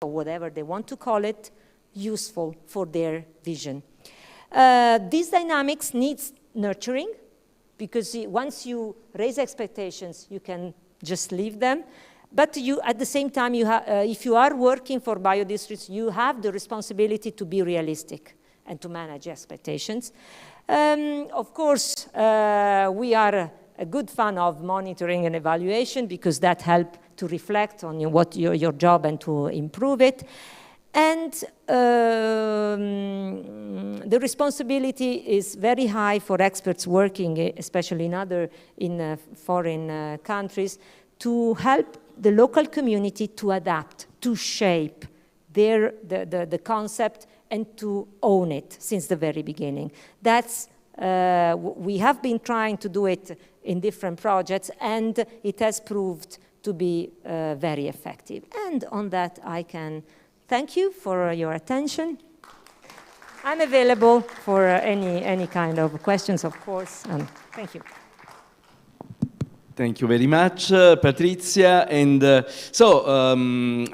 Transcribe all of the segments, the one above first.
or whatever they want to call it, useful for their vision. These dynamics needs nurturing, because once you raise expectations, you can just leave them. But you, at the same time, if you are working for biodistricts, you have the responsibility to be realistic and to manage expectations. Of course, we are a good fan of monitoring and evaluation, because that helps to reflect on what your job and to improve it. And the responsibility is very high for experts working, especially in foreign countries, to help the local community to adapt, to shape the concept, and to own it since the very beginning. That's we have been trying to do it in different projects, and it has proved to be very effective. And on that, I can thank you for your attention. I'm available for any kind of questions, of course, and thank you. Thank you very much, Patrizia. And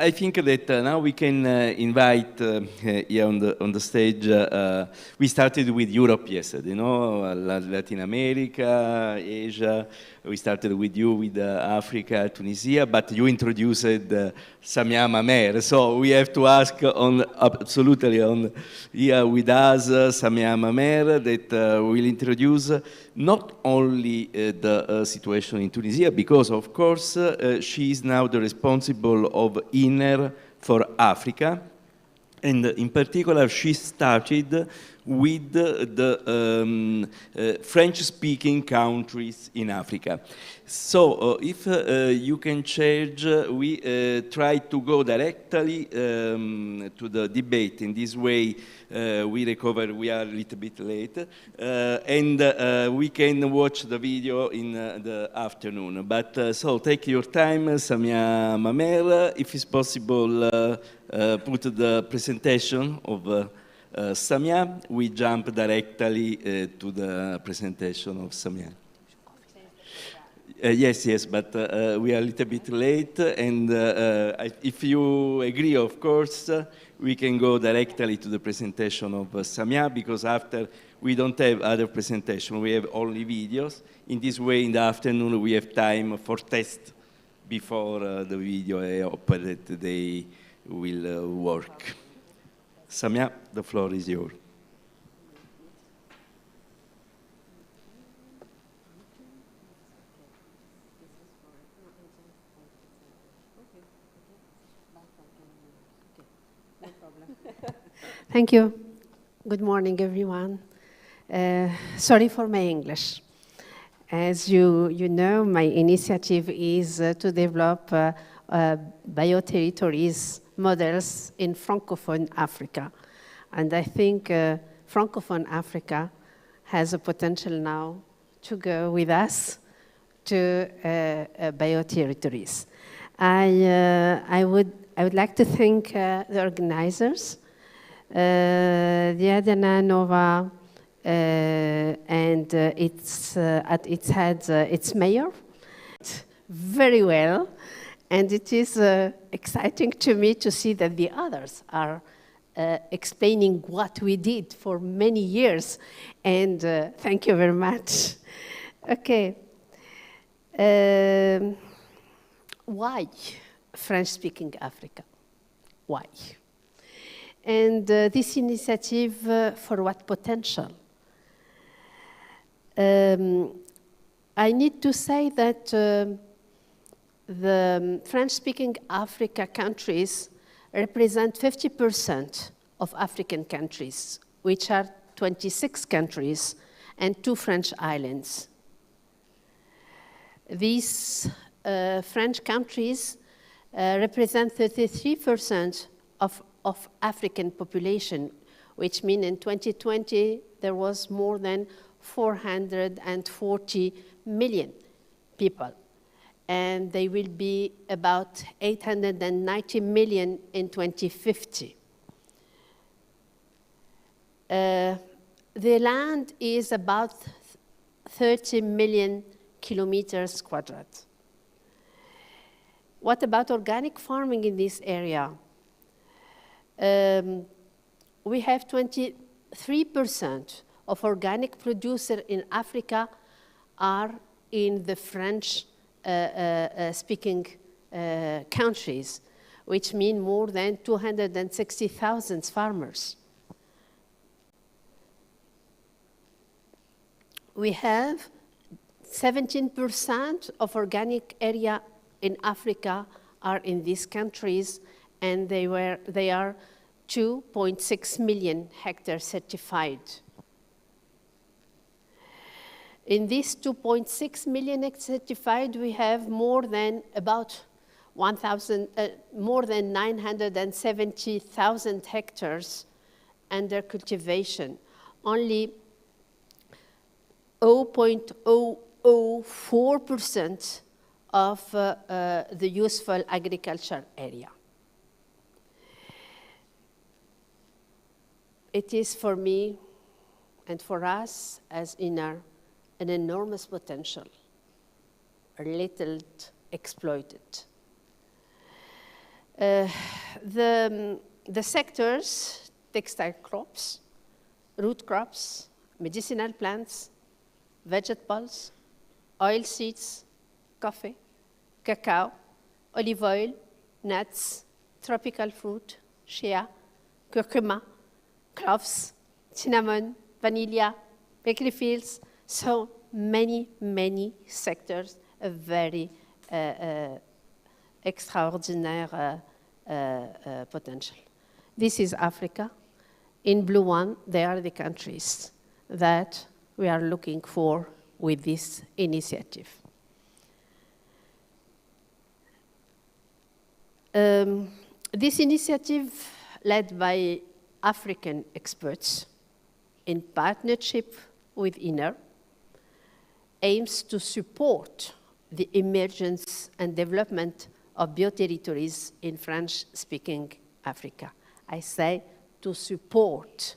I think that now we can invite here on the stage. We started with Europe yesterday, Latin America, Asia. We started with you, with Africa, Tunisia, but you introduced Samia Mamer. So we have to ask absolutely here with us, Samia Mamer, that will introduce not only the situation in Tunisia, because of course she is now the responsible of INER for Africa, and in particular she started with the French-speaking countries in Africa. So if you can change, we try to go directly to the debate. In this way, we are a little bit late, and we can watch the video in the afternoon. But so take your time, Samia Mamer. If it's possible, put the presentation of Samia. We jump directly to the presentation of Samia. Yes, but we are a little bit late, and if you agree, of course, we can go directly to the presentation of Samia, because after we don't have other presentation, we have only videos. In this way, in the afternoon, we have time for test before the video. I hope that they will work. Samia, the floor is yours. Thank you. Good morning, everyone. Sorry for my English. As you know, my initiative is to develop bioterritories models in Francophone Africa. And I think Francophone Africa has a potential now to go with us to bioterritories. I would like to thank the organizers, the Idanha-a-Nova, and at its head, its mayor, very well. And it is exciting to me to see that the others are explaining what we did for many years. And thank you very much. Okay. Why French-speaking Africa? Why? And this initiative, for what potential? I need to say that the French-speaking Africa countries represent 50% of African countries, which are 26 countries and 2 French islands. These French countries represent 33% of African population, which means in 2020 there was more than 440 million people. And they will be about 890 million in 2050. The land is about 30 million kilometers quadrat. What about organic farming in this area? We have 23% of organic producers in Africa are in the French-speaking countries, which mean more than 260,000 farmers. We have 17% of organic area in Africa are in these countries, and they are 2.6 million hectares certified. In these 2.6 million hectares certified, we have more than 970,000 hectares under cultivation. Only 0.004% of the useful agriculture area. It is for me and for us as INAR an enormous potential, a little exploited. The sectors, textile crops, root crops, medicinal plants, vegetables, oilseeds, coffee, cacao, olive oil, nuts, tropical fruit, shea, curcuma, cloves, cinnamon, vanilla, bakery fields, so many, many sectors, a very extraordinary potential. This is Africa. In blue one, they are the countries that we are looking for with this initiative. This initiative, led by African experts in partnership with INAR, aims to support the emergence and development of bioterritories in French-speaking Africa. I say to support.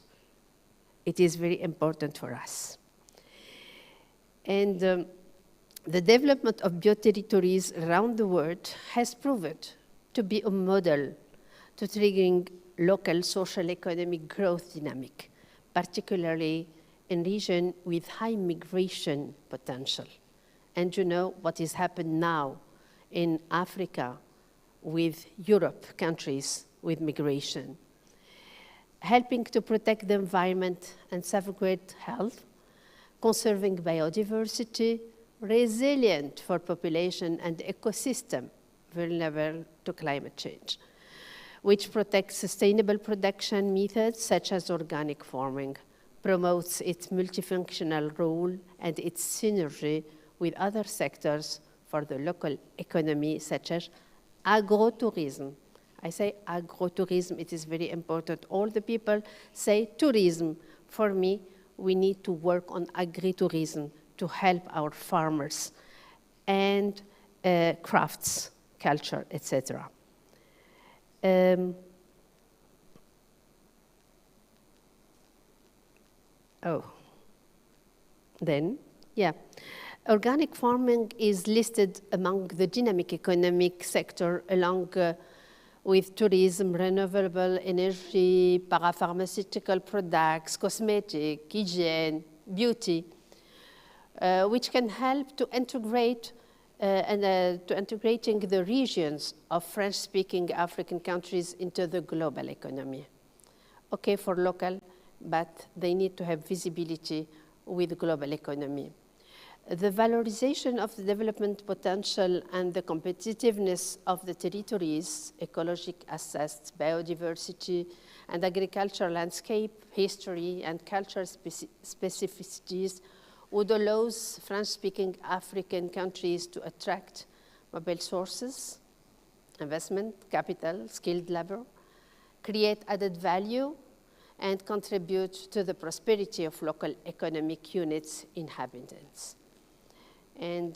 It is very important for us. And the development of bioterritories around the world has proven to be a model to triggering local social economic growth dynamic, particularly in regions with high migration potential. And you know what is happening now in Africa with Europe countries with migration, helping to protect the environment and safeguard health, conserving biodiversity, resilient for population and ecosystem vulnerable to climate change, which protects sustainable production methods such as organic farming, promotes its multifunctional role and its synergy with other sectors for the local economy, such as agrotourism. I say agrotourism, it is very important. All the people say tourism. For me, we need to work on agritourism to help our farmers and crafts, culture, etc. Organic farming is listed among the dynamic economic sector along with tourism, renewable energy, parapharmaceutical products, cosmetic, hygiene, beauty, which can help to integrate to integrating the regions of French-speaking African countries into the global economy. Okay, for local, but they need to have visibility with the global economy. The valorization of the development potential and the competitiveness of the territories, ecologic assets, biodiversity, and agricultural landscape, history, and cultural specificities would allow French-speaking African countries to attract mobile sources, investment, capital, skilled labor, create added value, and contribute to the prosperity of local economic units' inhabitants. And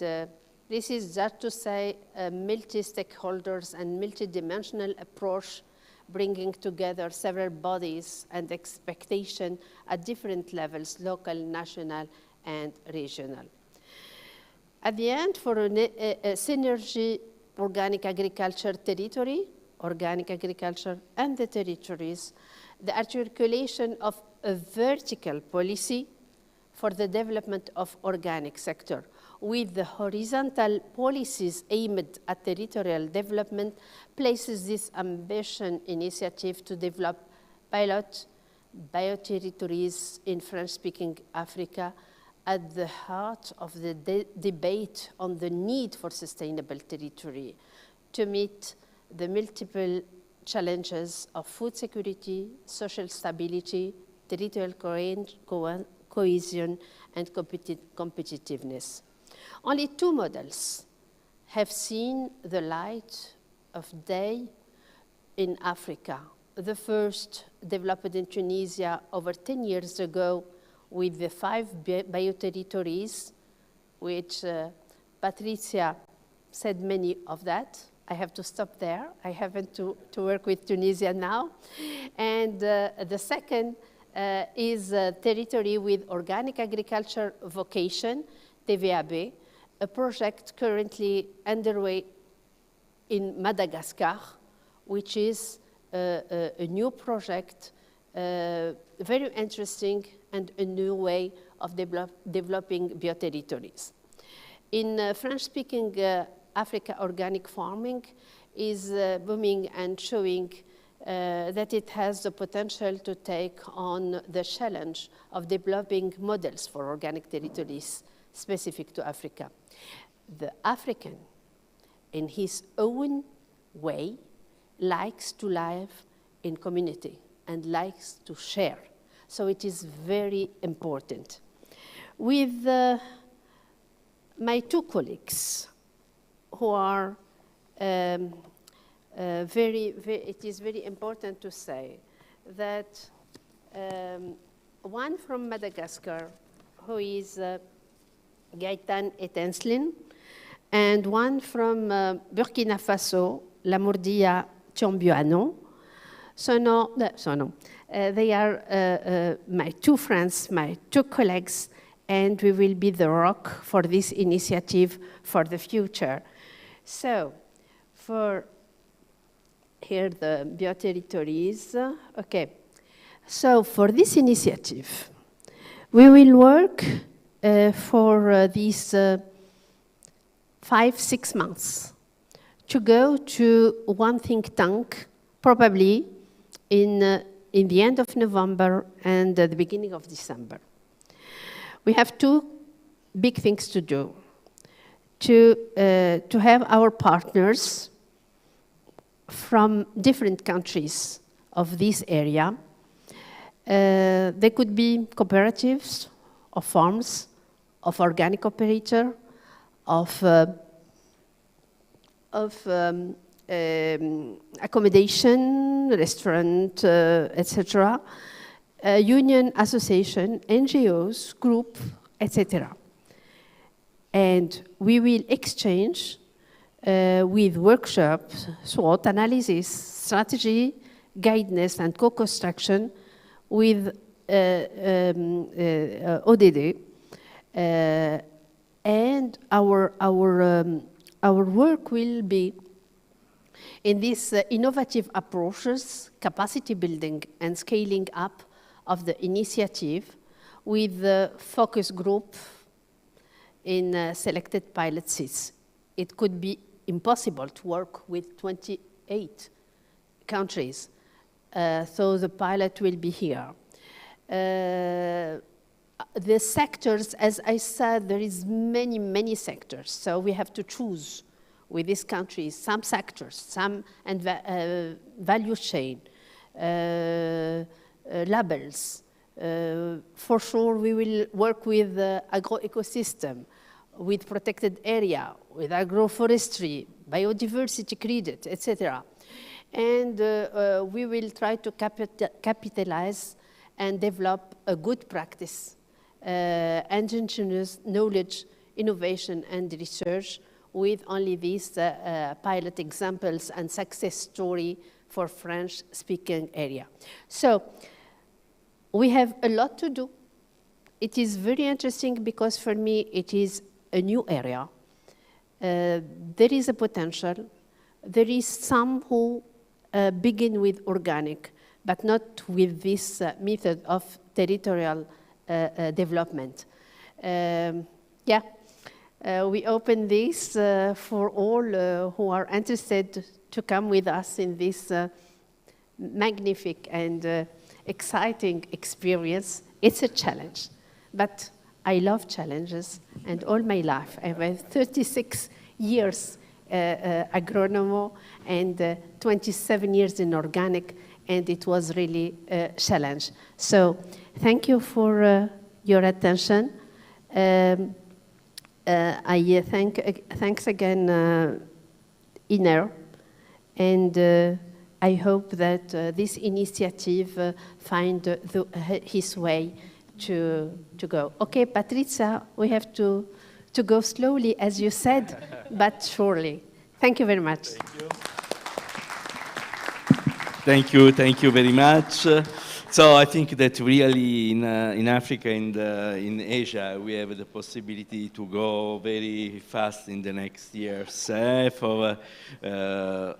this is just to say a multi-stakeholders and multi-dimensional approach, bringing together several bodies and expectation at different levels, local, national, and regional. At the end, for a synergy organic agriculture territory organic agriculture and the territories, the articulation of a vertical policy for the development of organic sector, with the horizontal policies aimed at territorial development, places this ambition initiative to develop pilot bioterritories in French-speaking Africa at the heart of the debate on the need for sustainable territory to meet the multiple challenges of food security, social stability, territorial cohesion, and competitiveness. Only 2 models have seen the light of day in Africa. The first, developed in Tunisia over 10 years ago with the 5 bioterritories, which Patricia said many of that. I have to stop there. I haven't to work with Tunisia now. And the second is a territory with organic agriculture vocation, TVAB, a project currently underway in Madagascar, which is a new project, very interesting and a new way of developing bioterritories. In French-speaking Africa, organic farming is booming and showing that it has the potential to take on the challenge of developing models for organic territories specific to Africa. The African, in his own way, likes to live in community and likes to share. So it is very important. With my 2 colleagues who are it is very important to say that one from Madagascar, who is Gaëtan Etenslin, and one from Burkina Faso, Lamordia Tiombuano. They are my 2 friends, my 2 colleagues, and we will be the rock for this initiative for the future. So, for here the bioterritories. Okay, so for this initiative, we will work for these 5-6 months to go to one think tank, probably in the end of November and the beginning of December. We have 2 big things to do. To have our partners from different countries of this area. They could be cooperatives of farms, of organic operator, of accommodation, restaurant, etc., union, association, NGOs, group, etc. And we will exchange with workshops, SWOT analysis, strategy, guidance, and co-construction with ODD. And our work will be in these innovative approaches, capacity building and scaling up of the initiative with the focus group in selected pilot seats. It could be impossible to work with 28 countries, so the pilot will be here. The sectors, as I said, there is many sectors, so we have to choose with these countries some sectors, some value chain, labels. For sure, we will work with agro-ecosystem, with protected area, with agroforestry, biodiversity credit, etc. And we will try to capitalize and develop a good practice, indigenous knowledge, innovation, and research with only these pilot examples and success story for French-speaking area. So we have a lot to do. It is very interesting because for me it is a new area. There is a potential. There is some who begin with organic, but not with this method of territorial development. We open this for all who are interested to come with us in this magnificent and exciting experience. It's a challenge, but I love challenges, and all my life, I have 36 years agronomo and 27 years in organic, and it was really a challenge. So thank you for your attention. Thanks again, Iner, and I hope that this initiative find his way to go. Okay, Patrizia, we have to go slowly, as you said, but surely. Thank you very much. Thank you very much. So I think that really in Africa and in Asia, we have the possibility to go very fast in the next years for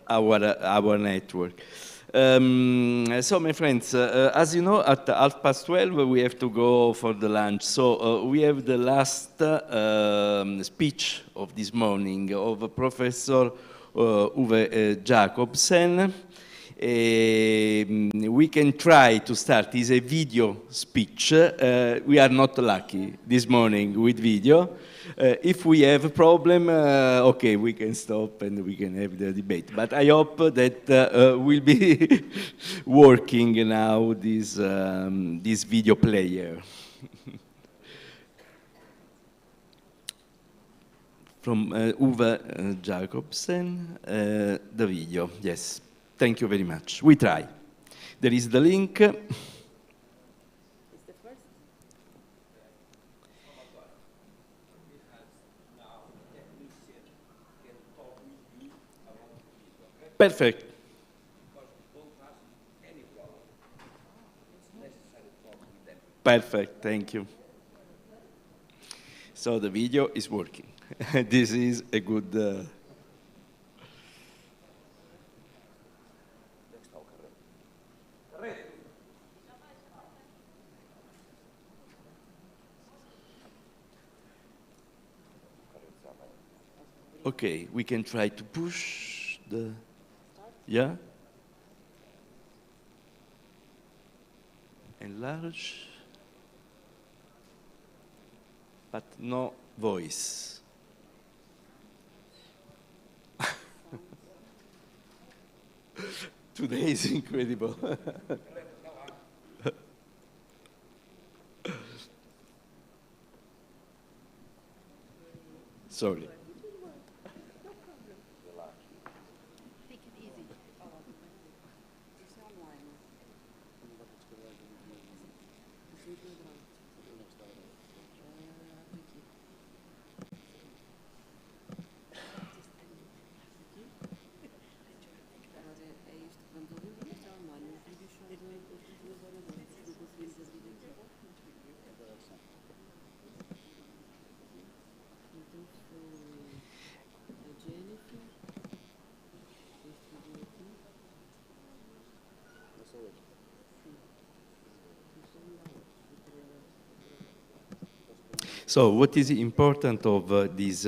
our network. So my friends, as you know, at 12:30 we have to go for the lunch. So we have the last speech of this morning of Professor Uwe Jacobsen. We can try to start. It's a video speech. We are not lucky this morning with video. If we have a problem, okay, we can stop and we can have the debate. But I hope that will be working now, this video player. From Uwe Jacobsen, the video, yes. Thank you very much. We try. There is the link. Perfect. Perfect, thank you. So the video is working. This is a good... Okay, we can try to push the... Yeah? Enlarge. But no voice. Today is incredible. Sorry. So what is important of this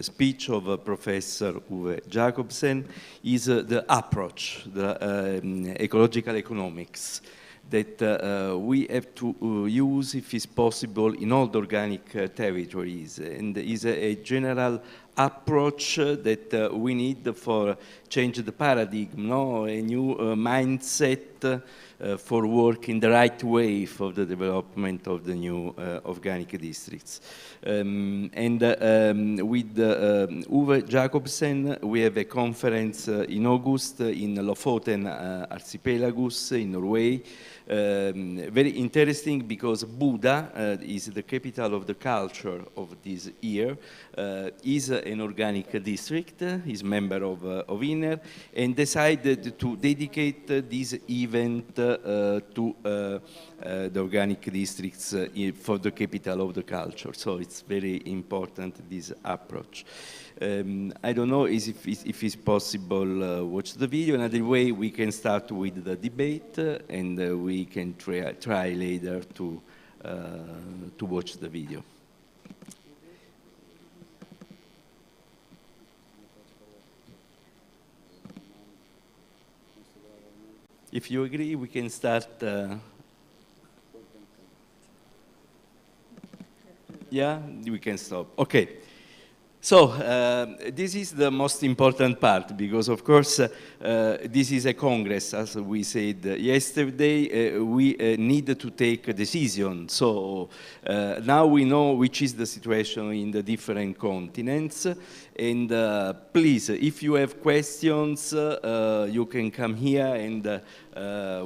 speech of Professor Uwe Jacobsen is the approach, the ecological economics that we have to use if it's possible in all the organic territories, and is a general approach that we need for change the paradigm, no? A new mindset for work in the right way for the development of the new organic districts. With Uwe Jacobsen, we have a conference in August in Lofoten Archipelagos in Norway. Very interesting because Buda is the capital of the culture of this year, is a an organic district, is member of INER, and decided to dedicate this event to the organic districts for the capital of the culture. So it's very important, this approach. I don't know if it's possible watch the video. Another way, we can start with the debate, and we can try later to watch the video. If you agree, we can start. Yeah, we can stop. Okay. So this is the most important part, because of course this is a Congress, as we said yesterday. We need to take a decision. So now we know which is the situation in the different continents. And please, if you have questions, you can come here and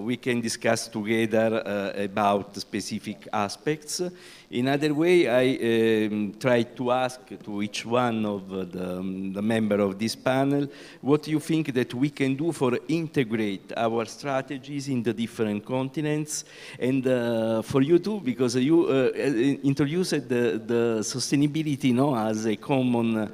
we can discuss together about specific aspects. In other way, I try to ask to each one of the member of this panel, what do you think that we can do for integrate our strategies in the different continents? And for you too, because you introduced the sustainability, no, as a common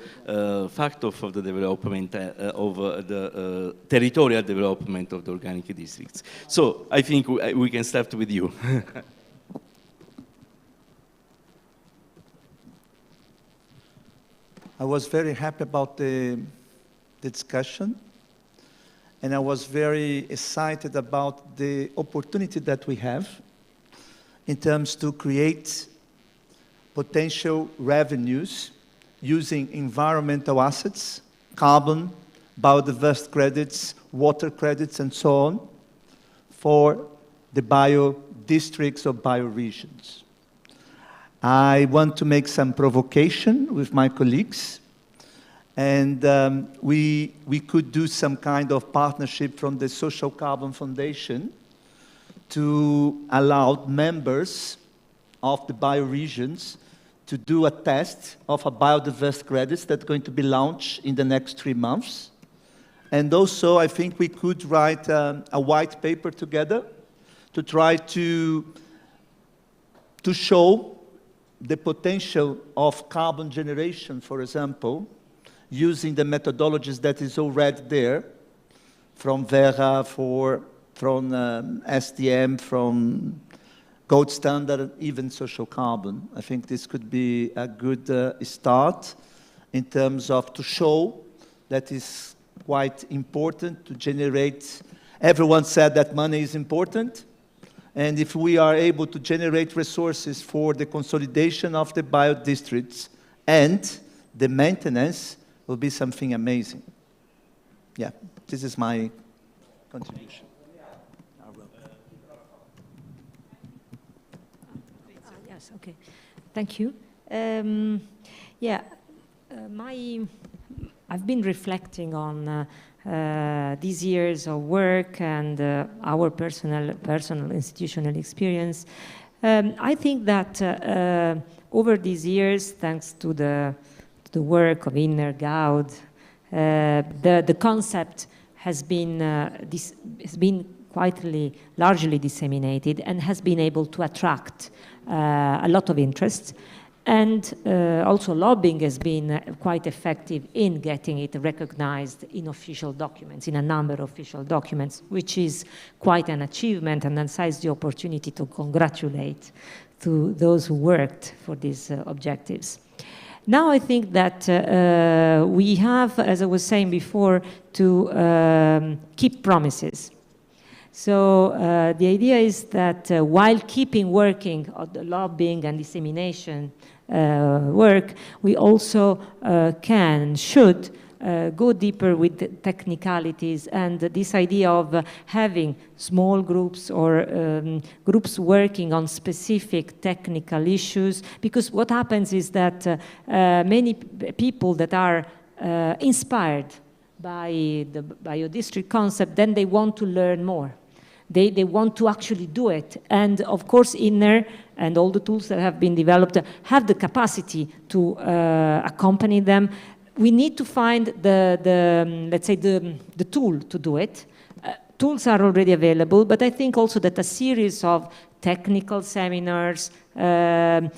factor for the development of the territorial development of the organic districts. So I think we can start with you. I was very happy about the discussion, and I was very excited about the opportunity that we have in terms to create potential revenues using environmental assets, carbon, biodiversity credits, water credits, and so on, for the bio-districts or bio-regions. I want to make some provocation with my colleagues, and we could do some kind of partnership from the Social Carbon Foundation to allow members of the bioregions to do a test of a biodiversity credits that's going to be launched in the next 3 months. And also, I think we could write a white paper together to try to show the potential of carbon generation, for example, using the methodologies that is already there, from Vera, from SDM, from Gold Standard, even social carbon. I think this could be a good start in terms of to show that is quite important to generate. Everyone said that money is important. And if we are able to generate resources for the consolidation of the biodistricts and the maintenance, will be something amazing. Yeah, this is my contribution. Yes, okay. Thank you. I've been reflecting on these years of work and our personal institutional experience. I think that over these years, thanks to the work of Inner Gaud, the concept has been largely disseminated and has been able to attract a lot of interest. And also lobbying has been quite effective in getting it recognized in official documents, in a number of official documents, which is quite an achievement, and then seize the opportunity to congratulate to those who worked for these objectives. Now I think that we have, as I was saying before, to keep promises. So the idea is that while keeping working on the lobbying and dissemination work, we also can and should go deeper with the technicalities, and this idea of having small groups or groups working on specific technical issues, because what happens is that many people that are inspired by the biodistrict concept, then they want to learn more. They want to actually do it. And of course, Inner and all the tools that have been developed have the capacity to accompany them, we need to find let's say the tool to do it. Tools are already available, but I think also that a series of technical seminars, helping,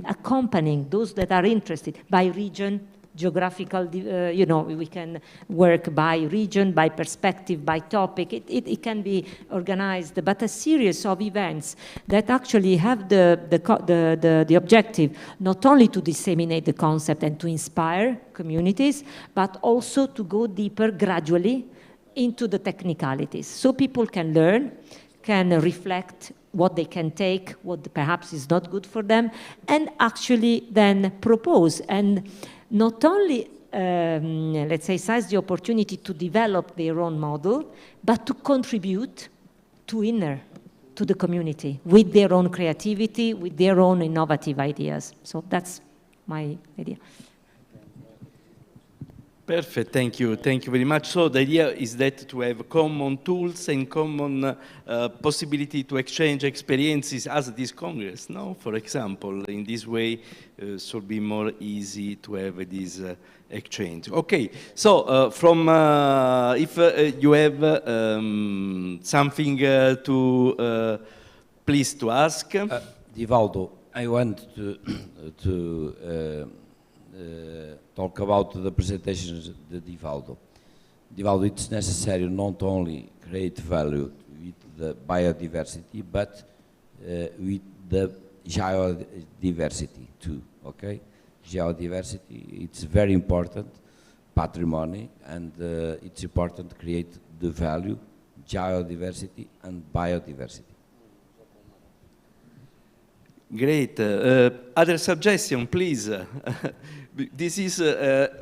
accompanying those that are interested by region, geographical, we can work by region, by perspective, by topic. It can be organized, but a series of events that actually have the objective not only to disseminate the concept and to inspire communities, but also to go deeper gradually into the technicalities. So people can learn, can reflect what they can take, what perhaps is not good for them, and actually then propose and not only, let's say, seize the opportunity to develop their own model, but to contribute to the community with their own creativity, with their own innovative ideas. So that's my idea. Perfect, thank you very much. So the idea is that to have common tools and common possibility to exchange experiences as this Congress, no? For example, in this way, should be more easy to have this exchange. Okay, so if you have something to please to ask. Divaldo, I want to talk about the presentations of Divaldo. Divaldo, it's necessary not only create value with the biodiversity, but with the geodiversity too, okay? Geodiversity, it's very important, patrimony, and it's important to create the value, geodiversity and biodiversity. Great. Other suggestion, please. This is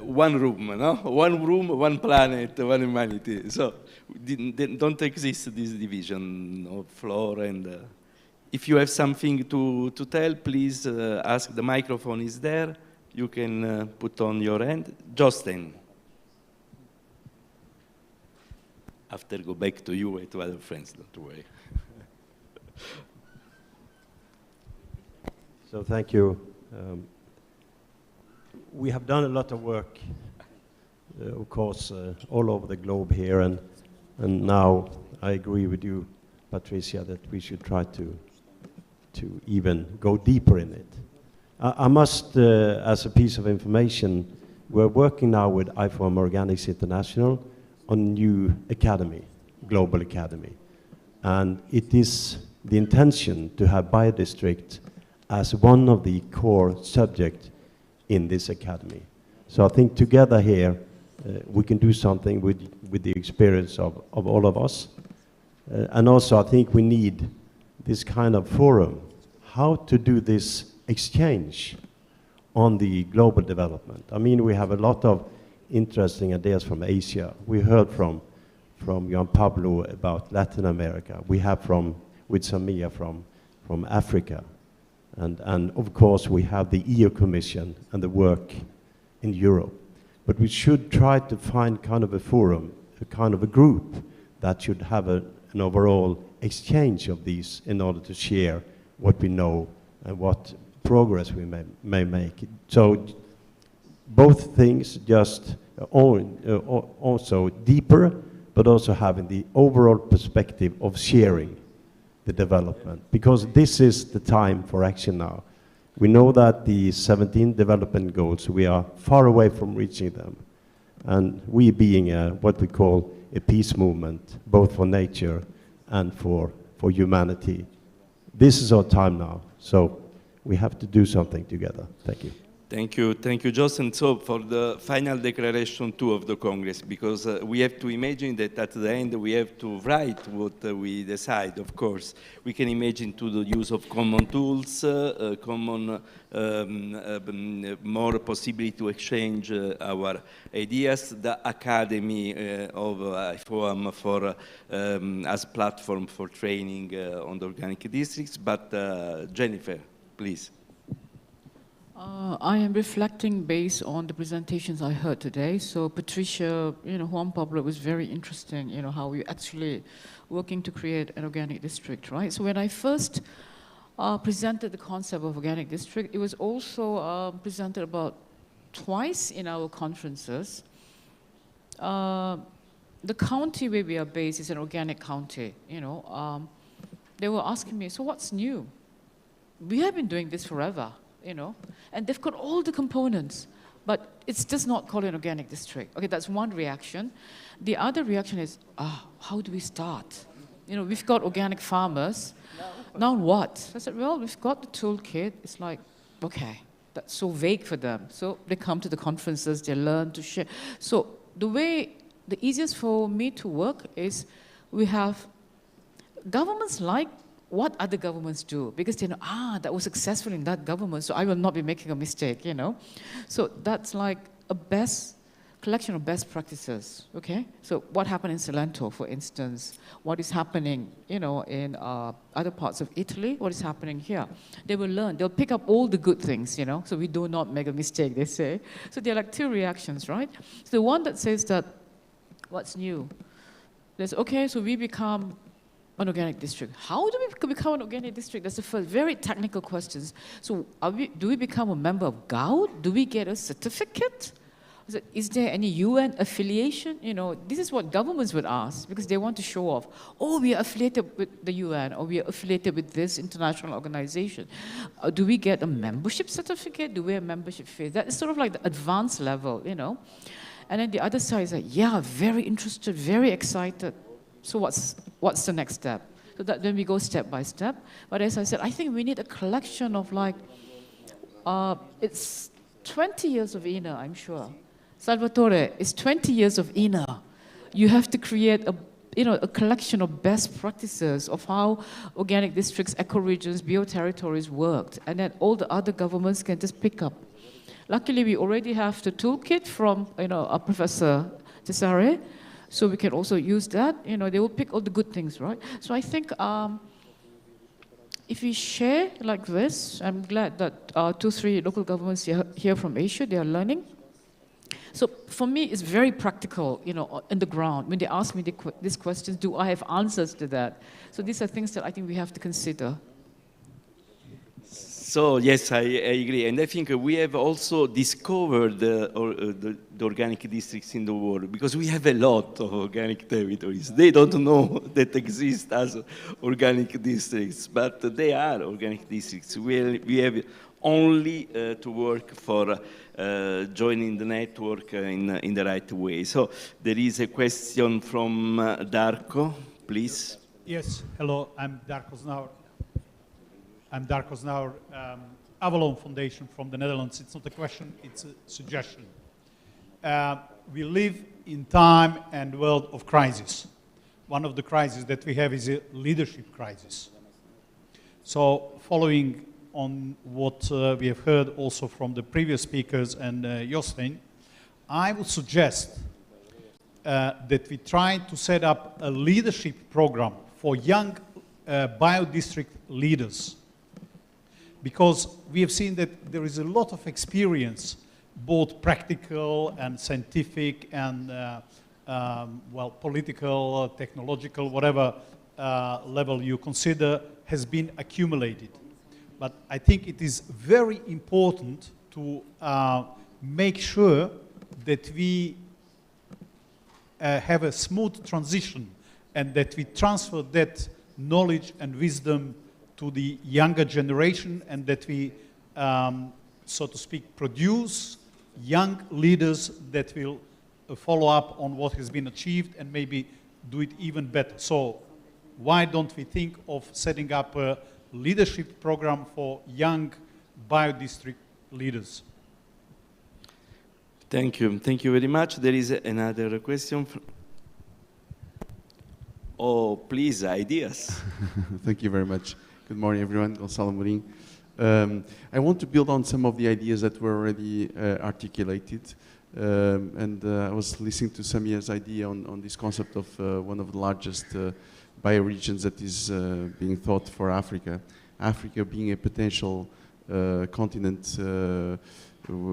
one room, no? One room, one planet, one humanity. So don't exist this division of floor and. If you have something to tell, please ask. The microphone is there. You can put on your hand. Justin. After go back to you and to other friends, don't worry. So thank you. We have done a lot of work, of course, all over the globe here, and now I agree with you, Patricia, that we should try to even go deeper in it. I must, as a piece of information, we're working now with IFOAM Organics International on new academy, global academy, and it is the intention to have biodistrict as one of the core subjects in this academy. So I think together here we can do something with the experience of all of us. And also I think we need this kind of forum, how to do this exchange on the global development. I mean, we have a lot of interesting ideas from Asia. We heard from Juan Pablo about Latin America. We have with Samia from Africa. And of course, we have the EU Commission and the work in Europe. But we should try to find kind of a forum, a kind of a group that should have an overall exchange of these in order to share what we know and what progress we may make. So both things just also deeper, but also having the overall perspective of sharing the development, because this is the time for action now. We know that the 17 development goals, we are far away from reaching them. And we being what we call a peace movement, both for nature and for humanity, this is our time now. So we have to do something together. Thank you. Thank you, Justin. So for the final declaration too of the Congress, because we have to imagine that at the end we have to write what we decide, of course. We can imagine to the use of common tools, more possibility to exchange our ideas, the Academy of IFOAM for, as platform for training on the organic districts. But Jennifer, please. I am reflecting based on the presentations I heard today. So Patricia, Juan Pablo was very interesting, how we're actually working to create an organic district, right? So when I first presented the concept of organic district, it was also presented about twice in our conferences, the county where we are based is an organic county, you know. They were asking me, so what's new? We have been doing this forever, you know, and they've got all the components, but it's just not called an organic district. Okay, that's one reaction. The other reaction is, how do we start? You know, we've got organic farmers, now what? I said, well, we've got the toolkit. It's like, okay, that's so vague for them. So they come to the conferences, they learn to share. So the easiest for me to work is we have governments like what other governments do, because they know, that was successful in that government, so I will not be making a mistake, you know. So that's like a collection of best practices, okay? So what happened in Salento, for instance, what is happening, you know, in other parts of Italy, what is happening here. They will learn, they'll pick up all the good things, you know, so we do not make a mistake, they say. So there are like two reactions, right? So the one that says that, what's new? There's, okay, so we become an organic district. How do we become an organic district? That's the first very technical questions. So do we become a member of GAUD? Do we get a certificate? Is there any UN affiliation? You know, this is what governments would ask because they want to show off. Oh, we are affiliated with the UN, or we are affiliated with this international organization. Do we get a membership certificate? Do we have membership fee? That is sort of like the advanced level, you know. And then the other side is like, yeah, very interested, very excited. So what's the next step? So that then we go step by step. But as I said, I think we need a collection of like, it's 20 years of INA, I'm sure. Salvatore, it's 20 years of INA. You have to create a collection of best practices of how organic districts, ecoregions, bioterritories worked, and then all the other governments can just pick up. Luckily, we already have the toolkit from our Professor Cesare, so we can also use that. You know, they will pick all the good things, right? So I think if we share like this, I'm glad that 2-3 local governments here from Asia, they are learning. So for me, it's very practical, you know, on the ground. When they ask me these questions, do I have answers to that? So these are things that I think we have to consider. So yes, I agree, and I think we have also discovered the organic districts in the world because we have a lot of organic territories. They don't know that exist as organic districts, but they are organic districts. We have only to work for joining the network in the right way. So there is a question from Darko, please. Yes, hello, I'm Darko Znaur. Avalon Foundation from the Netherlands. It's not a question, it's a suggestion. We live in time and world of crisis. One of the crises that we have is a leadership crisis. So following on what we have heard also from the previous speakers and Jostein, I would suggest that we try to set up a leadership program for young bio-district leaders, because we have seen that there is a lot of experience, both practical and scientific and well, political, technological, whatever level you consider, has been accumulated. But I think it is very important to make sure that we have a smooth transition and that we transfer that knowledge and wisdom to the younger generation, and that we, so to speak, produce young leaders that will follow up on what has been achieved and maybe do it even better. So why don't we think of setting up a leadership program for young bio-district leaders? Thank you. Thank you very much. There is another question. Oh, please, ideas. Thank you very much. Good morning, everyone. Gonçalo Mourinho. I want to build on some of the ideas that were already articulated. I was listening to Samir's idea on this concept of one of the largest bioregions that is being thought for Africa. Africa being a potential continent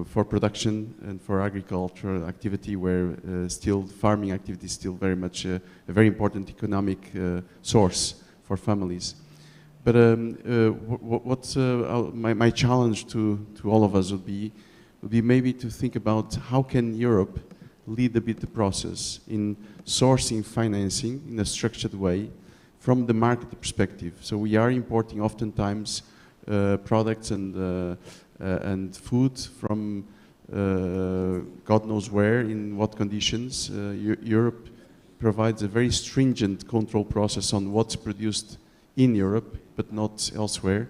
for production and for agricultural activity, where still farming activity is still very much a very important economic source for families. But my challenge to all of us would be, would be maybe to think about how can Europe lead a bit the process in sourcing financing in a structured way from the market perspective. So we are importing oftentimes products and food from God knows where, in what conditions. Europe provides a very stringent control process on what's produced in Europe, but not elsewhere.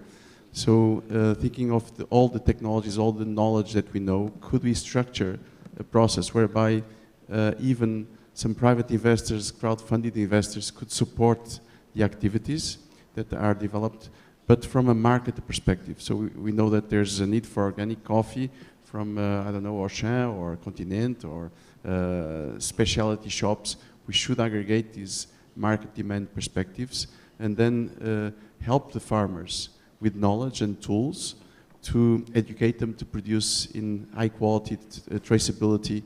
So thinking of all the technologies, all the knowledge that we know, could we structure a process whereby even some private investors, crowd-funded investors, could support the activities that are developed, but from a market perspective. So we know that there's a need for organic coffee from, I don't know, Auchan or Continent or specialty shops. We should aggregate these market demand perspectives and then help the farmers with knowledge and tools to educate them to produce in high quality traceability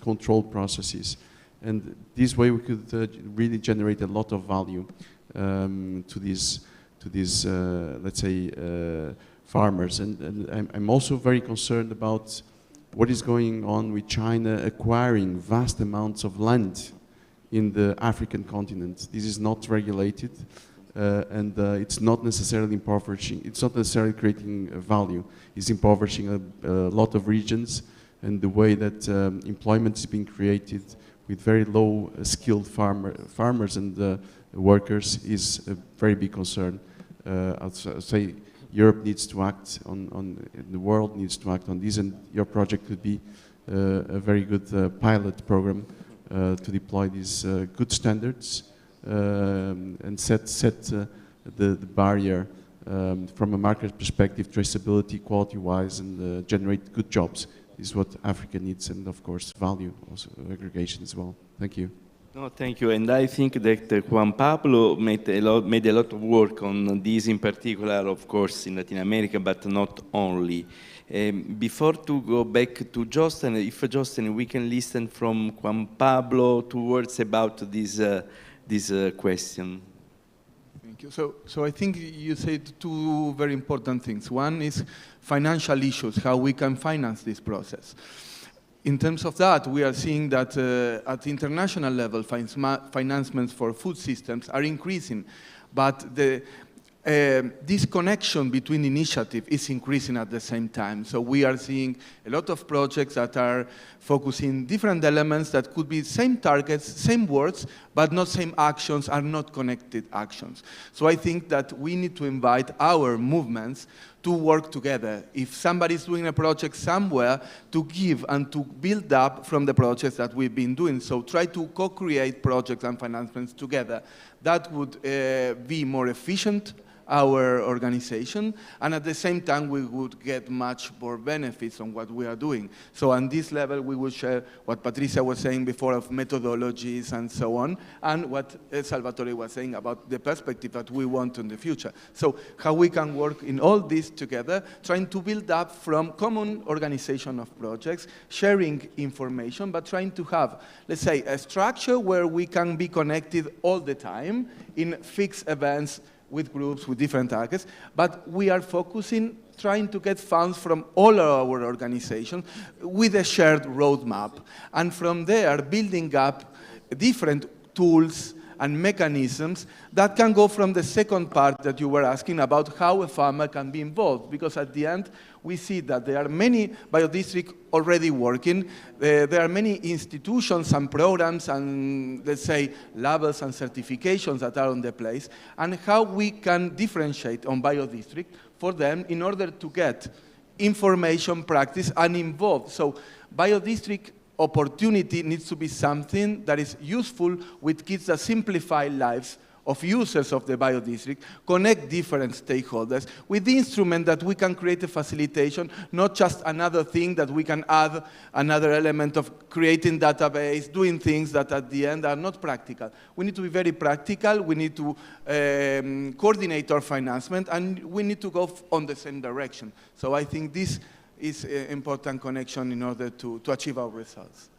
control processes. And this way we could really generate a lot of value to these let's say, farmers. And I'm also very concerned about what is going on with China acquiring vast amounts of land in the African continent. This is not regulated, and it's not necessarily impoverishing. It's not necessarily creating value. It's impoverishing a lot of regions, and the way that employment is being created with very low skilled farmers and workers is a very big concern. I'd say Europe needs to act on the world needs to act on this, and your project could be a very good pilot program to deploy these good standards and set the barrier from a market perspective, traceability, quality-wise, and generate good jobs is what Africa needs, and of course value, also aggregation as well. Thank you. No, thank you. And I think that Juan Pablo made a lot of work on this in particular, of course, in Latin America, but not only. Before to go back to Justin, if Justin, we can listen from Juan Pablo 2 words about this question. Thank you. So I think you said 2 very important things. One is financial issues, how we can finance this process. In terms of that, we are seeing that at the international level, financements for food systems are increasing, but this connection between initiatives is increasing at the same time. So we are seeing a lot of projects that are focusing different elements that could be same targets, same words, but not same actions, are not connected actions. So I think that we need to invite our movements to work together. If somebody's doing a project somewhere, to give and to build up from the projects that we've been doing. So try to co-create projects and financements together. That would be more efficient, our organization, and at the same time we would get much more benefits on what we are doing. So on this level we will share what Patricia was saying before of methodologies and so on, and what Salvatore was saying about the perspective that we want in the future. So how we can work in all this together, trying to build up from common organization of projects, sharing information, but trying to have, let's say, a structure where we can be connected all the time in fixed events with groups, with different targets, but we are focusing, trying to get funds from all our organizations with a shared roadmap. And from there, building up different tools and mechanisms that can go from the second part that you were asking about how a farmer can be involved. Because at the end, we see that there are many biodistricts already working. There are many institutions and programs and, let's say, labels and certifications that are on the place, and how we can differentiate on biodistrict for them in order to get information, practice, and involved. So biodistrict opportunity needs to be something that is useful with kids that simplify lives of users of the biodistrict, connect different stakeholders with the instrument that we can create a facilitation, not just another thing that we can add another element of creating database, doing things that at the end are not practical. We need to be very practical, we need to coordinate our financement, and we need to go on the same direction. So I think this is an important connection in order to achieve our results.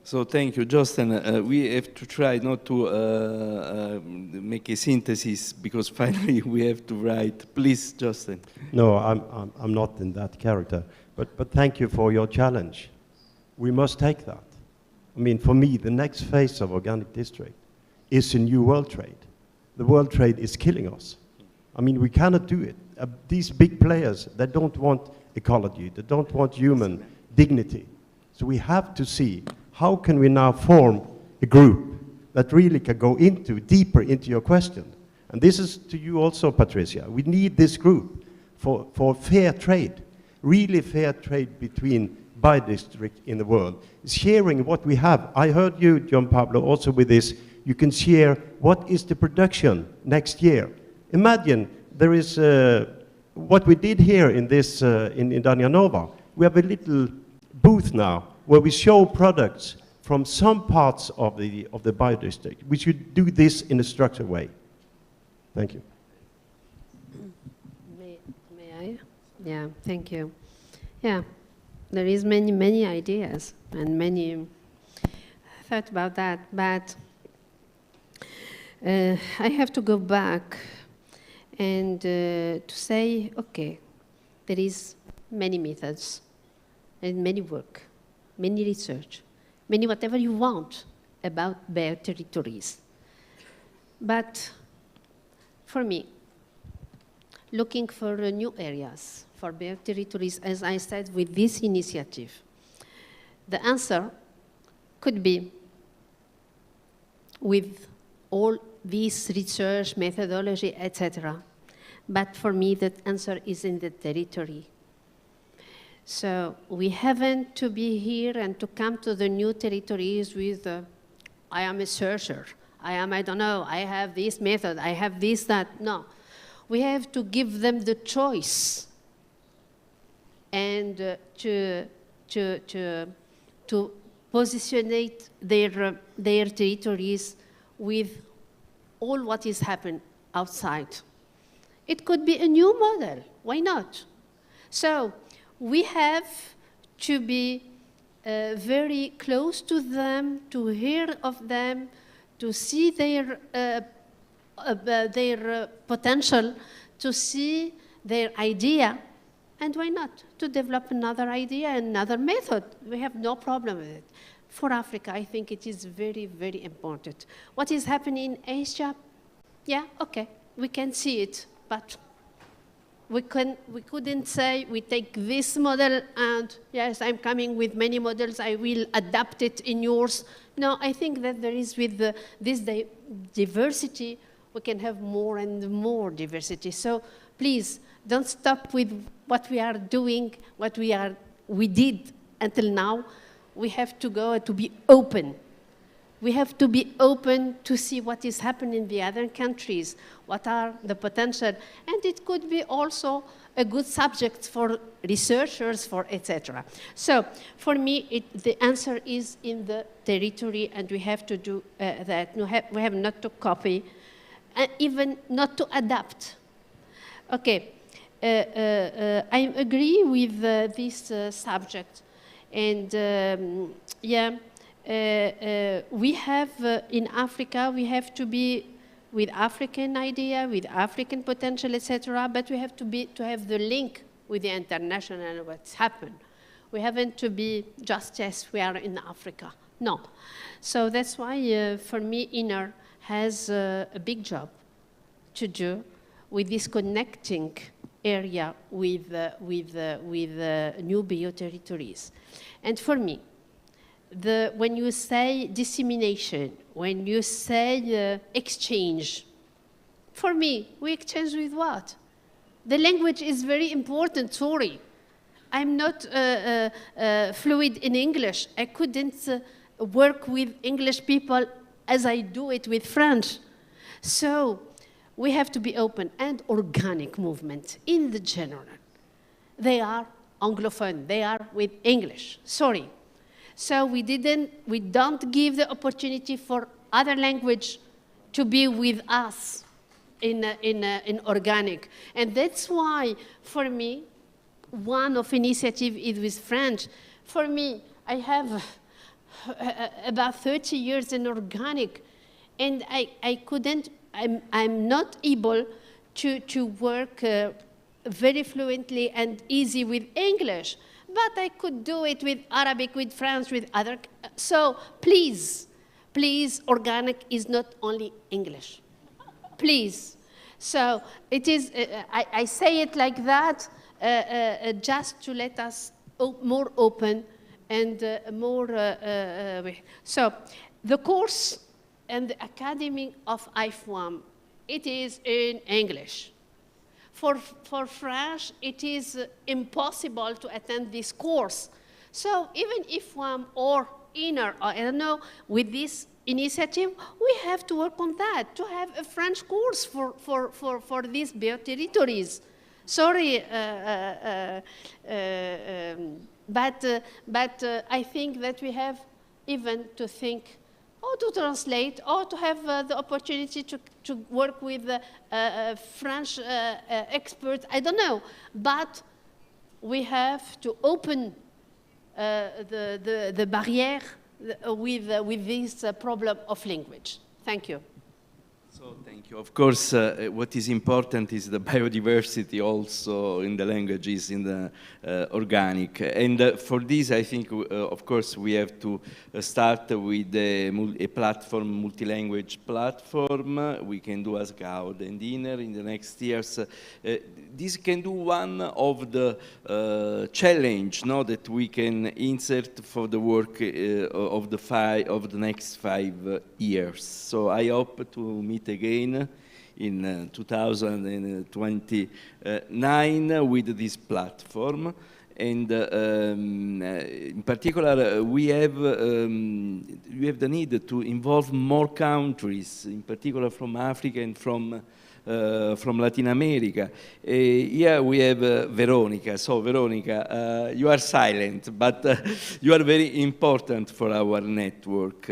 So thank you, Justin. We have to try not to make a synthesis because finally we have to write. Please, Justin. No, I'm not in that character. But thank you for your challenge. We must take that. I mean, for me, the next phase of organic district is a new world trade. The world trade is killing us. I mean, we cannot do it. These big players, they don't want ecology. They don't want human dignity. So we have to see how can we now form a group that really can go deeper into your question. And this is to you also, Patricia. We need this group for fair trade, really fair trade between bi-districts in the world. Sharing what we have. I heard you, John Pablo, also with this. You can share what is the production next year. Imagine there is what we did here in this in Idanha-a-Nova. We have a little booth now where we show products from some parts of the biodistrict. We should do this in a structured way. Thank you. May I? Yeah, thank you. Yeah, there is many ideas and many thought about that, but I have to go back and to say, okay, there is many methods and many work, many research, many whatever you want about bioterritories. But for me, looking for new areas for bioterritories, as I said, with this initiative, the answer could be with all this research, methodology, etc. But for me, that answer is in the territory. So we haven't to be here and to come to the new territories with, I am a searcher, I don't know, I have this method, I have this, that. No, we have to give them the choice and to positionate their territories with all what is happening outside. It could be a new model, why not? So we have to be very close to them, to hear of them, to see their potential, to see their idea, and why not? To develop another idea, another method. We have no problem with it. For Africa, I think it is very, very important. What is happening in Asia? Yeah, okay, we can see it, but we couldn't say we take this model and yes, I'm coming with many models, I will adapt it in yours. No, I think that there is with this diversity, we can have more and more diversity. So please, don't stop with what we are doing, what we did until now. We have to go to be open. We have to be open to see what is happening in the other countries, what are the potential, and it could be also a good subject for researchers, for etc. So for me, the answer is in the territory, and we have to do that. We have not to copy, even not to adapt. Okay, I agree with this subject, and yeah. We have, in Africa, we have to be with African idea, with African potential, etc., but we have to have the link with the international, what's happened. We haven't to be just, yes, we are in Africa. No. So that's why, for me, INER has a big job to do with this connecting area with new bioterritories. And for me, when you say dissemination, when you say exchange, for me, we exchange with what? The language is very important, sorry. I'm not fluid in English. I couldn't work with English people as I do it with French. So we have to be open, and organic movement in the general. They are Anglophone, they are with English, sorry. So we don't give the opportunity for other language to be with us in organic. And that's why, for me, one of initiative is with French. For me, I have about 30 years in organic, and I'm not able to work very fluently and easy with English, but I could do it with Arabic, with French, with other. So please, organic is not only English. Please. So it is, I say it like that just to let us more open and more. So the course and the Academy of IFWAM, it is in English. For French, it is impossible to attend this course. So even IFWAM or INER, or I don't know, with this initiative, we have to work on that, to have a French course for these bioterritories. Sorry, but I think that we have even to think or to translate, or to have the opportunity to work with French experts, I don't know. But we have to open the barrier with this problem of language. Thank you. So thank you. Of course, what is important is the biodiversity also in the languages, in the organic. And for this, I think, of course, we have to start with a platform, multi-language platform. We can do as GAUD and INER in the next years. This can do one of the challenge, no, that we can insert for the work of the next 5 years. So I hope to meet again in 2029 with this platform. And in particular, we have the need to involve more countries, in particular from Africa and from Latin America. Here we have Veronica. So Veronica, you are silent, but you are very important for our network.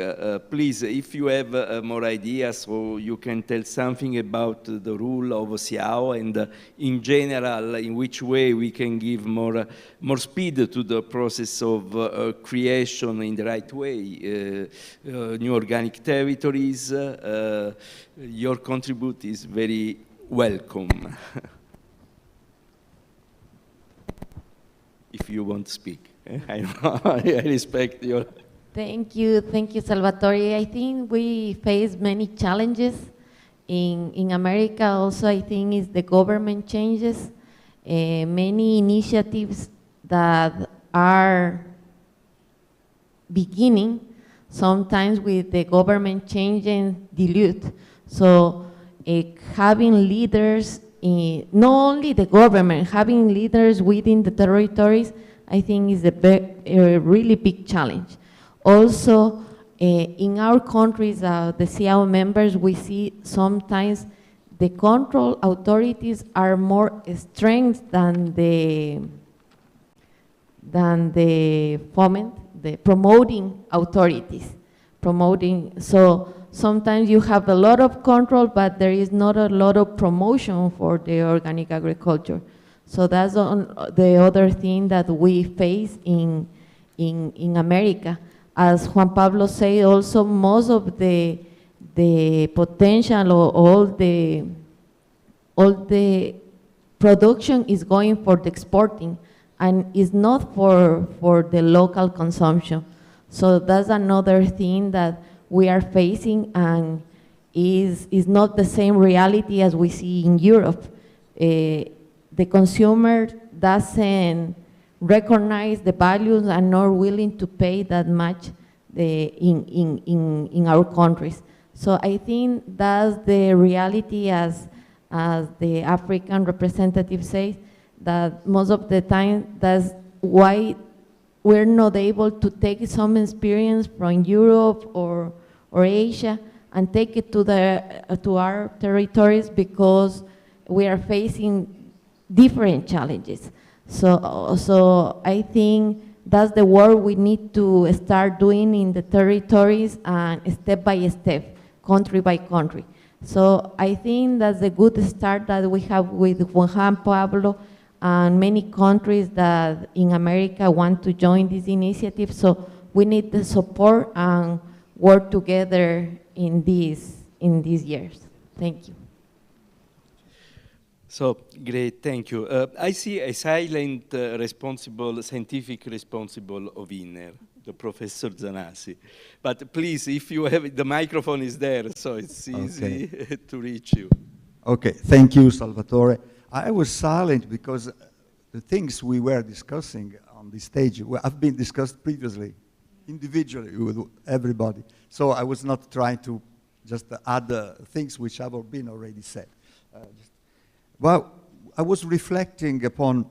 Please, if you have more ideas, so you can tell something about the rule of SIAO and in general, in which way we can give more speed to the process of creation in the right way, new organic territories. Your contribute is very welcome. If you want to speak. I know, I respect your... Thank you, Salvatore. I think we face many challenges in America. Also, I think is the government changes, many initiatives that are beginning, sometimes with the government changing dilute. So having leaders, not only the government, having leaders within the territories, I think is a really big challenge. Also, in our countries, the SIAO members, we see sometimes the control authorities are more strength than the promoting authorities. So sometimes you have a lot of control, but there is not a lot of promotion for the organic agriculture. So that's the other thing that we face in America. As Juan Pablo said, also most of the potential or all the production is going for the exporting and is not for the local consumption. So that's another thing that we are facing, and is not the same reality as we see in Europe. The consumer doesn't recognize the values and not willing to pay that much in our countries. So I think that's the reality, as the African representative says, that most of the time that's why we're not able to take some experience from Europe or Asia and take it to our territories, because we are facing different challenges. So I think that's the work we need to start doing in the territories, and step by step, country by country. So I think that's a good start that we have with Juan Pablo and many countries that in America want to join this initiative. So we need the support and work together in these years. Thank you. So, great, thank you. I see a silent scientific responsible of INER, the Professor Zanassi. But please, if you have, the microphone is there, so it's easy to reach you. Okay, thank you, Salvatore. I was silent because the things we were discussing on the stage have been discussed previously, individually with everybody. So I was not trying to just add things which have been already said. Well, I was reflecting upon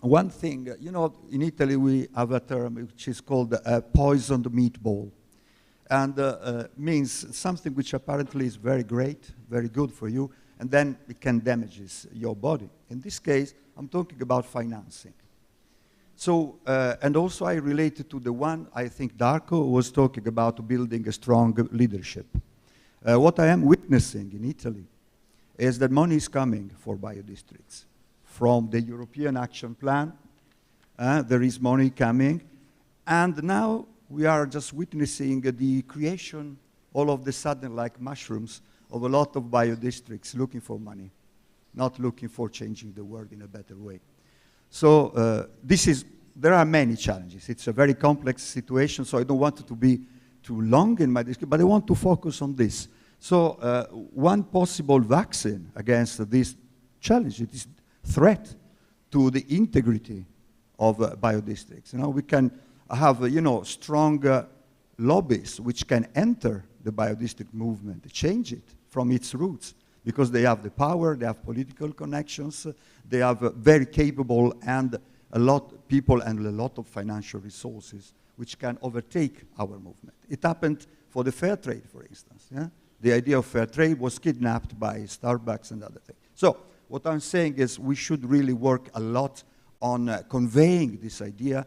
one thing. You know, in Italy we have a term which is called a poisoned meatball. And means something which apparently is very great, very good for you, and then it can damage your body. In this case, I'm talking about financing. So, and also I related to the one I think Darko was talking about, building a strong leadership. What I am witnessing in Italy is that money is coming for biodistricts. From the European Action Plan, there is money coming, and now we are just witnessing the creation, all of the sudden, like mushrooms, of a lot of biodistricts looking for money, not looking for changing the world in a better way. So there are many challenges. It's a very complex situation, so I don't want it to be too long in my discussion, but I want to focus on this. So one possible vaccine against this challenge, this threat to the integrity of biodistricts. You know, we can have, strong lobbies which can enter the biodistrict movement, change it from its roots, because they have the power, they have political connections, they have very capable and a lot of people and a lot of financial resources which can overtake our movement. It happened for the fair trade, for instance. Yeah? The idea of fair trade was kidnapped by Starbucks and other things. So what I'm saying is we should really work a lot on conveying this idea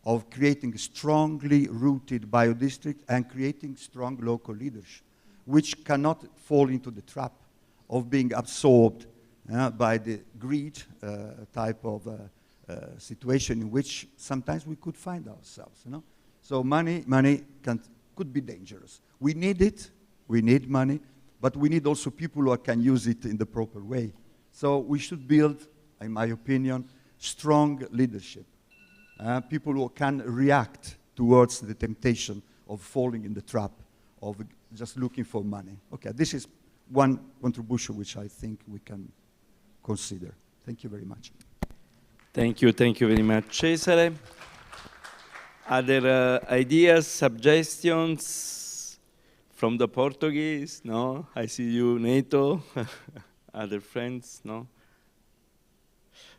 of creating a strongly rooted biodistrict and creating strong local leadership, which cannot fall into the trap of being absorbed by the greed type of situation in which sometimes we could find ourselves. You know? So money could be dangerous. We need it. We need money, but we need also people who can use it in the proper way. So we should build, in my opinion, strong leadership. People who can react towards the temptation of falling in the trap of just looking for money. Okay, this is one contribution which I think we can consider. Thank you very much. Thank you very much, Cesare. Other ideas, suggestions? From the Portuguese, no? I see you, Neto. Other friends, no?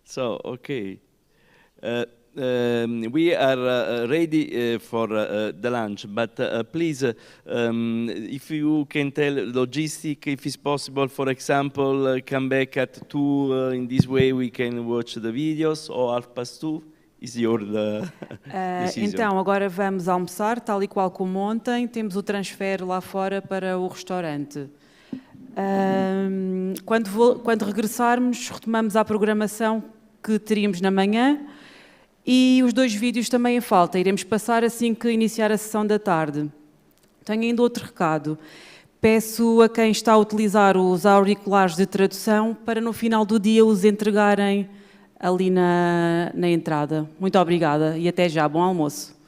So, okay. We are ready for the lunch, but please, if you can tell logistic, if it's possible, for example, come back at 2, in this way we can watch the videos, or 2:30. Is your decision. Então, agora vamos almoçar, tal e qual como ontem. Temos o transfer lá fora para o restaurante. Quando regressarmos, retomamos a programação que teríamos na manhã e os 2 vídeos também em falta. Iremos passar assim que iniciar a sessão da tarde. Tenho ainda outro recado. Peço a quem está a utilizar os auriculares de tradução para no final do dia os entregarem ali na entrada. Muito obrigada e até já. Bom almoço.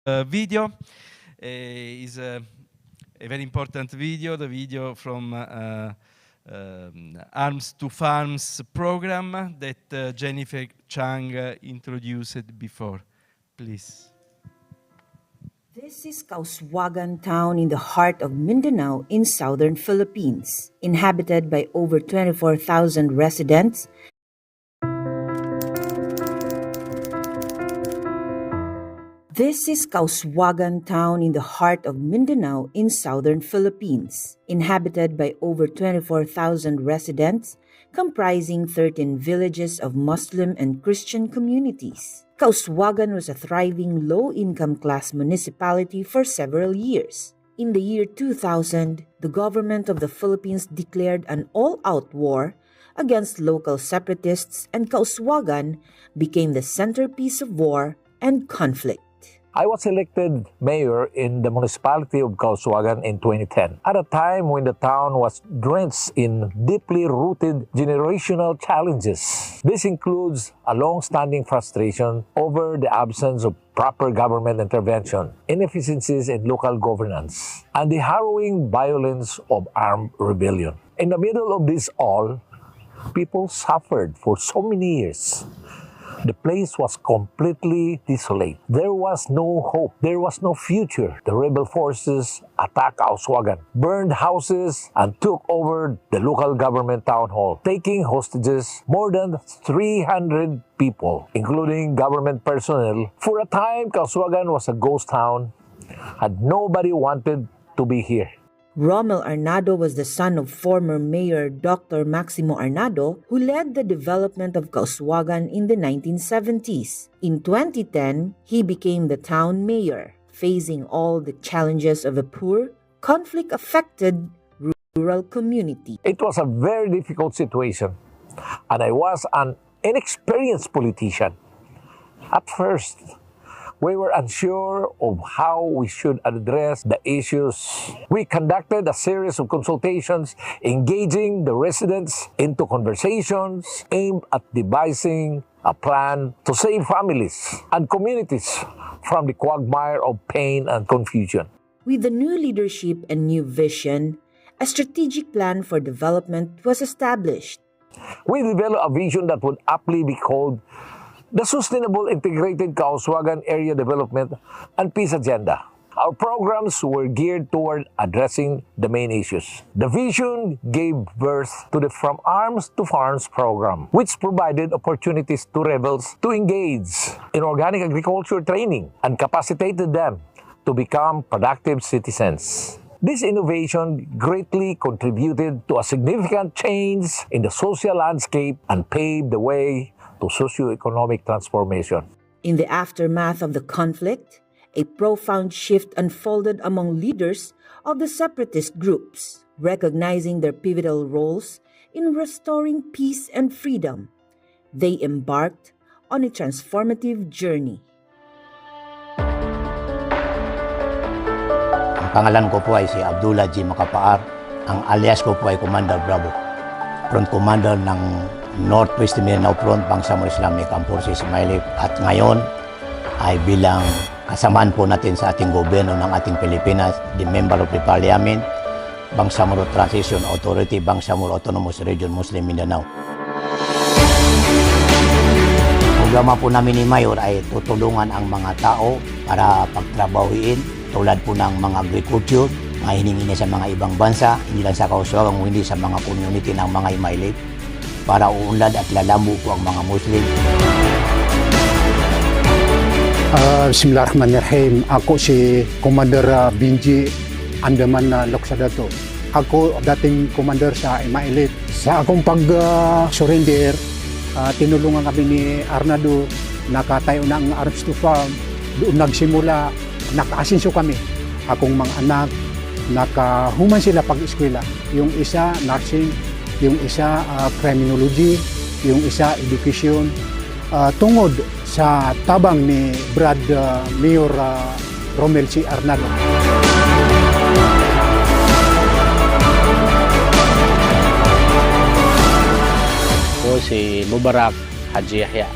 video is a very important video, the video from Arms to Farms program that Jennifer Chang introduced before. Please. This is Kauswagan town in the heart of Mindanao in southern Philippines, inhabited by over 24,000 residents. This is Kauswagan town in the heart of Mindanao in southern Philippines, inhabited by over 24,000 residents, comprising 13 villages of Muslim and Christian communities. Kauswagan was a thriving low-income class municipality for several years. In the year 2000, the government of the Philippines declared an all-out war against local separatists, and Kauswagan became the centerpiece of war and conflict. I was elected mayor in the municipality of Kauswagan in 2010, at a time when the town was drenched in deeply rooted generational challenges. This includes a long-standing frustration over the absence of proper government intervention, inefficiencies in local governance, and the harrowing violence of armed rebellion. In the middle of this all, people suffered for so many years. The place was completely desolate. There was no hope. There was no future. The rebel forces attacked Kauswagan, burned houses, and took over the local government town hall, taking hostages more than 300 people, including government personnel. For a time, Kauswagan was a ghost town, and nobody wanted to be here. Rommel Arnado was the son of former Mayor Dr. Maximo Arnado, who led the development of Kauswagan in the 1970s. In 2010, he became the town mayor, facing all the challenges of a poor, conflict-affected rural community. It was a very difficult situation, and I was an inexperienced politician. At first, we were unsure of how we should address the issues. We conducted a series of consultations, engaging the residents into conversations aimed at devising a plan to save families and communities from the quagmire of pain and confusion. With the new leadership and new vision, a strategic plan for development was established. We developed a vision that would aptly be called the Sustainable Integrated Kauswagan Area Development and Peace Agenda. Our programs were geared toward addressing the main issues. The vision gave birth to the From Arms to Farms program, which provided opportunities to rebels to engage in organic agriculture training and capacitated them to become productive citizens. This innovation greatly contributed to a significant change in the social landscape and paved the way to socio-economic transformation. In the aftermath of the conflict, a profound shift unfolded among leaders of the separatist groups, recognizing their pivotal roles in restoring peace and freedom. They embarked on a transformative journey. Ang pangalan ko po ay si Abdullah G. Makapaar. Ang alias ko po ay Commander Bravo, Front Commander ng Northwest Mindanao Front, Bangsamoro Islamic Armed Forces, Maylip. At ngayon ay bilang kasamaan po natin sa ating gobyerno ng ating Pilipinas, the Member of the Parliament, Bangsamoro Transition Authority, Bangsamoro Autonomous Region, Muslim Mindanao. Programa po namin ni Mayor ay tutulungan ang mga tao para pagtrabahuin tulad po ng mga agriculture, mga hiningi sa mga ibang bansa, hindi lang sa Kauswagan, hindi sa mga community ng mga Imaylip, para uunlad at lalambo po ang mga Muslim. Bismillahirrahmanirrahim. Ako si Commander Binji Andaman Loksadato. Ako dating commander sa Imaylip. Sa akong pag-surrender, tinulungan kami ni Arnado, nakatayo na ang Arms to Farm. Doon nagsimula, naka-asenso kami. Akong mga anak, nakahuman sila pag-eskwela. Yung isa, nursing, yung isa criminology, yung isa education, tungod sa tabang ni Brad Mayor Rommel C. Arnado. Ako si Mubarak Haji Yahya.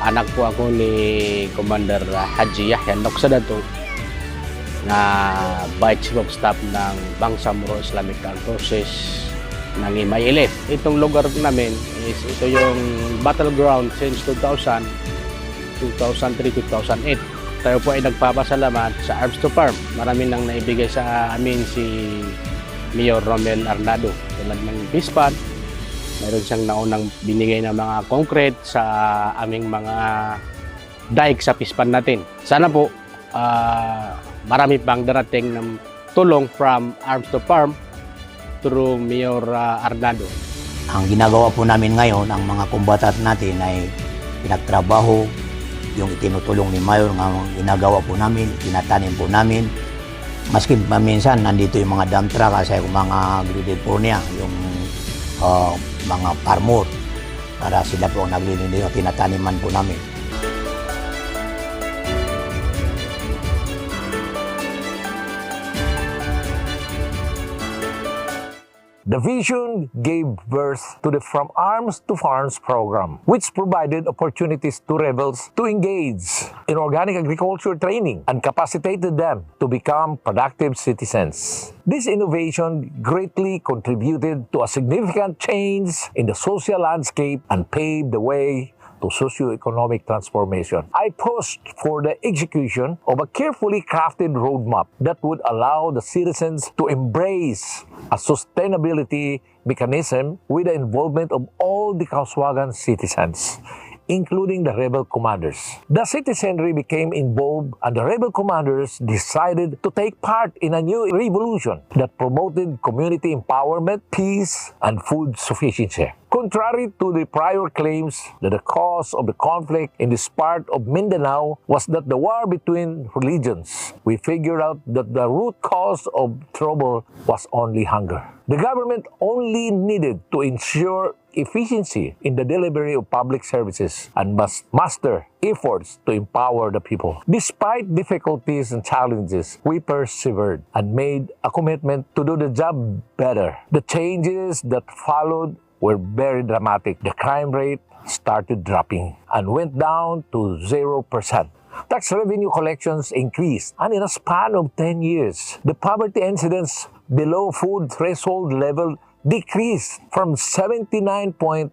Anak po ako ni Commander Haji Yahya Noksadato na Vice Chief of Staff ng Bangsamoro Islamic Armed Forces ng Imayilip. Itong lugar namin is ito yung battleground since 2000, 2003, 2008. Tayo po ay nagpapasalamat sa Arms to Farm. Marami nang naibigay sa amin si Mayor Romel Arnado. Tulad ng Bispan, mayroon siyang naunang binigay na mga concrete sa aming mga dike sa Bispan natin. Sana po marami pang darating ng tulong from Arms to Farm through Mayor Arnado. Ang ginagawa po namin ngayon, ang mga combatant natin ay pinagtrabaho, yung itinutulong ni Mayor nga ginagawa po namin, tinatanim po namin. Maski minsan nandito yung mga dump truck kasi yung mga graded po niya, yung mga farmer para sila po ang naglilinis, tinataniman po namin. The vision gave birth to the From Arms to Farms program, which provided opportunities to rebels to engage in organic agriculture training and capacitated them to become productive citizens. This innovation greatly contributed to a significant change in the social landscape and paved the way to socio-economic transformation. I pushed for the execution of a carefully crafted roadmap that would allow the citizens to embrace a sustainability mechanism with the involvement of all the Kauswagan citizens, including the rebel commanders. The citizenry became involved and the rebel commanders decided to take part in a new revolution that promoted community empowerment, peace, and food sufficiency. Contrary to the prior claims that the cause of the conflict in this part of Mindanao was that the war between religions, we figured out that the root cause of trouble was only hunger. The government only needed to ensure efficiency in the delivery of public services and must master efforts to empower the people. Despite difficulties and challenges, we persevered and made a commitment to do the job better. The changes that followed were very dramatic. The crime rate started dropping and went down to 0%. Tax revenue collections increased, and in a span of 10 years, the poverty incidence below food threshold level decreased from 79.7%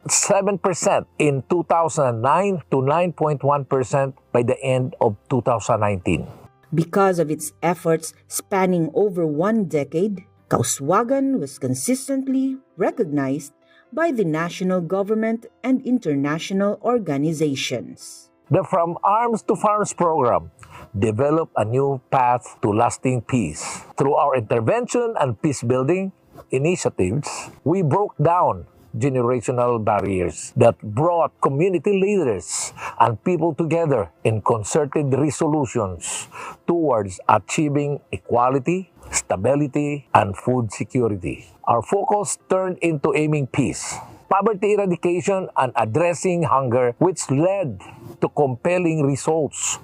in 2009 to 9.1% by the end of 2019. Because of its efforts spanning over 1 decade, Kauswagan was consistently recognized by the national government and international organizations. The From Arms to Farms program developed a new path to lasting peace. Through our intervention and peace-building initiatives, we broke down generational barriers that brought community leaders and people together in concerted resolutions towards achieving equality, stability, and food security. Our focus turned into aiming peace, poverty eradication, and addressing hunger, which led to compelling results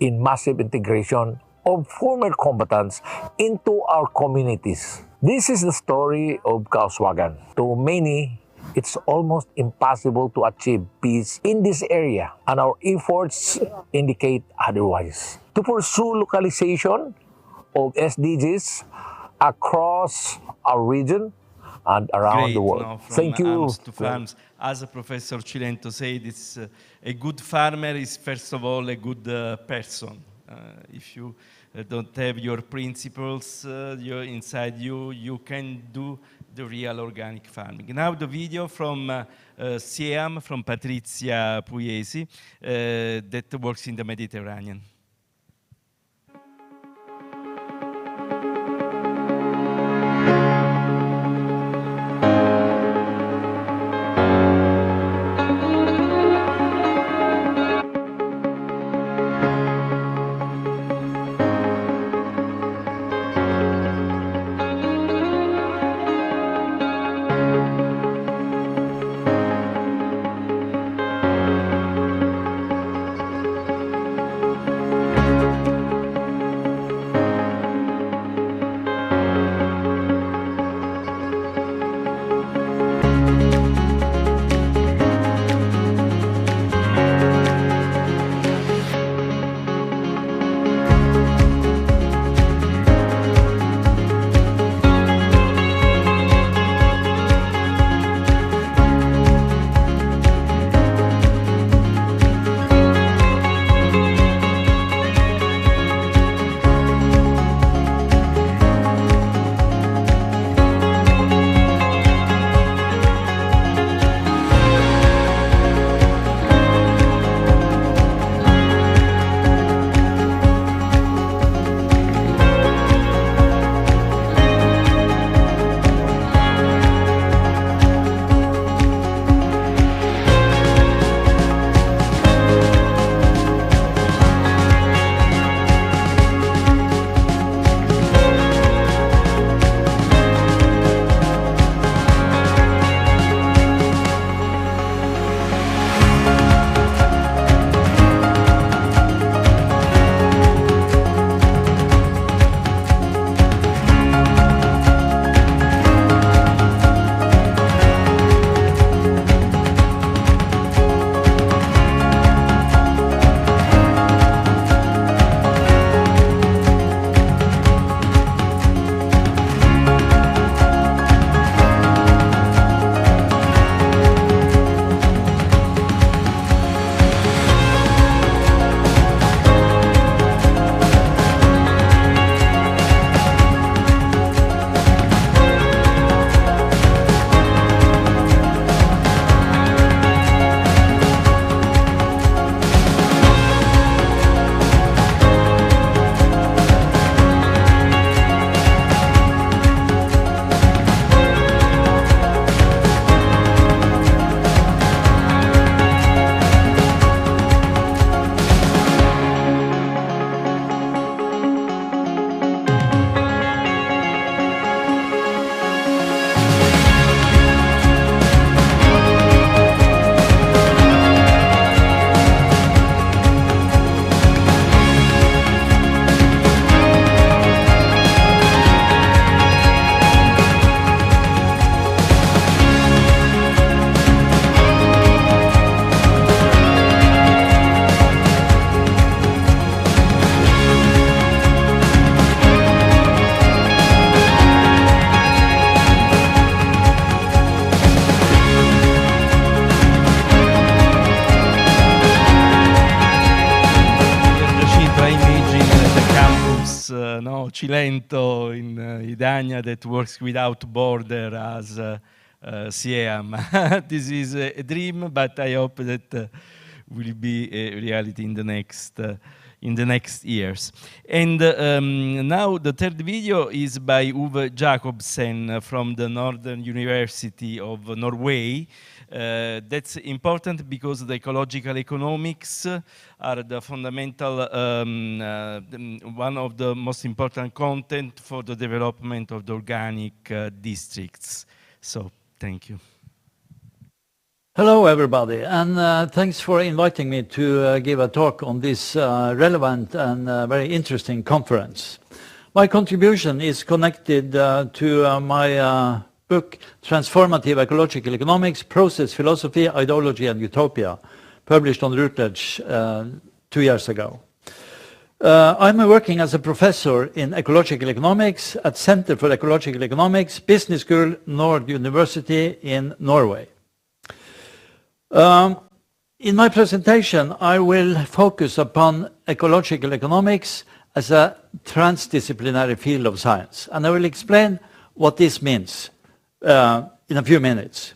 in massive integration of former combatants into our communities. This is the story of Kauswagan. To many, it's almost impossible to achieve peace in this area, and our efforts indicate otherwise. To pursue localization of SDGs across our region and around the world. No, from Thank you. Arms to Farms. As Professor Cilento said, it's a good farmer is first of all a good person. If you don't have your principles inside you, you can do the real organic farming. Now the video from Siam, from Patrizia Pugliesi, that works in the Mediterranean. no, Cilento in Idanha that works without border as SIEAM. This is a dream, but I hope that will be a reality in the next years. And now the third video is by Uwe Jacobsen from the Northern University of Norway. That's important because the ecological economics are the fundamental, one of the most important content for the development of the organic districts. So, thank you. Hello, everybody, and thanks for inviting me to give a talk on this relevant and very interesting conference. My contribution is connected to my book, Transformative Ecological Economics, Process, Philosophy, Ideology and Utopia, published on Routledge 2 years ago. I'm working as a professor in ecological economics at Center for Ecological Economics, Business School, Nord University in Norway. In my presentation, I will focus upon ecological economics as a transdisciplinary field of science, and I will explain what this means in a few minutes.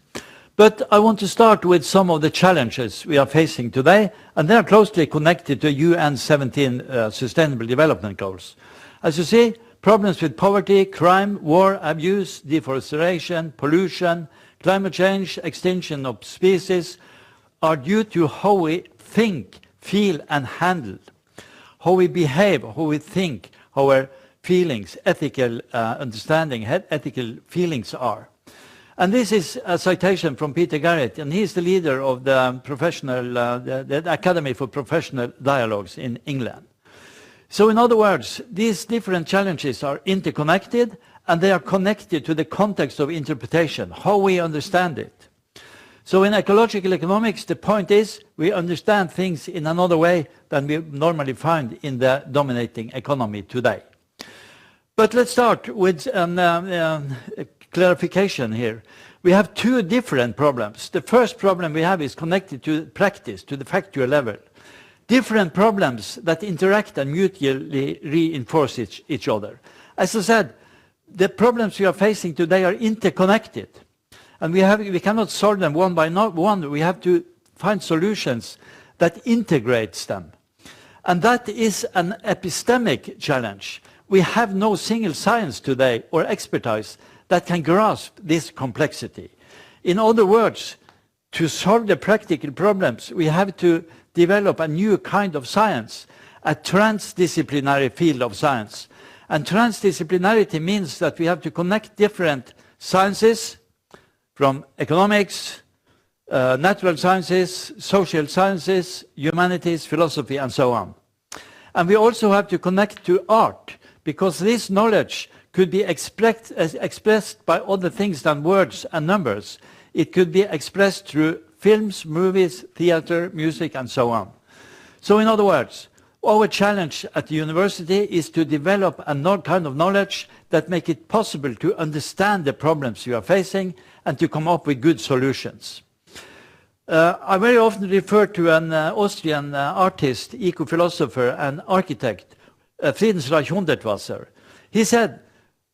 But I want to start with some of the challenges we are facing today, and they are closely connected to UN 17 Sustainable Development Goals. As you see, problems with poverty, crime, war, abuse, deforestation, pollution, climate change, extinction of species are due to how we think, feel and handle, how we behave, how we think, how our feelings, ethical understanding, ethical feelings are. And this is a citation from Peter Garrett, and he's the leader of the the Academy for Professional Dialogues in England. So in other words, these different challenges are interconnected, and they are connected to the context of interpretation, how we understand it. So in ecological economics, the point is we understand things in another way than we normally find in the dominating economy today. But let's start with clarification here. We have two different problems. The first problem we have is connected to practice, to the factual level. Different problems that interact and mutually reinforce each other. As I said, the problems we are facing today are interconnected. And we cannot solve them one by one. We have to find solutions that integrates them. And that is an epistemic challenge. We have no single science today or expertise that can grasp this complexity. In other words, to solve the practical problems, we have to develop a new kind of science, a transdisciplinary field of science. And transdisciplinarity means that we have to connect different sciences from economics, natural sciences, social sciences, humanities, philosophy, and so on. And we also have to connect to art, because this knowledge could be expressed by other things than words and numbers. It could be expressed through films, movies, theater, music, and so on. So in other words, our challenge at the university is to develop a kind of knowledge that make it possible to understand the problems you are facing and to come up with good solutions. I very often refer to an Austrian artist, eco-philosopher, and architect, Friedensreich Hundertwasser. He said,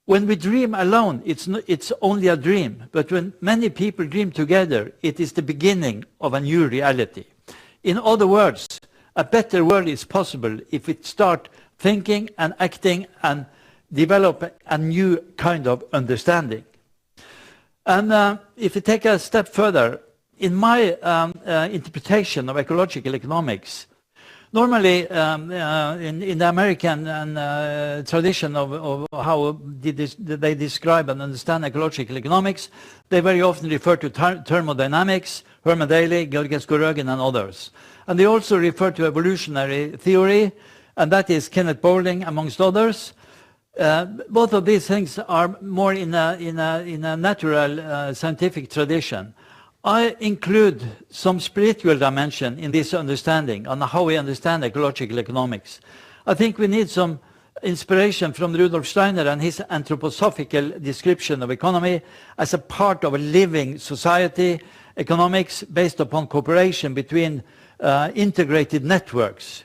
when we dream alone, it's only a dream. But when many people dream together, it is the beginning of a new reality. In other words, a better world is possible if we start thinking and acting and develop a new kind of understanding. And if we take a step further, in my interpretation of ecological economics, normally, in the American tradition of how they describe and understand ecological economics, they very often refer to thermodynamics, Herman Daly, Gilges-Gorögen, and others. And they also refer to evolutionary theory, and that is Kenneth Boulding, amongst others. Both of these things are more in a natural scientific tradition. I include some spiritual dimension in this understanding on how we understand ecological economics. I think we need some inspiration from Rudolf Steiner and his anthroposophical description of economy as a part of a living society, economics based upon cooperation between integrated networks.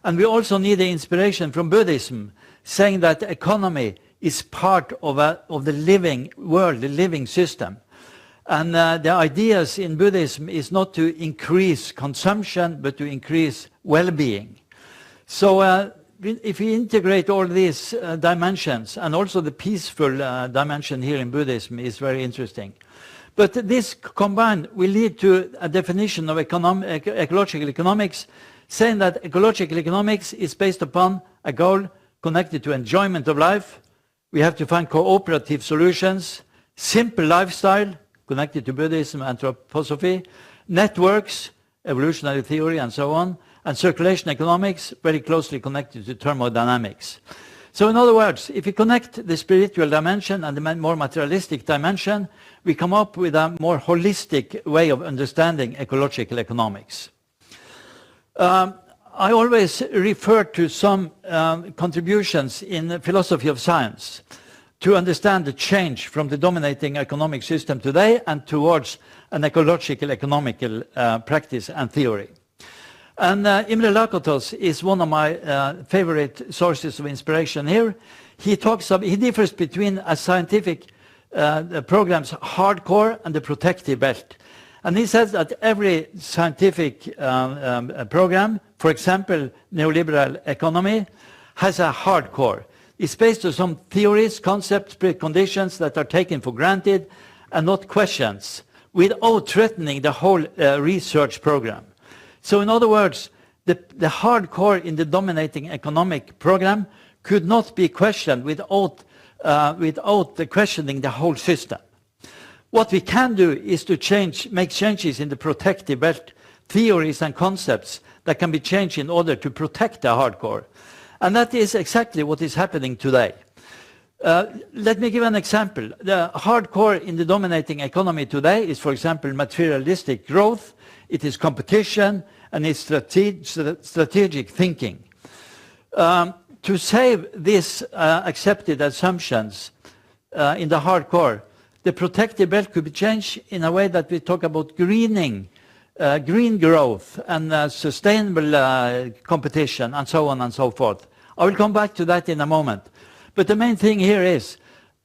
And we also need the inspiration from Buddhism, saying that the economy is part of the living world, the living system. And the ideas in Buddhism is not to increase consumption, but to increase well-being. So if we integrate all these dimensions, and also the peaceful dimension here in Buddhism is very interesting. But this combined will lead to a definition of ecological economics, saying that ecological economics is based upon a goal connected to enjoyment of life. We have to find cooperative solutions, simple lifestyle, connected to Buddhism, anthroposophy, networks, evolutionary theory, and so on, and circulation economics, very closely connected to thermodynamics. So in other words, if we connect the spiritual dimension and the more materialistic dimension, we come up with a more holistic way of understanding ecological economics. I always refer to some contributions in the philosophy of science to understand the change from the dominating economic system today and towards an ecological economical practice and theory. And Imre Lakatos is one of my favorite sources of inspiration here. He differs between a scientific program's hardcore and the protective belt. And he says that every scientific program, for example, neoliberal economy, has a hardcore. It's based on some theories, concepts, preconditions that are taken for granted and not questions, without threatening the whole research program. So in other words, the hardcore in the dominating economic program could not be questioned without questioning the whole system. What we can do is to make changes in the protective belt, theories and concepts that can be changed in order to protect the hardcore. And that is exactly what is happening today. Let me give an example. The hardcore in the dominating economy today is, for example, materialistic growth, it is competition, and it's strategic thinking. To save these accepted assumptions in the hardcore, the protective belt could be changed in a way that we talk about greening, green growth, and sustainable competition, and so on and so forth. I will come back to that in a moment. But the main thing here is,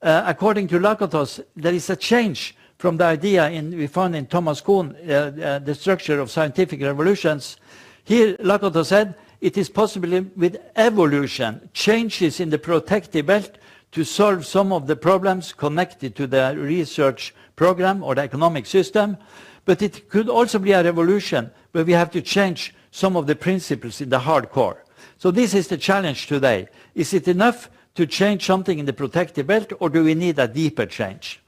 according to Lakatos, there is a change from the idea we found in Thomas Kuhn, the structure of scientific revolutions. Here, Lakatos said, it is possible with evolution, changes in the protective belt, to solve some of the problems connected to the research program or the economic system. But it could also be a revolution where we have to change some of the principles in the hardcore. So this is the challenge today. Is it enough to change something in the protective belt, or do we need a deeper change?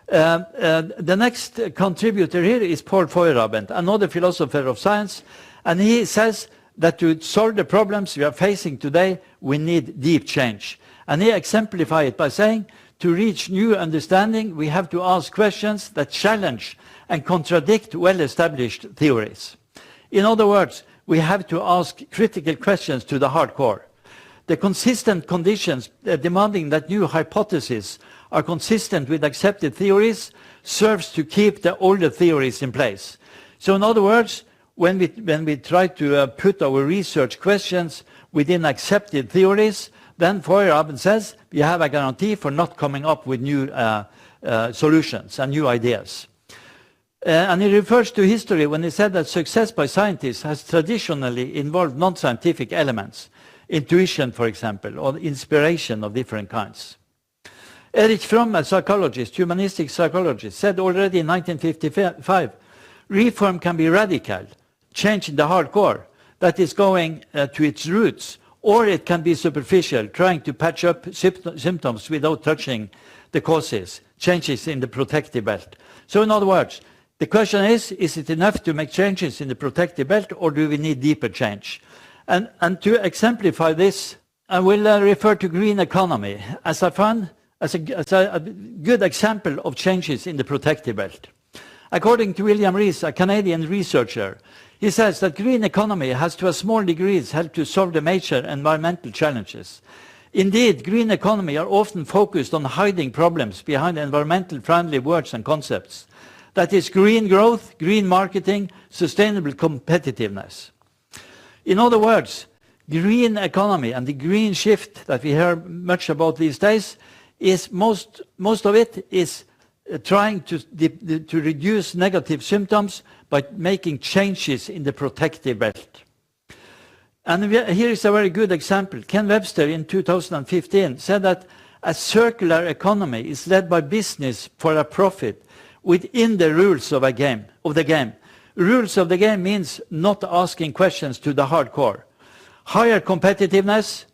The next contributor here is Paul Feyerabend, another philosopher of science, and he says that to solve the problems we are facing today, we need deep change. And he exemplifies it by saying, to reach new understanding, we have to ask questions that challenge and contradict well-established theories. In other words, we have to ask critical questions to the hardcore. The consistent conditions demanding that new hypotheses are consistent with accepted theories serves to keep the older theories in place. So in other words, when we try to put our research questions within accepted theories, then Feyerabend says we have a guarantee for not coming up with new solutions and new ideas. And he refers to history when he said that success by scientists has traditionally involved non-scientific elements, intuition, for example, or inspiration of different kinds. Erich Fromm, a psychologist, humanistic psychologist, said already in 1955, reform can be radical, change in the hardcore, that is going to its roots, or it can be superficial, trying to patch up symptoms without touching the causes, changes in the protective belt. So in other words, the question is it enough to make changes in the protective belt, or do we need deeper change? And to exemplify this, I will refer to green economy as I found as a good example of changes in the protective belt. According to William Rees, a Canadian researcher, he says that green economy has to a small degree helped to solve the major environmental challenges. Indeed, green economy are often focused on hiding problems behind environmental friendly words and concepts. That is green growth, green marketing, sustainable competitiveness. In other words, green economy and the green shift that we hear much about these days is most of it is trying to reduce negative symptoms by making changes in the protective belt. And here is a very good example. Ken Webster in 2015 said that a circular economy is led by business for a profit within the rules of the game. Rules of the game means not asking questions to the hardcore. Higher competitiveness,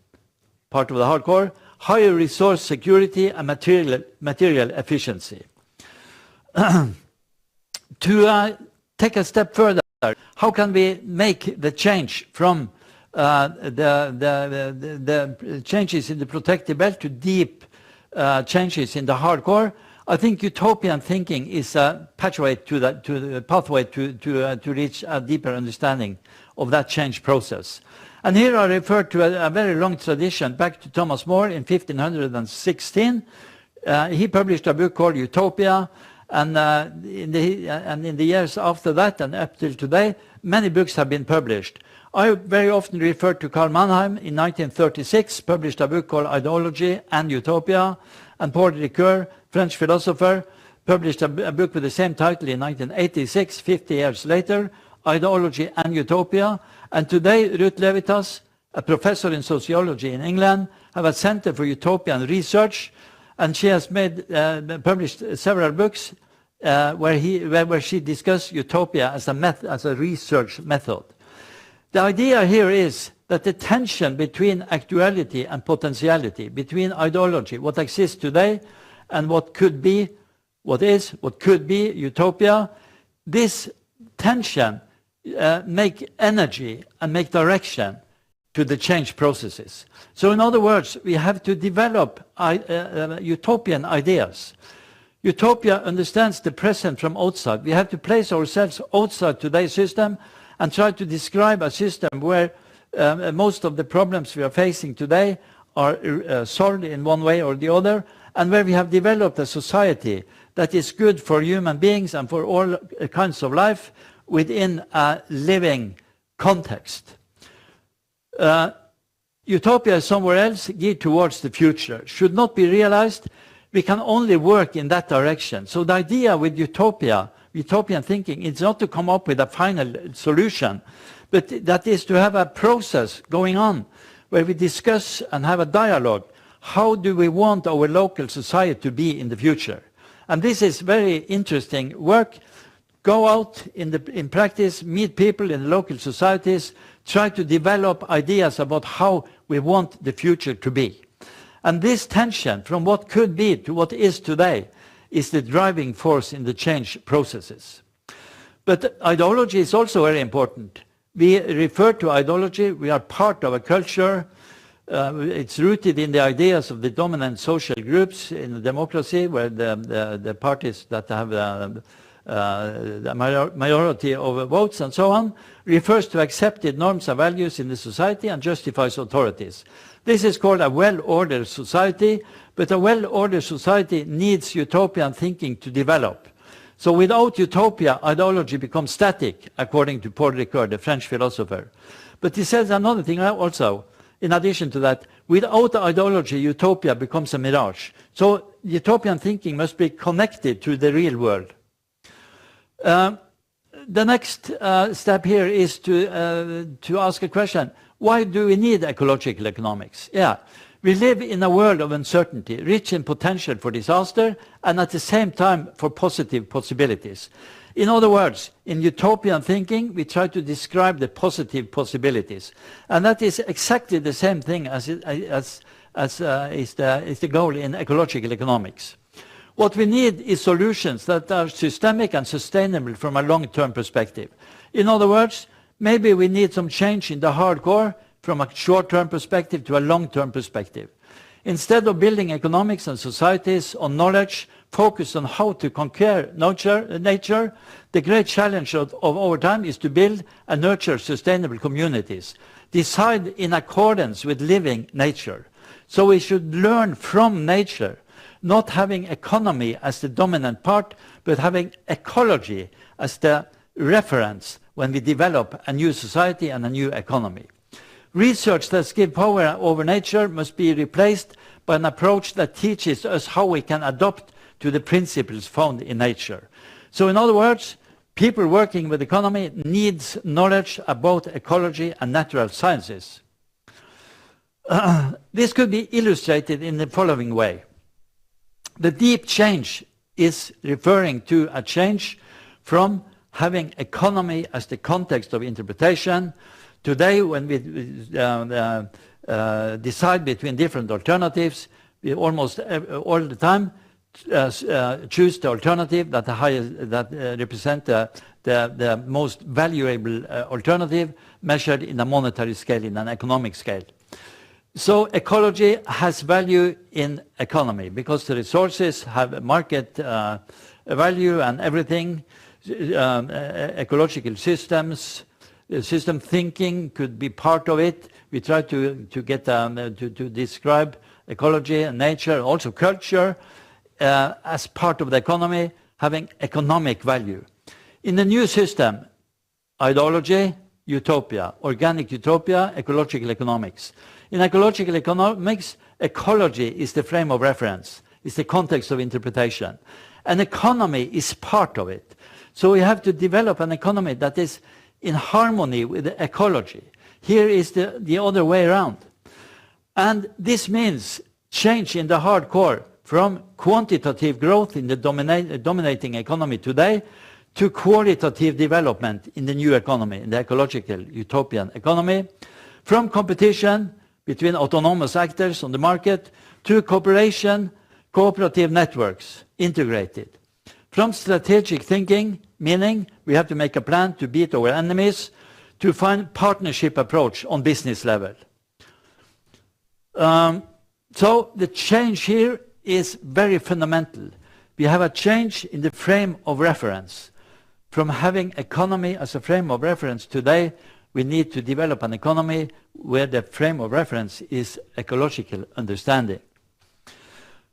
part of the hardcore, higher resource security and material efficiency. To take a step further, how can we make the change from the changes in the protective belt to deep changes in the hardcore? I think utopian thinking is a pathway to reach a deeper understanding of that change process. And here I refer to a very long tradition back to Thomas More in 1516. He published a book called Utopia, and in the years after that and up till today, many books have been published. I very often refer to Karl Mannheim in 1936, published a book called Ideology and Utopia, and Paul Ricoeur, French philosopher, published a book with the same title in 1986, 50 years later, Ideology and Utopia. And today, Ruth Levitas, a professor in sociology in England, have a Center for Utopian Research, and she has published several books where she discussed utopia as a research method. The idea here is that the tension between actuality and potentiality, between ideology, what exists today, and what could be, what could be utopia, this tension make energy and make direction to the change processes. So in other words, we have to develop utopian ideas. Utopia understands the present from outside. We have to place ourselves outside today's system and try to describe a system where most of the problems we are facing today are solved in one way or the other, and where we have developed a society that is good for human beings and for all kinds of life within a living context. Utopia is somewhere else, geared towards the future. Should not be realized. We can only work in that direction. So the idea with utopia, utopian thinking, is not to come up with a final solution, but that is to have a process going on where we discuss and have a dialogue. How do we want our local society to be in the future? And this is very interesting work. Go out in practice, meet people in local societies, try to develop ideas about how we want the future to be. And this tension from what could be to what is today is the driving force in the change processes. But ideology is also very important. We refer to ideology, we are part of a culture. It's rooted in the ideas of the dominant social groups in a democracy, where the parties that have the majority of votes and so on, refers to accepted norms and values in the society and justifies authorities. This is called a well-ordered society, but a well-ordered society needs utopian thinking to develop. So without utopia, ideology becomes static, according to Paul Ricoeur, the French philosopher. But he says another thing also, in addition to that, without ideology, utopia becomes a mirage. So utopian thinking must be connected to the real world. The next step here is to ask a question. Why do we need ecological economics? Yeah, we live in a world of uncertainty, rich in potential for disaster, and at the same time for positive possibilities. In other words, in utopian thinking, we try to describe the positive possibilities. And that is exactly the same thing as is the goal in ecological economics. What we need is solutions that are systemic and sustainable from a long-term perspective. In other words, maybe we need some change in the hardcore from a short-term perspective to a long-term perspective. Instead of building economics and societies on knowledge focused on how to conquer nature, the great challenge of our time is to build and nurture sustainable communities, decide in accordance with living nature. So we should learn from nature, not having economy as the dominant part, but having ecology as the reference when we develop a new society and a new economy. Research that gives power over nature must be replaced by an approach that teaches us how we can adapt to the principles found in nature. So in other words, people working with economy needs knowledge about ecology and natural sciences. This could be illustrated in the following way. The deep change is referring to a change from having economy as the context of interpretation. Today, when we decide between different alternatives, we almost all the time choose the alternative that represent the most valuable alternative measured in a monetary scale, in an economic scale. So ecology has value in economy because the resources have market value and everything. Ecological systems, system thinking could be part of it. We try to get to describe ecology and nature, also culture, as part of the economy, having economic value. In the new system, ideology, utopia, organic utopia, ecological economics. In ecological economics, ecology is the frame of reference, is the context of interpretation. And economy is part of it. So we have to develop an economy that is in harmony with the ecology. Here is the other way around. And this means change in the hardcore from quantitative growth in the dominating economy today to qualitative development in the new economy, in the ecological utopian economy, from competition between autonomous actors on the market to cooperation, cooperative networks, integrated. From strategic thinking, meaning we have to make a plan to beat our enemies, to find partnership approach on business level. So the change here is very fundamental. We have a change in the frame of reference. From having economy as a frame of reference today, we need to develop an economy where the frame of reference is ecological understanding.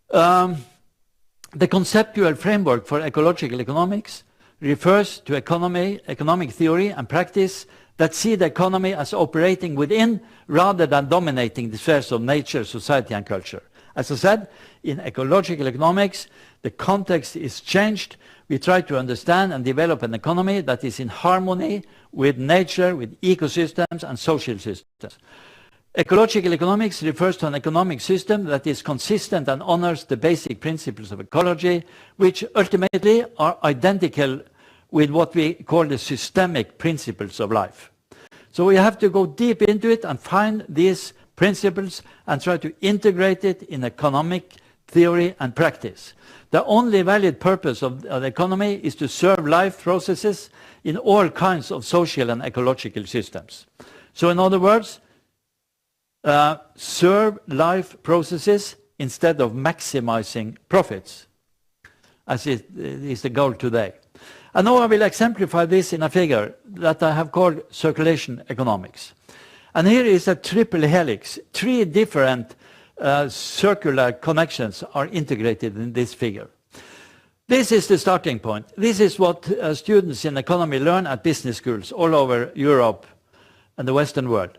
The conceptual framework for ecological economics refers to economic theory and practice that see the economy as operating within rather than dominating the spheres of nature, society and culture. As I said, in ecological economics, the context is changed. We try to understand and develop an economy that is in harmony with nature, with ecosystems and social systems. Ecological economics refers to an economic system that is consistent and honors the basic principles of ecology, which ultimately are identical with what we call the systemic principles of life. So we have to go deep into it and find these principles and try to integrate it in economic theory and practice. The only valid purpose of the economy is to serve life processes in all kinds of social and ecological systems. So in other words, serve life processes instead of maximizing profits, as it is the goal today. And now I will exemplify this in a figure that I have called circulation economics. And here is a triple helix. 3 different circular connections are integrated in this figure. This is the starting point. This is what students in economy learn at business schools all over Europe and the Western world.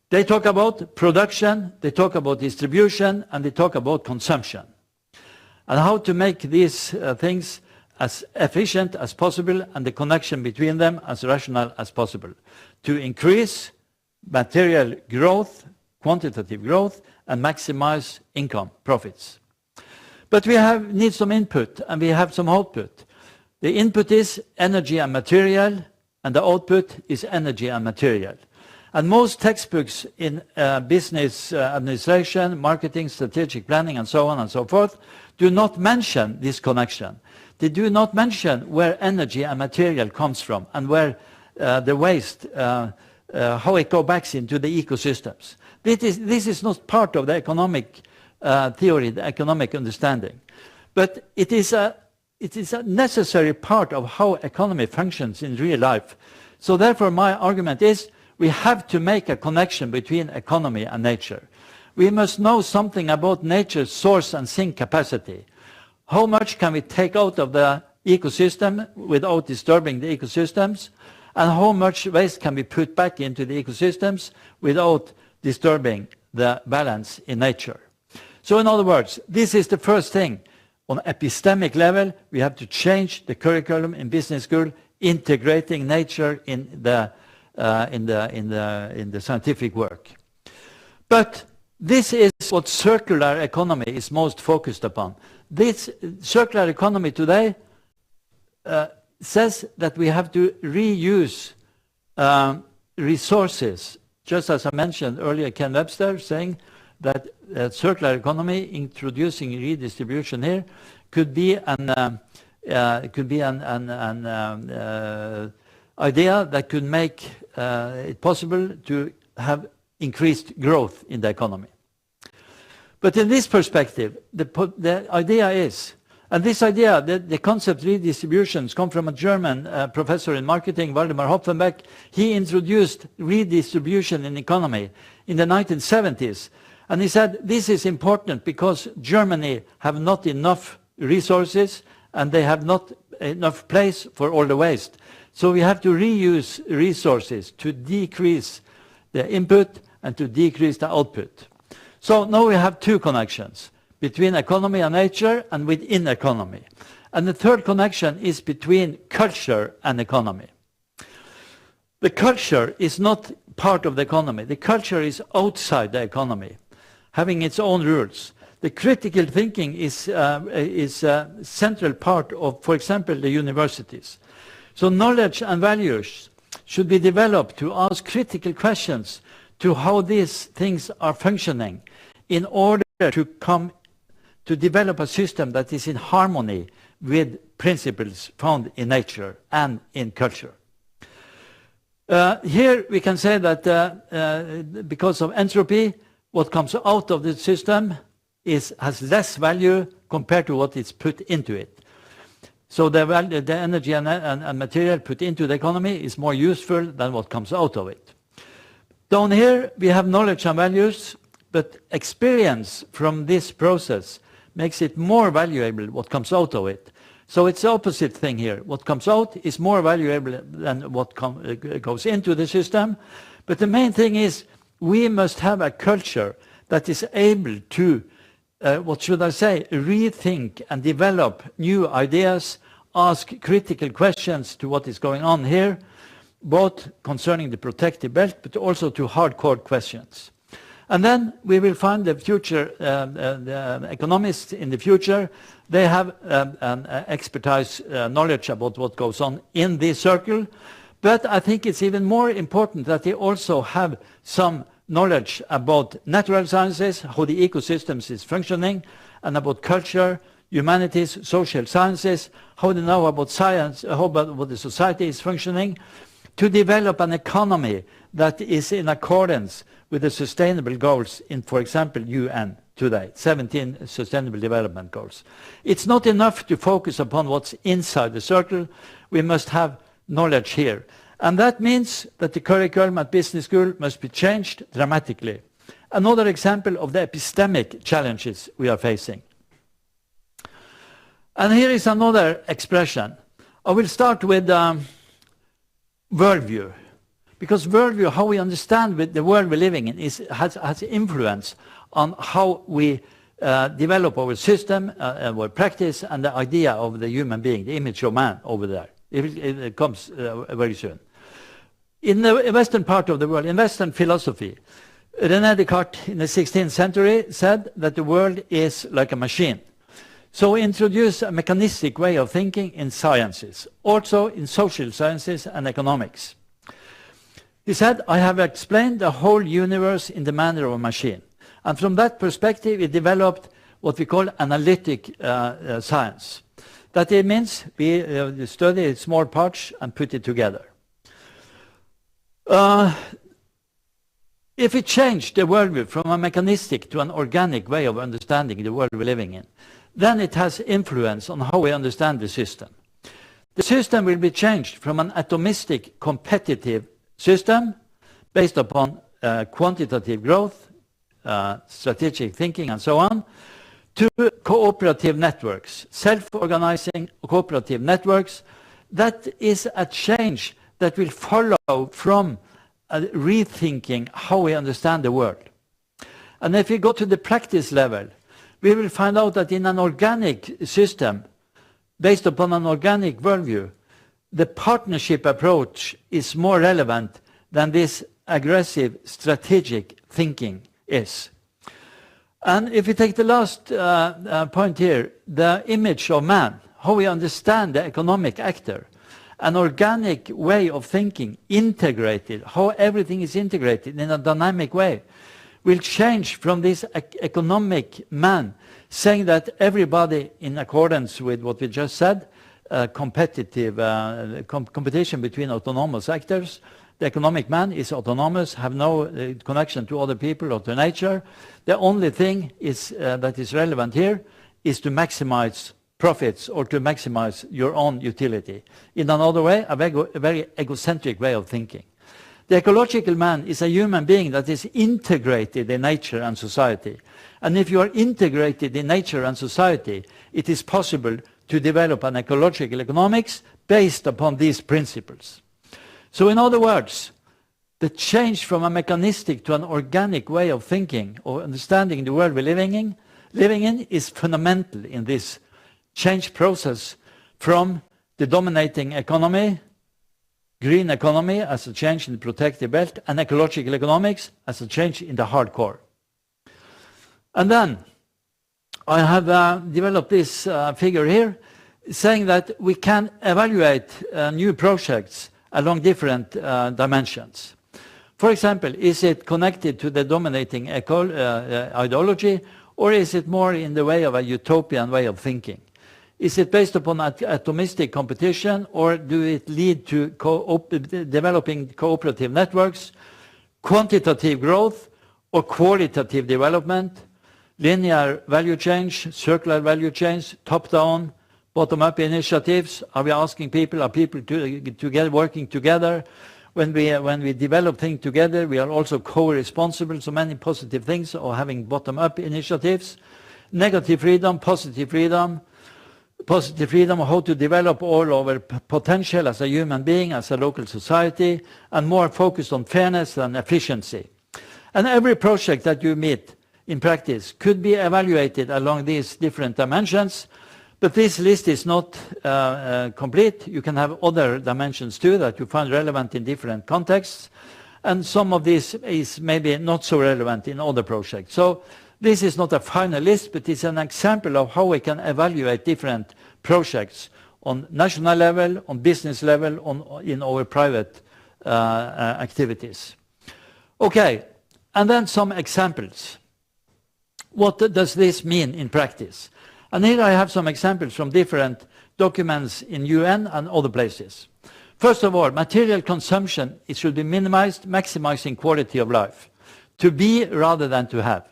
They talk about production, they talk about distribution, and they talk about consumption. And how to make these things as efficient as possible and the connection between them as rational as possible to increase material growth, quantitative growth, and maximize income, profits. But we need some input and we have some output. The input is energy and material, and the output is energy and material. And most textbooks in business administration, marketing, strategic planning, and so on and so forth, do not mention this connection. They do not mention where energy and material comes from and where the waste, how it goes back into the ecosystems. This is not part of the economic theory, the economic understanding. But it is a necessary part of how economy functions in real life. So therefore my argument is we have to make a connection between economy and nature. We must know something about nature's source and sink capacity. How much can we take out of the ecosystem without disturbing the ecosystems? And how much waste can we put back into the ecosystems without disturbing the balance in nature. So in other words, this is the first thing. On epistemic level, we have to change the curriculum in business school, integrating nature in the scientific work. But this is what circular economy is most focused upon. This circular economy today says that we have to reuse resources. Just as I mentioned earlier, Ken Webster saying that circular economy, introducing redistribution here, could be an idea that could make it possible to have increased growth in the economy. But in this perspective, the idea is, and this idea, the concept redistributions come from a German professor in marketing, Waldemar Hopfenbeck. He introduced redistribution in economy in the 1970s. And he said, this is important because Germany have not enough resources and they have not enough place for all the waste. So we have to reuse resources to decrease the input and to decrease the output. So now we have two connections, between economy and nature and within economy. And the third connection is between culture and economy. The culture is not part of the economy. The culture is outside the economy, having its own rules. The critical thinking is a central part of, for example, the universities. So knowledge and values should be developed to ask critical questions to how these things are functioning in order to develop a system that is in harmony with principles found in nature and in culture. Here we can say that because of entropy, what comes out of the system has less value compared to what is put into it. So the energy and material put into the economy is more useful than what comes out of it. Down here we have knowledge and values, but experience from this process makes it more valuable what comes out of it. So it's the opposite thing here. What comes out is more valuable than what goes into the system. But the main thing is we must have a culture that is able to, rethink and develop new ideas, ask critical questions to what is going on here, both concerning the protective belt, but also to hardcore questions. And then we will find the future the economists in the future. They have expertise, knowledge about what goes on in this circle. But I think it's even more important that they also have some knowledge about natural sciences, how the ecosystems is functioning, and about culture, humanities, social sciences, how they know about science, how about what the society is functioning, to develop an economy that is in accordance with the sustainable goals in, for example, UN today, 17 Sustainable Development Goals. It's not enough to focus upon what's inside the circle. We must have knowledge here. And that means that the curriculum at business school must be changed dramatically. Another example of the epistemic challenges we are facing. And here is another expression. I will start with worldview. Because worldview, how we understand the world we're living in, has influence on how we develop our system, our practice, and the idea of the human being, the image of man over there. It comes very soon. In the Western part of the world, in Western philosophy, René Descartes in the 16th century said that the world is like a machine. So introduce a mechanistic way of thinking in sciences, also in social sciences and economics. He said, I have explained the whole universe in the manner of a machine. And from that perspective, he developed what we call analytic science. That it means we study small parts and put it together. If we change the worldview from a mechanistic to an organic way of understanding the world we're living in, then it has influence on how we understand the system. The system will be changed from an atomistic competitive system based upon quantitative growth, strategic thinking, and so on, to cooperative networks, self-organizing cooperative networks. That is a change that will follow from rethinking how we understand the world. And if we go to the practice level, we will find out that in an organic system, based upon an organic worldview, the partnership approach is more relevant than this aggressive strategic thinking is. And if we take the last point here, the image of man, how we understand the economic actor, an organic way of thinking, integrated, how everything is integrated in a dynamic way, will change from this economic man saying that everybody, in accordance with what we just said, competitive competition between autonomous actors. The economic man is autonomous, have no connection to other people or to nature. The only thing that is relevant here is to maximize profits or to maximize your own utility. In another way, a very egocentric way of thinking. The ecological man is a human being that is integrated in nature and society. And if you are integrated in nature and society, it is possible to develop an ecological economics based upon these principles. So in other words, the change from a mechanistic to an organic way of thinking or understanding the world we're living in is fundamental in this change process from the dominating economy, green economy as a change in the protective belt, and ecological economics as a change in the hardcore. And then I have developed this figure here saying that we can evaluate new projects along different dimensions. For example, is it connected to the dominating ideology, or is it more in the way of a utopian way of thinking? Is it based upon atomistic competition, or do it lead to developing cooperative networks, quantitative growth, or qualitative development, linear value change, circular value change, top-down, bottom-up initiatives? Are we asking people, are people together working together? When we develop things together, we are also co-responsible, so many positive things, or having bottom-up initiatives. Negative freedom, positive freedom, how to develop all our potential as a human being, as a local society, and more focused on fairness and efficiency. And every project that you meet in practice could be evaluated along these different dimensions, but this list is not complete. You can have other dimensions too that you find relevant in different contexts, and some of this is maybe not so relevant in other projects. So this is not a final list, but it's an example of how we can evaluate different projects on national level, on business level, in our private activities. Okay, and then some examples. What does this mean in practice? And here I have some examples from different documents in UN and other places. First of all, material consumption, it should be minimized, maximizing quality of life. To be rather than to have.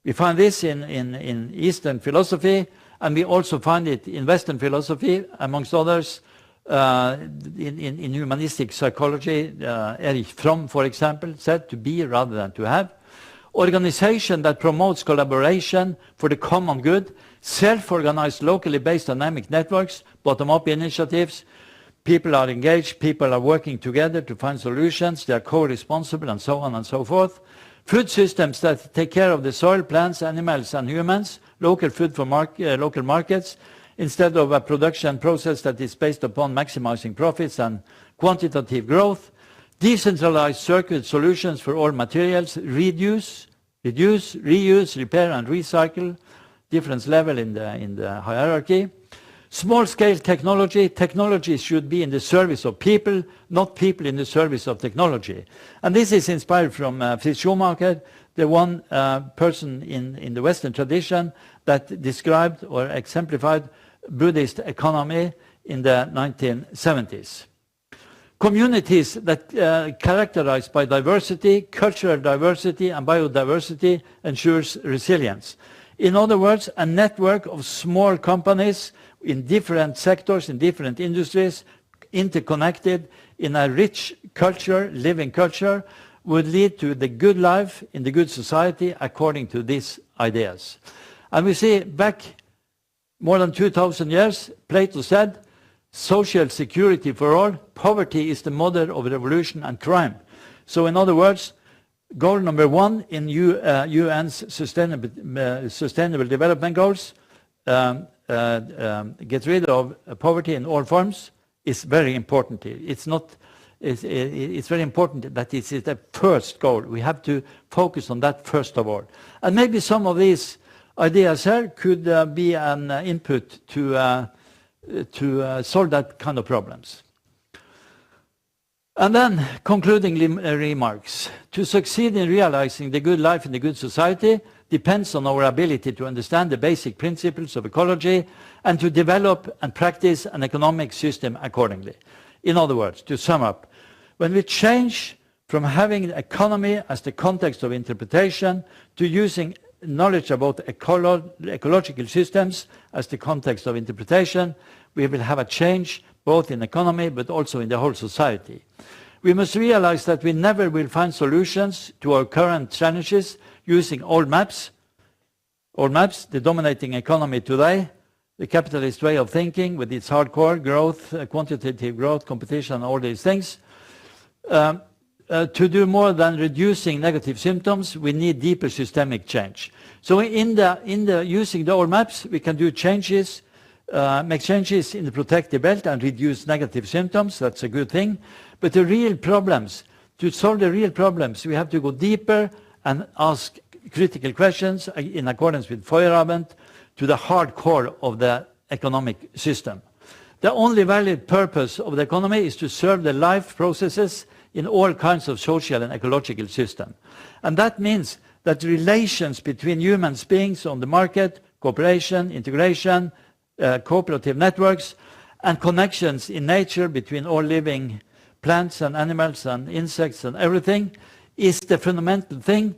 We find this in Eastern philosophy, and we also find it in Western philosophy, amongst others, in humanistic psychology. Erich Fromm, for example, said to be rather than to have. Organization that promotes collaboration for the common good, self-organized, locally based dynamic networks, bottom-up initiatives. People are engaged, people are working together to find solutions, they are co-responsible, and so on and so forth. Food systems that take care of the soil, plants, animals, and humans, local food for local markets, instead of a production process that is based upon maximizing profits and quantitative growth. Decentralized circuit solutions for all materials, reduce, reuse, repair, and recycle, difference level in the hierarchy. Small-scale technology. Technology should be in the service of people, not people in the service of technology. And this is inspired from Fritz Schumacher, the one person in the Western tradition that described or exemplified Buddhist economy in the 1970s. Communities that characterized by diversity, cultural diversity, and biodiversity ensures resilience. In other words, a network of small companies in different sectors, in different industries, interconnected in a rich culture, living culture, would lead to the good life in the good society according to these ideas. And we see back more than 2,000 years, Plato said, social security for all, poverty is the mother of revolution and crime. So in other words, goal number 1 in UN's Sustainable Development Goals, get rid of poverty in all forms, is very important. It's very important that it is the first goal. We have to focus on that first of all. And maybe some of these ideas here could be an input to solve that kind of problems. And then, concluding remarks. To succeed in realizing the good life and the good society depends on our ability to understand the basic principles of ecology and to develop and practice an economic system accordingly. In other words, to sum up, when we change from having the economy as the context of interpretation to using knowledge about ecological systems as the context of interpretation, we will have a change both in economy but also in the whole society. We must realize that we never will find solutions to our current challenges using old maps, the dominating economy today, the capitalist way of thinking with its hardcore growth, quantitative growth, competition, all these things. To do more than reducing negative symptoms, we need deeper systemic change. So in using the old maps, we can do changes, make changes in the protective belt and reduce negative symptoms. That's a good thing. But the real problems, to solve the real problems, we have to go deeper and ask critical questions in accordance with Feuerabend to the hard core of the economic system. The only valid purpose of the economy is to serve the life processes in all kinds of social and ecological systems. And that means that relations between human beings on the market, cooperation, integration, cooperative networks, and connections in nature between all living plants and animals and insects and everything is the fundamental thing.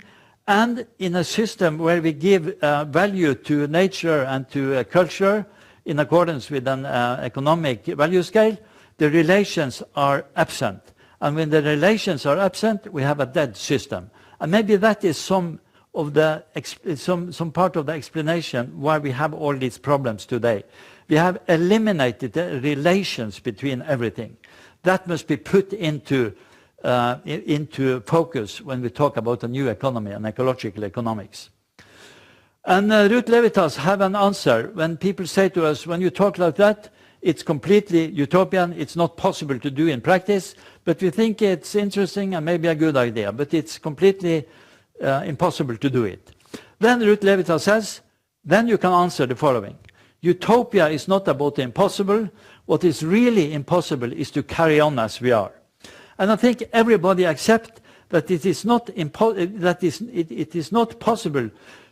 And in a system where we give value to nature and to culture in accordance with an economic value scale, the relations are absent. And when the relations are absent, we have a dead system. And maybe that is some part of the explanation why we have all these problems today. We have eliminated the relations between everything. That must be put into focus when we talk about a new economy and ecological economics. And Ruth Levitas have an answer when people say to us, when you talk like that, it's completely utopian, it's not possible to do in practice, but we think it's interesting and maybe a good idea, but it's completely impossible to do it. Then Ruth Levitas says, then you can answer the following. Utopia is not about the impossible. What is really impossible is to carry on as we are. And I think everybody accepts that it is not possible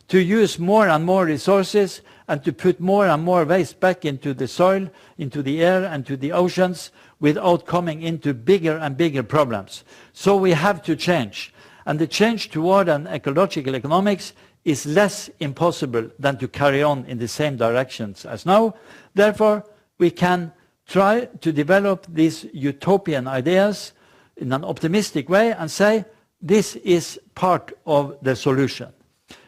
to use more and more resources and to put more and more waste back into the soil, into the air and to the oceans without coming into bigger and bigger problems. So we have to change. And the change toward an ecological economics is less impossible than to carry on in the same directions as now. Therefore, we can try to develop these utopian ideas in an optimistic way and say this is part of the solution.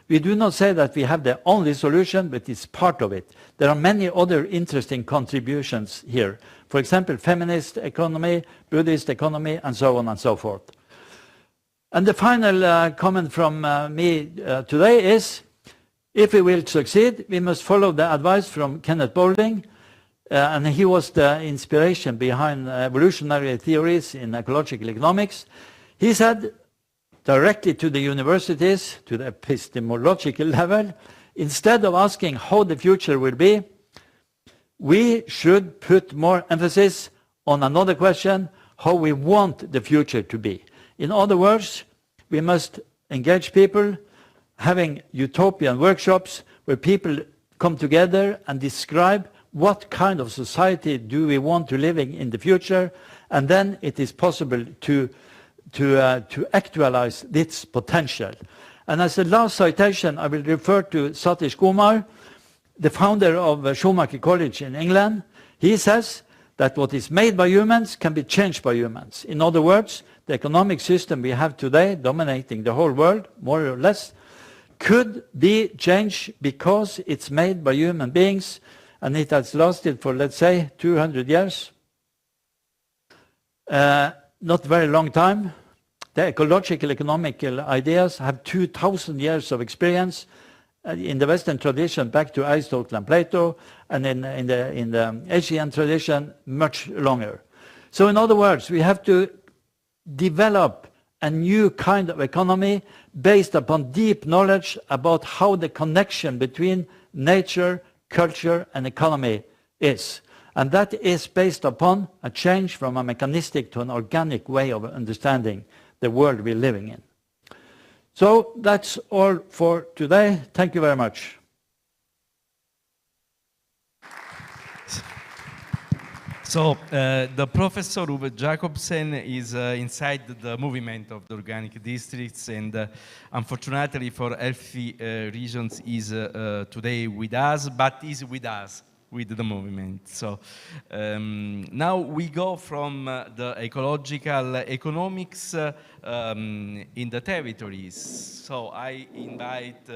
We do not say that we have the only solution, but it's part of it. There are many other interesting contributions here. For example, feminist economy, Buddhist economy, and so on and so forth. And the final comment from me today is, if we will succeed, we must follow the advice from Kenneth Boulding, and he was the inspiration behind evolutionary theories in ecological economics. He said, directly to the universities, to the epistemological level, instead of asking how the future will be, we should put more emphasis on another question, how we want the future to be. In other words, we must engage people, having utopian workshops where people come together and describe what kind of society do we want to live in the future, and then it is possible to actualize its potential. And as a last citation, I will refer to Satish Kumar, the founder of Schumacher College in England. He says that what is made by humans can be changed by humans. In other words, the economic system we have today, dominating the whole world, more or less, could be changed because it's made by human beings, and it has lasted for, let's say, 200 years. Not very long time. The ecological, economical ideas have 2,000 years of experience in the Western tradition back to Aristotle and Plato, and in the Asian tradition much longer. So in other words, we have to develop a new kind of economy based upon deep knowledge about how the connection between nature, culture, and economy is. And that is based upon a change from a mechanistic to an organic way of understanding the world we're living in. So that's all for today. Thank you very much. So the Professor Uwe Jacobsen is inside the movement of the organic districts, and unfortunately for healthy regions is today with us, but is with us, with the movement. So now we go from the ecological economics in the territories. So I invite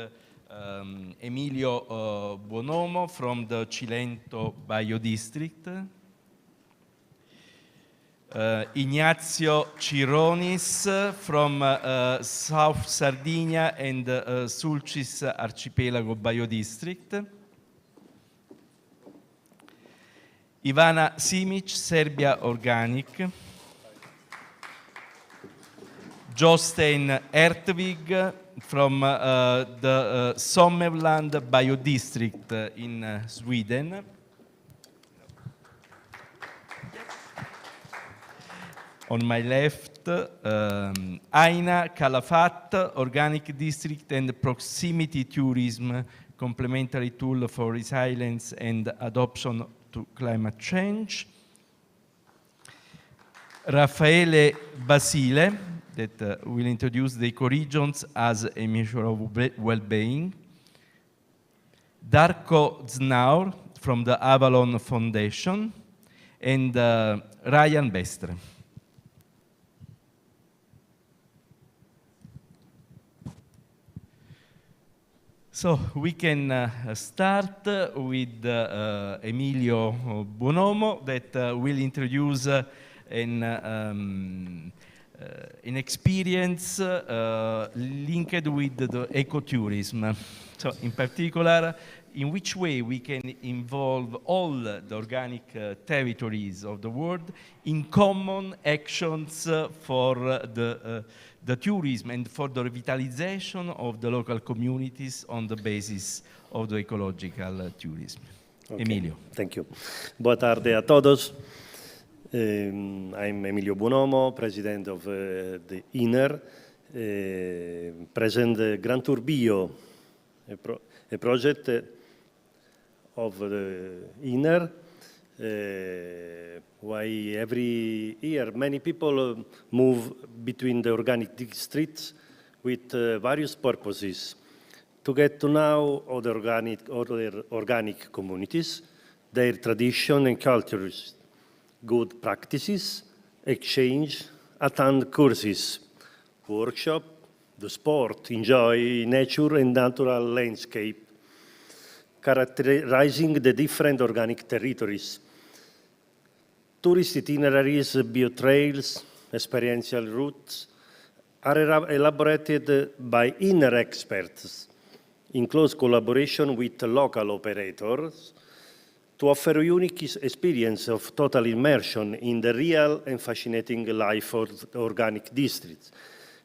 Emilio Buonomo from the Cilento Biodistrict, Ignazio Cironis from South Sardinia and Sulcis Archipelago Biodistrict, Ivana Simic, Serbia Organic, Jostein Ertvig from the Sommerland Biodistrict in Sweden, on my left, Aina Calafat, Organic District and Proximity Tourism, complementary tool for resilience and adoption to climate change. Raffaele Basile, that will introduce the ecoregions as a measure of well-being. Darko Znaur from the Avalon Foundation, and Ryan Bestre. So we can start with Emilio Buonomo, that will introduce an experience linked with the ecotourism. So in particular, in which way we can involve all the organic territories of the world in common actions for the tourism and for the revitalization of the local communities on the basis of the ecological tourism. Okay. Emilio. Thank you. Boa tarde a todos. I'm Emilio Buonomo, president of the INER. Present Gran Turbio, a project of the INER. Why every year many people move between the organic districts with various purposes to get to know other organic communities, their tradition and cultures, good practices, exchange, attend courses, workshop, the sport, enjoy nature and natural landscape, characterizing the different organic territories. Tourist itineraries, biotrails, experiential routes are elaborated by INER experts in close collaboration with local operators to offer a unique experience of total immersion in the real and fascinating life of the organic districts.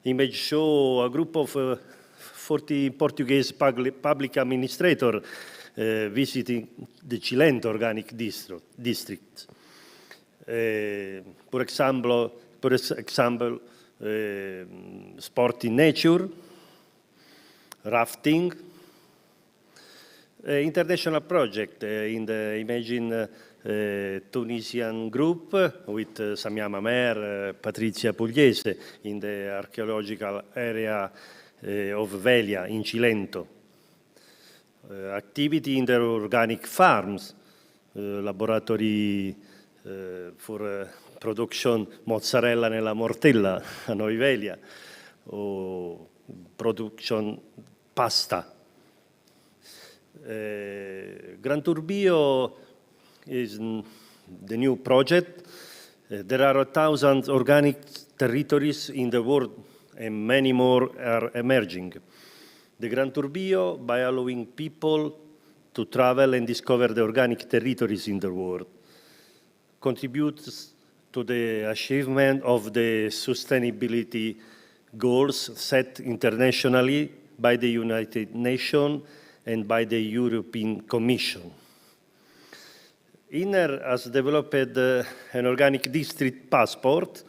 Image show a group of 40 Portuguese public administrators visiting the Cilento organic district. For example, sport in nature, rafting, international project in the Imagine Tunisian group with Samia Mamer, Patrizia Pugliese in the archaeological area of Velia in Cilento. Activity in the organic farms, laboratory for production mozzarella nella Mortella a Noivelia, or production pasta. Gran Turbio is the new project. There are 1,000 organic territories in the world, and many more are emerging. The Gran Tour Bio, by allowing people to travel and discover the organic territories in the world, contributes to the achievement of the sustainability goals set internationally by the United Nations and by the European Commission. INER has developed an organic district passport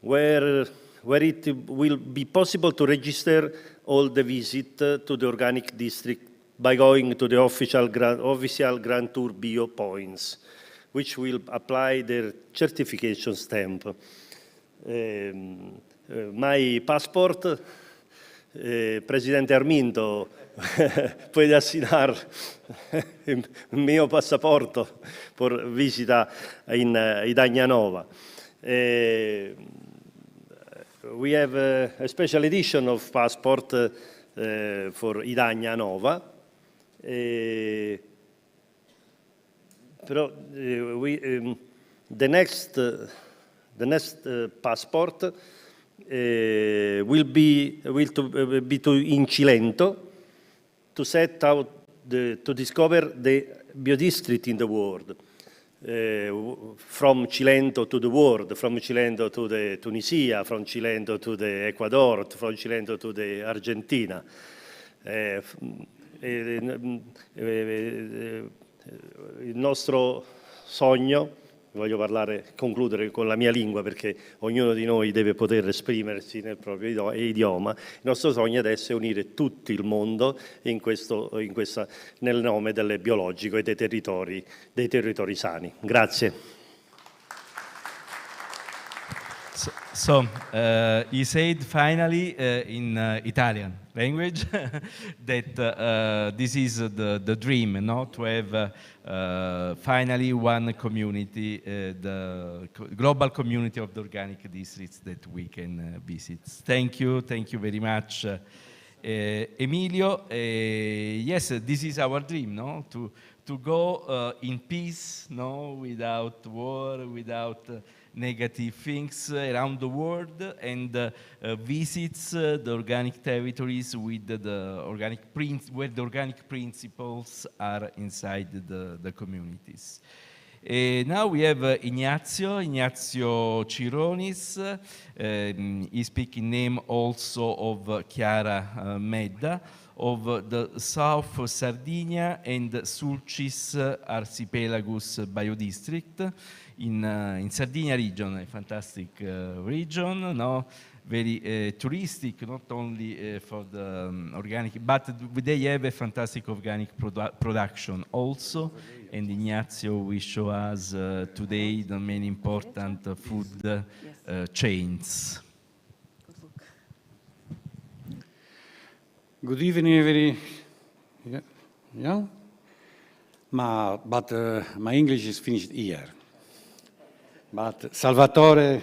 where it will be possible to register all the visits to the organic district by going to the official Grand Tour Bio points, which will apply their certification stamp. My passport, Presidente Armindo, puede asignar el mio pasaporto por visita in Idanha-a-Nova. We have a special edition of passport for Idanha-a-Nova. The next passport will be in Cilento to set out to discover the biodistrict in the world. From Cilento to the world, from Cilento to the Tunisia, from Cilento to the Ecuador, from Cilento to the Argentina. Il nostro sogno, voglio concludere con la mia lingua perché ognuno di noi deve poter esprimersi nel proprio idioma, il nostro sogno adesso è unire tutto il mondo nel nome del biologico e dei territori sani. Grazie. So he said finally in Italian language that this is the dream, no? To have finally one community, the global community of the organic districts that we can visit. Thank you very much, Emilio. Yes, this is our dream, no? To go in peace, no? Without war, without negative things around the world, and visits the organic territories with the organic where the organic principles are inside the communities. Now we have Ignazio Cironis. He speaks in name also of Chiara Medda, of the South of Sardinia and Sulcis Archipelagus Biodistrict in Sardinia region, a fantastic region, no? Very touristic, not only for the organic, but they have a fantastic organic production also. And Ignazio will show us today the main important food chains. Good evening, yeah? But my English is finished here. But Salvatore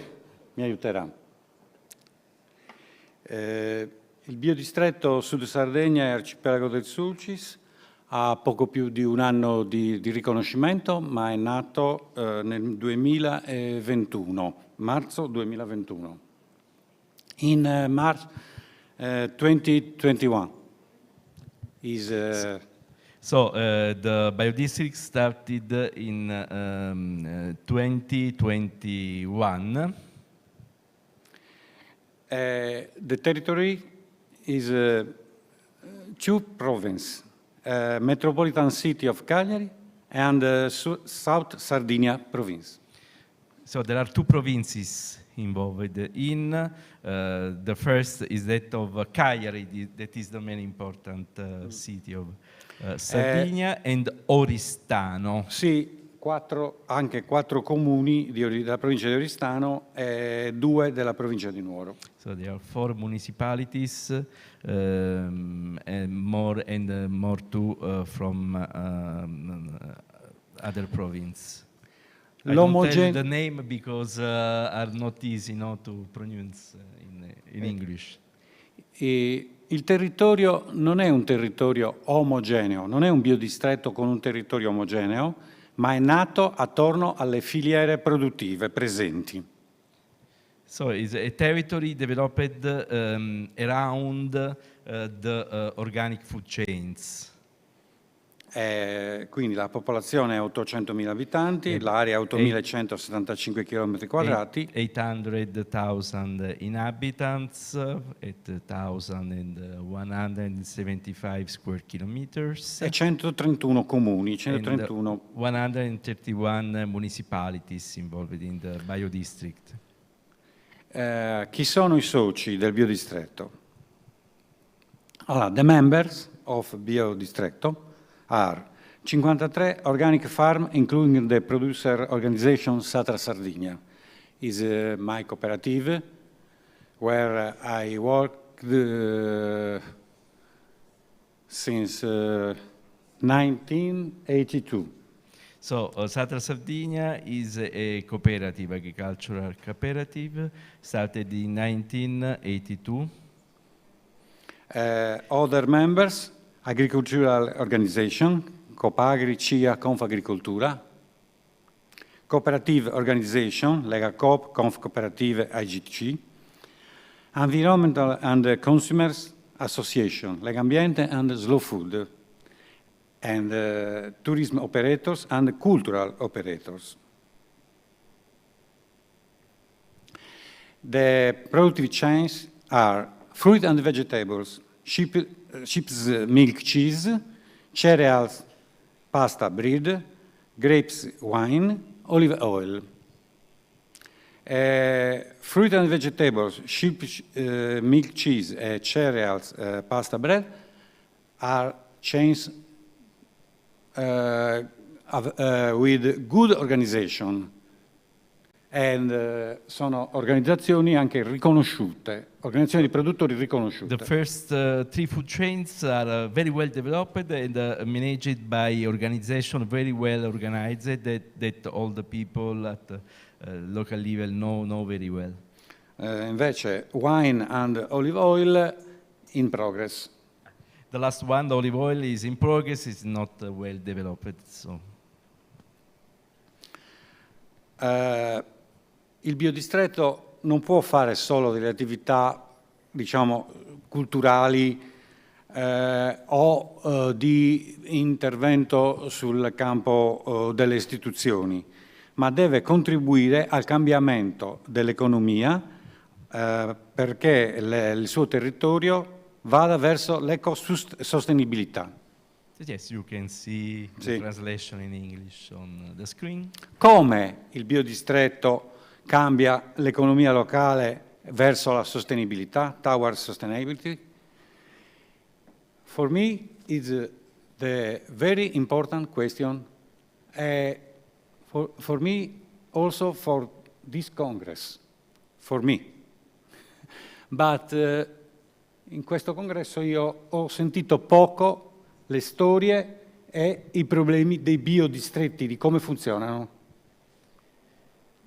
mi aiuterà. Il biodistretto Sud Sardegna e Arcipelago del Sulcis ha poco più di un anno di riconoscimento, ma è nato nel 2021, marzo 2021. In March 2021 is so the biodistrict started in 2021. The territory is two provinces, metropolitan city of Cagliari and South Sardinia province. So there are two provinces involved in. The first is that of Cagliari, that is the main important city of Sardinia, and Oristano. Sì, anche quattro comuni della provincia di Oristano e 2 della provincia di Nuoro. So there are 4 municipalities and more too from other province. I don't tell the name because are not easy, no, to pronounce in English. Il territorio non è un territorio omogeneo, non è un biodistretto con un territorio omogeneo, ma è nato attorno alle filiere produttive presenti. So it's a territory developed around the organic food chains. Quindi la popolazione è 800.000 abitanti, l'area è 8.175 km quadrati. 800,000 inhabitants, 8,175 square kilometers. E 131 comuni, 131. 131 municipalities involved in the biodistrict. Chi sono i soci del biodistretto? Allora, the members of biodistretto are 53 organic farm, including the producer organization Satra Sardinia. Is my cooperative, where I worked since 1982. So Satra Sardinia is a cooperative, agricultural cooperative, started in 1982. Other members, agricultural organization, Copagri, CIA, Confagricoltura. Cooperative organization, Lega Coop, Confcooperative, IGC. Environmental and Consumers Association, Lega Ambiente and Slow Food. And tourism operators and cultural operators. The productive chains are fruit and vegetables, sheep's milk cheese, cereals, pasta, bread, grapes, wine, olive oil. Fruit and vegetables, sheep's milk cheese, cereals, pasta, bread are chains with good organization. And sono organizzazioni anche riconosciute, organizzazioni di produttori riconosciute. The first three food chains are very well developed and managed by organization very well organized that all the people at local level know very well. Invece wine and olive oil in progress. The last one, the olive oil, is in progress, is not well developed. So. Il biodistretto non può fare solo delle attività, diciamo, culturali o di intervento sul campo delle istituzioni, ma deve contribuire al cambiamento dell'economia perché il suo territorio vada verso l'ecosostenibilità. Yes, you can see the translation in English on the screen. Come il biodistretto cambia l'economia locale verso la sostenibilità, towards sustainability? For me, it's the very important question. For me, also for this Congress, for me. But in questo congresso io ho sentito poco le storie e i problemi dei biodistretti, di come funzionano.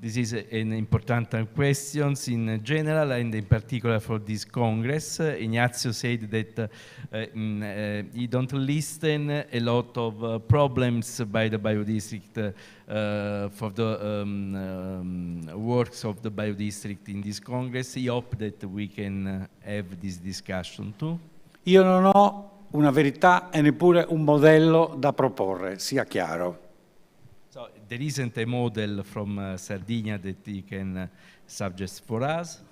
This is an important question in general and in particular for this Congress. Ignazio said that he don't listen a lot of problems by the biodistrict for the works of the biodistrict in this Congress. He hopes that we can have this discussion too. Io non ho una verità e neppure un modello da proporre, sia chiaro. So there isn't a model from Sardinia that he can suggest for us.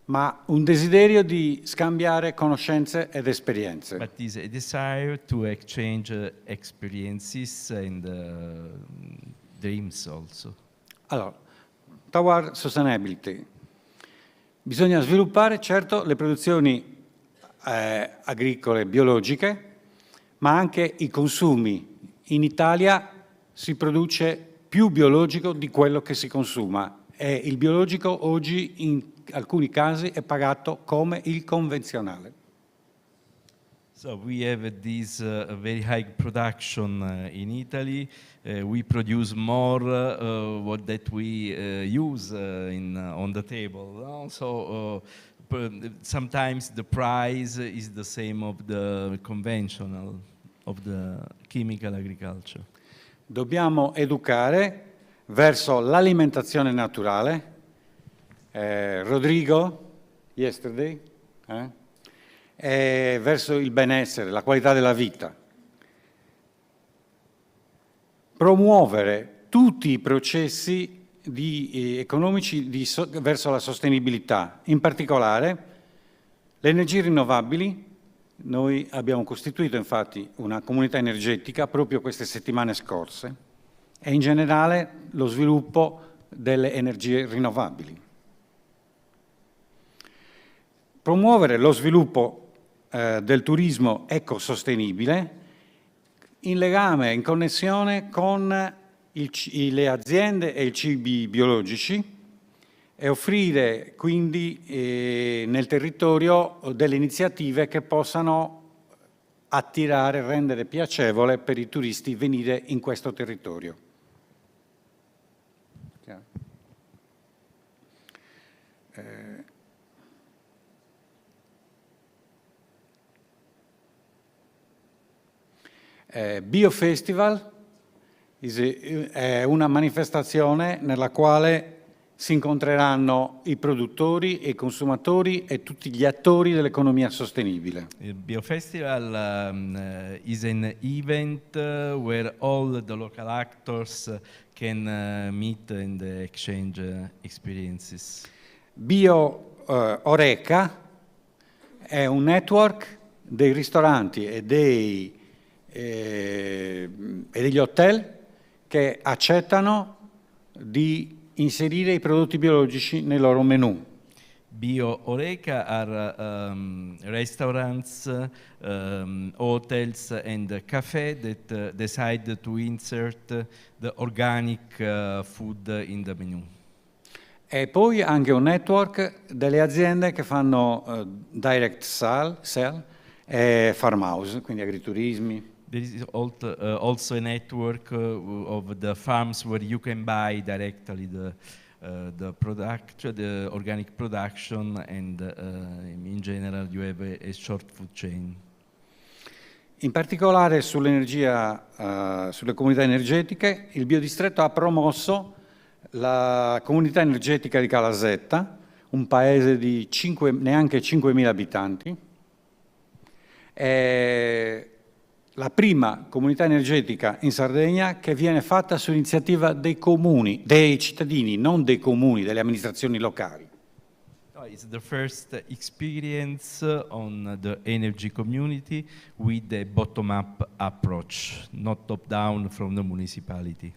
Ma un desiderio di scambiare conoscenze ed esperienze. But is a desire to exchange experiences and dreams also. Allora, toward sustainability. Bisogna sviluppare, certo, le produzioni agricole biologiche, ma anche i consumi. In Italia si produce più biologico di quello che si consuma e il biologico oggi in alcuni casi è pagato come il convenzionale. So we have this very high production in Italy. We produce more what that we use on the table. No? So sometimes the price is the same of the conventional, of the chemical agriculture. Dobbiamo educare verso l'alimentazione naturale. Rodrigo, yesterday, è verso il benessere, la qualità della vita. Promuovere tutti i processi economici verso la sostenibilità, in particolare le energie rinnovabili. Noi abbiamo costituito infatti una comunità energetica proprio queste settimane scorse e in generale lo sviluppo delle energie rinnovabili. Promuovere lo sviluppo del turismo ecosostenibile in legame, in connessione con le aziende e i cibi biologici e offrire quindi nel territorio delle iniziative che possano attirare, rendere piacevole per i turisti venire in questo territorio. Biofestival è una manifestazione nella quale si incontreranno i produttori e i consumatori e tutti gli attori dell'economia sostenibile. Il Biofestival is an event where all the local actors can meet and exchange experiences. Oreca è un network dei ristoranti e degli hotel che accettano di inserire i prodotti biologici nei loro menù. Bio-Oreca are restaurants, hotels and café that decide to insert the organic food in the menu. E poi anche un network delle aziende che fanno direct sell e farmhouse, quindi agriturismi. There is also a network of the farms where you can buy directly the organic production, and in general you have a short food chain. In particolare sull'energia, sulle comunità energetiche, il biodistretto ha promosso la comunità energetica di Calasetta, un paese di neanche 5.000 abitanti. La prima comunità energetica in Sardegna che viene fatta su iniziativa dei comuni, dei cittadini, non dei comuni, delle amministrazioni locali. It's the first experience on the energy community with a bottom-up approach, not top-down from the municipality.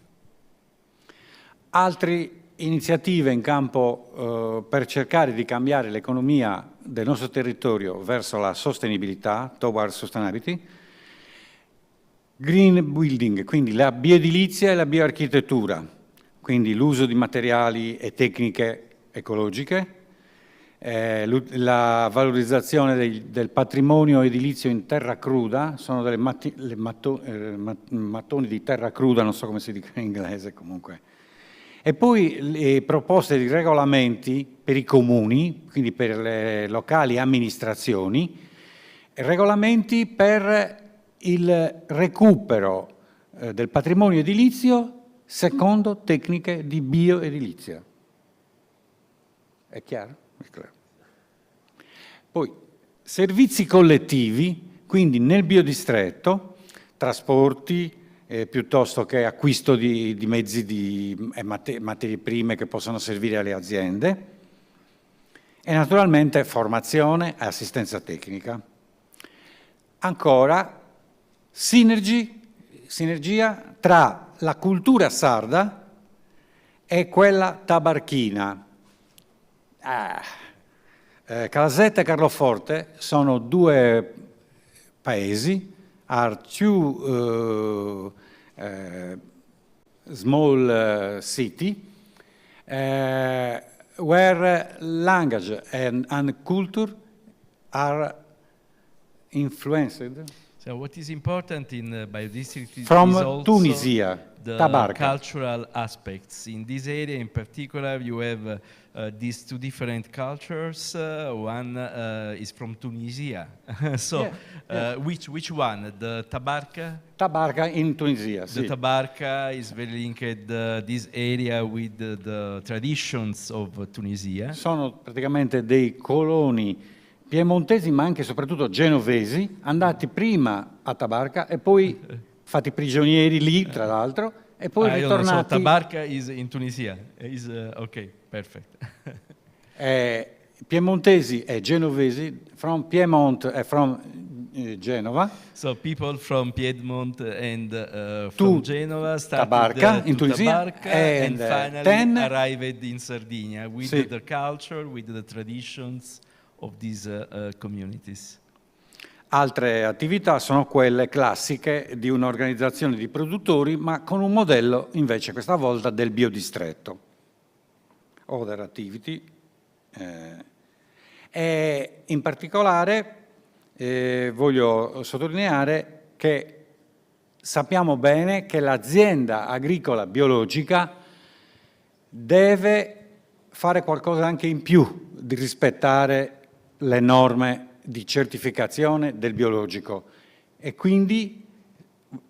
Altre iniziative in campo per cercare di cambiare l'economia del nostro territorio verso la sostenibilità, towards sustainability. Green building, quindi la bioedilizia e la bioarchitettura, quindi l'uso di materiali e tecniche ecologiche, la valorizzazione del patrimonio edilizio in terra cruda, sono delle mattoni di terra cruda, non so come si dica in inglese comunque. E poi le proposte di regolamenti per i comuni, quindi per le locali amministrazioni, regolamenti per il recupero del patrimonio edilizio secondo tecniche di bioedilizia. È chiaro? È chiaro. Poi, servizi collettivi, quindi nel biodistretto, trasporti, piuttosto che acquisto di mezzi e materie prime che possono servire alle aziende, e naturalmente formazione e assistenza tecnica. Ancora, sinergia tra la cultura sarda e quella tabarchina. Calasetta e Carloforte sono due paesi, are two small city where language and culture are influenced. So what is important in biodistrict From is also Tunisia, the Tabarka. cultural aspects. In this area in particular, you have these two different cultures. One is from Tunisia. So which one? The Tabarka? Tabarka in Tunisia, The sì. Tabarka is very linked this area with the traditions of Tunisia. Sono praticamente dei coloni piemontesi, ma anche e soprattutto genovesi, andati prima a Tabarka e poi fatti prigionieri lì, tra l'altro, e poi ritornati. So Tabarka is in Tunisia. Is okay, perfect. Piemontesi e genovesi, from Piedmont e from Genova. So people from Piedmont and from Genova started Tabarka, in to Tunisia, Tabarka and finally then arrived in Sardinia with sì. the culture, with the traditions of these communities. Altre attività sono quelle classiche di un'organizzazione di produttori, ma con un modello invece questa volta del biodistretto. Other activity. E in particolare voglio sottolineare che sappiamo bene che l'azienda agricola biologica deve fare qualcosa anche in più di rispettare le norme di certificazione del biologico e quindi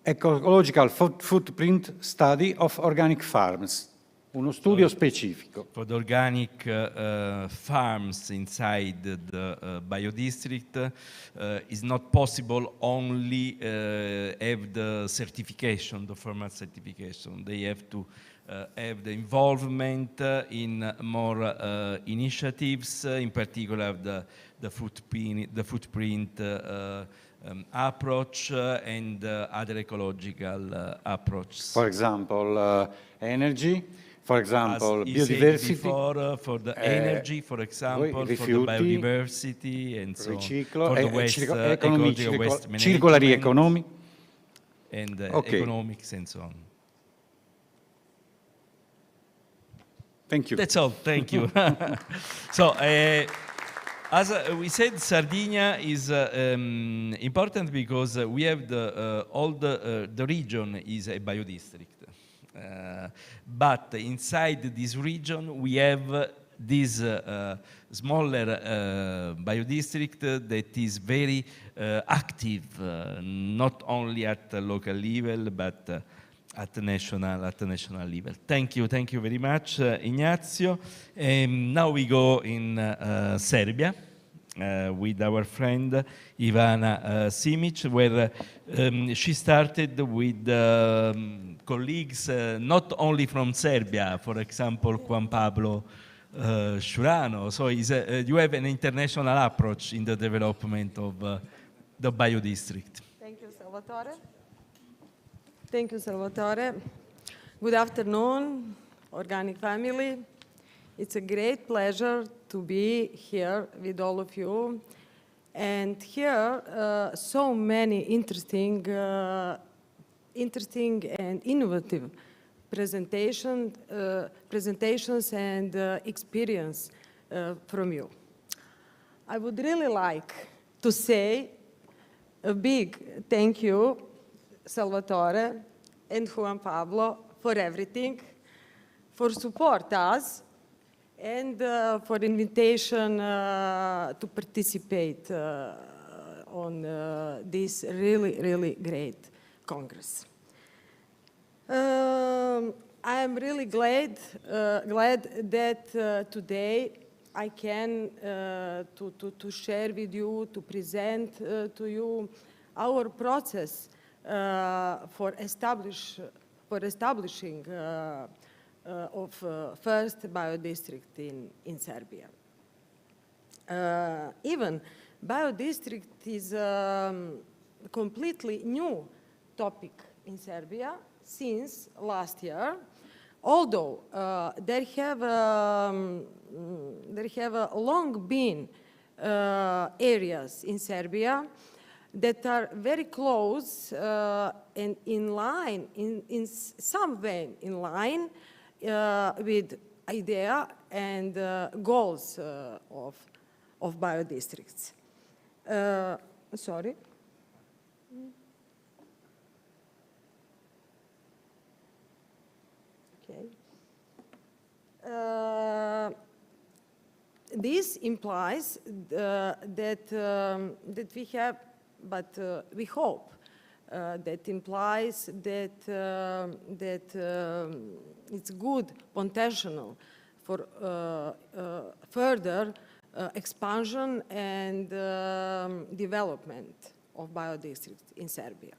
Ecological Footprint Study of Organic Farms, uno studio specifico. For the organic farms inside the biodistrict, is not possible only have the certification, the formal certification. They have to have the involvement in more initiatives, in particular the footprint approach and other ecological approaches. For example, energy, for example, As biodiversity. Before, for the energy, for example, rifiuti, for the biodiversity and so riciclo, on. For the waste, ecological waste management. Circular economy. And Okay. economics and so on. Thank you. That's all, thank you. So, as we said, Sardinia is important because we have the region is a biodistrict. But inside this region, we have this smaller biodistrict that is very active, not only at the local level, but at the national level. Thank you very much, Ignazio. Now we go in Serbia with our friend Ivana Simic, where she started with colleagues not only from Serbia, for example, Juan Pablo Sciurano. So you have an international approach in the development of the biodistrict. Thank you, Salvatore. Thank you, Salvatore. Good afternoon, organic family. It's a great pleasure to be here with all of you and hear so many interesting and innovative presentations and experience from you. I would really like to say a big thank you, Salvatore and Juan Pablo, for everything, for support us, and for invitation to participate on this really great Congress. I am really glad that today I can to share with you, to present to you our process for establishing of first biodistrict in Serbia. Even biodistrict is a completely new topic in Serbia since last year, although there have long been areas in Serbia that are very close and in line, in some way in line with idea and goals of biodistricts. Sorry. Okay. This implies that we have, but we hope that implies that it's good potential for further expansion and development of biodistricts in Serbia.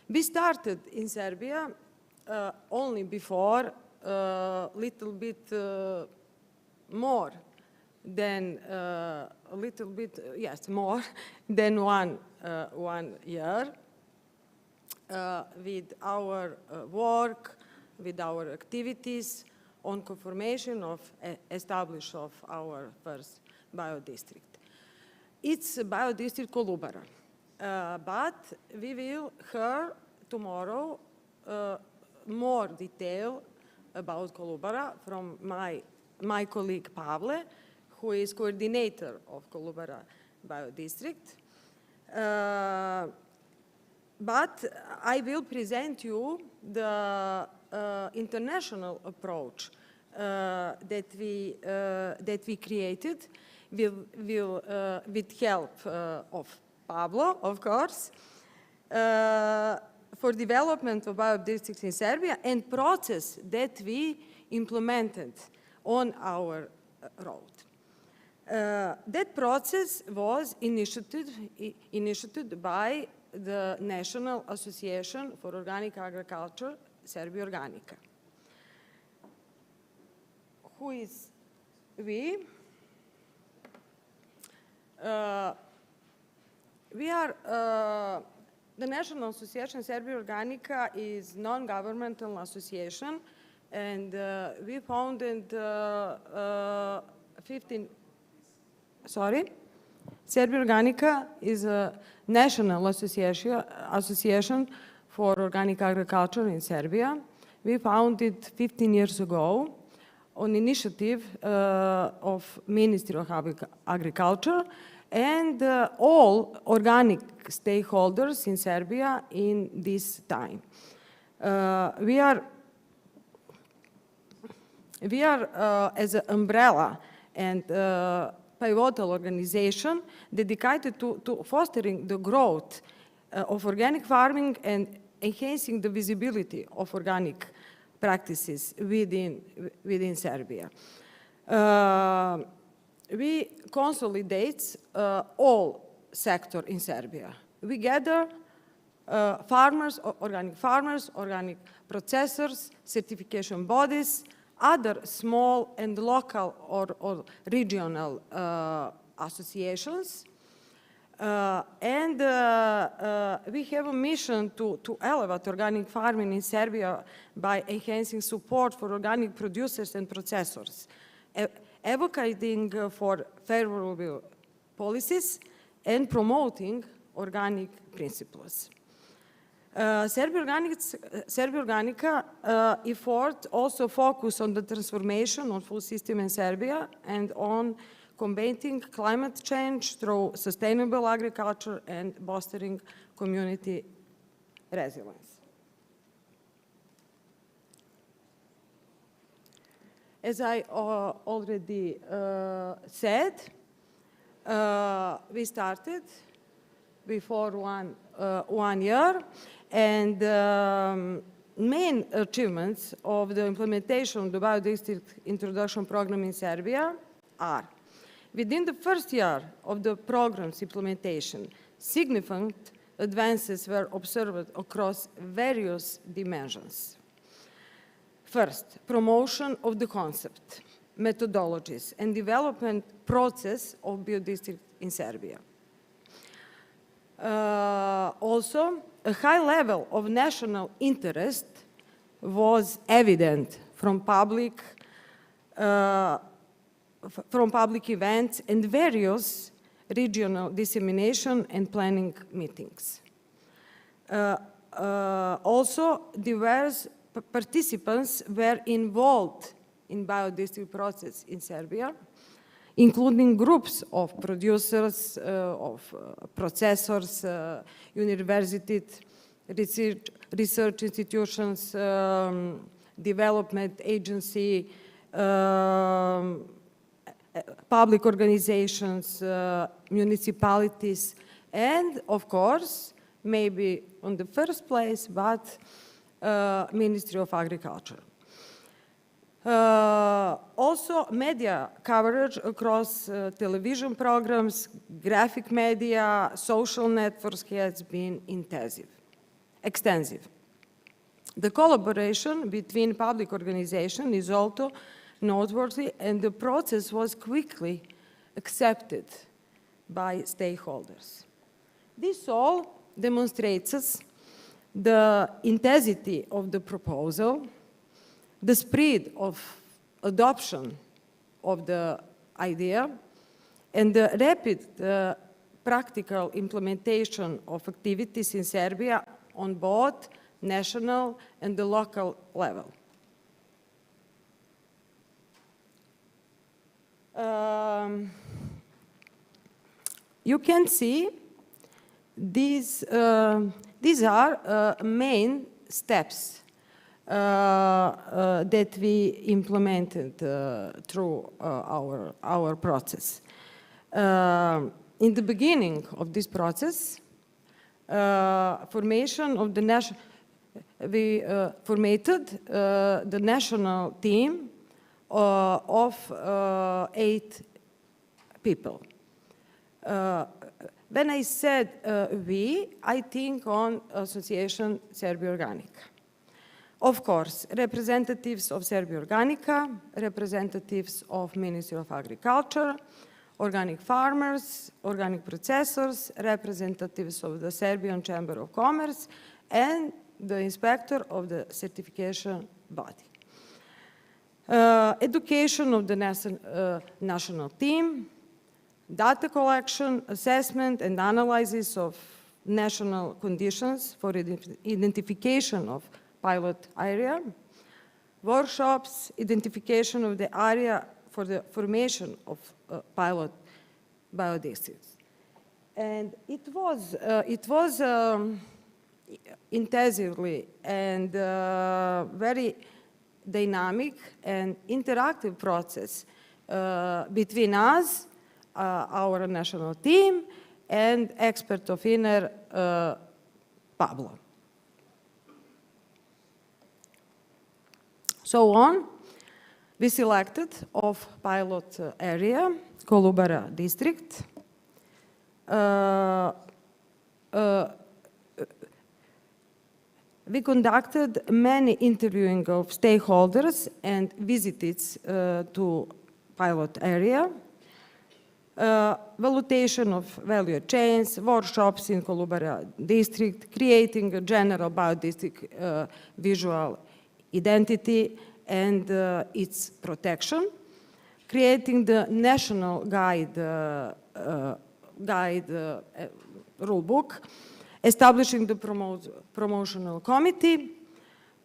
We started in Serbia only before a little bit more than more than one year with our work, with our activities on confirmation of establish of our first biodistrict. It's biodistrict Kolubara, but we will hear tomorrow more detail about Kolubara from my colleague Pavle, who is coordinator of Kolubara Biodistrict. But I will present you the international approach that we created with help of Pablo, of course, for development of biodistricts in Serbia and process that we implemented on our road. That process was initiated by the National Association for Organic Agriculture, Serbia Organica. Who is we? We are, the National Association Serbia Organica is non-governmental association, and we founded Serbia Organica is a national association for organic agriculture in Serbia. We founded 15 years ago on initiative of Ministry of Agriculture and all organic stakeholders in Serbia in this time. We are as an umbrella and pivotal organization dedicated to fostering the growth of organic farming and enhancing the visibility of organic practices within Serbia. We consolidate all sector in Serbia. We gather farmers, organic processors, certification bodies, other small and local or regional associations. And we have a mission to elevate organic farming in Serbia by enhancing support for organic producers and processors, advocating for favorable policies and promoting organic principles. Serbia Organica effort also focus on the transformation of food system in Serbia and on combating climate change through sustainable agriculture and fostering community resilience. As I already said, we started before one year, and main achievements of the implementation of the biodistrict introduction program in Serbia are: within the first year of the program's implementation, significant advances were observed across various dimensions. First, promotion of the concept, methodologies, and development process of biodistrict in Serbia. Also, a high level of national interest was evident from public events and various regional dissemination and planning meetings. Also, diverse participants were involved in biodistrict process in Serbia, including groups of producers, of processors, universities, research institutions, development agency, public organizations, municipalities, and of course, maybe on the first place, but Ministry of Agriculture. Also, media coverage across television programs, graphic media, social networks has been extensive. The collaboration between public organizations is also noteworthy, and the process was quickly accepted by stakeholders. This all demonstrates us the intensity of the proposal, the speed of adoption of the idea, and the rapid practical implementation of activities in Serbia on both national and the local level. You can see these are main steps that we implemented through our process. In the beginning of this process, formation of the we formatted the national team of 8 people. When I said we, I think on Association Serbia Organica. Of course, representatives of Serbia Organica, representatives of Ministry of Agriculture, organic farmers, organic processors, representatives of the Serbian Chamber of Commerce, and the inspector of the certification body. Education of the national team, data collection, assessment, and analysis of national conditions for identification of pilot area, workshops, identification of the area for the formation of pilot biodistricts. And it was intensively and very dynamic and interactive process between us, our national team, and expert of INER, Pablo. So on, we selected of pilot area, Kolubara district. We conducted many interviewing of stakeholders and visits to pilot area, valuation of value chains, workshops in Kolubara district, creating a general biodistrict visual identity and its protection, creating the national guide rule book, establishing the promotional committee,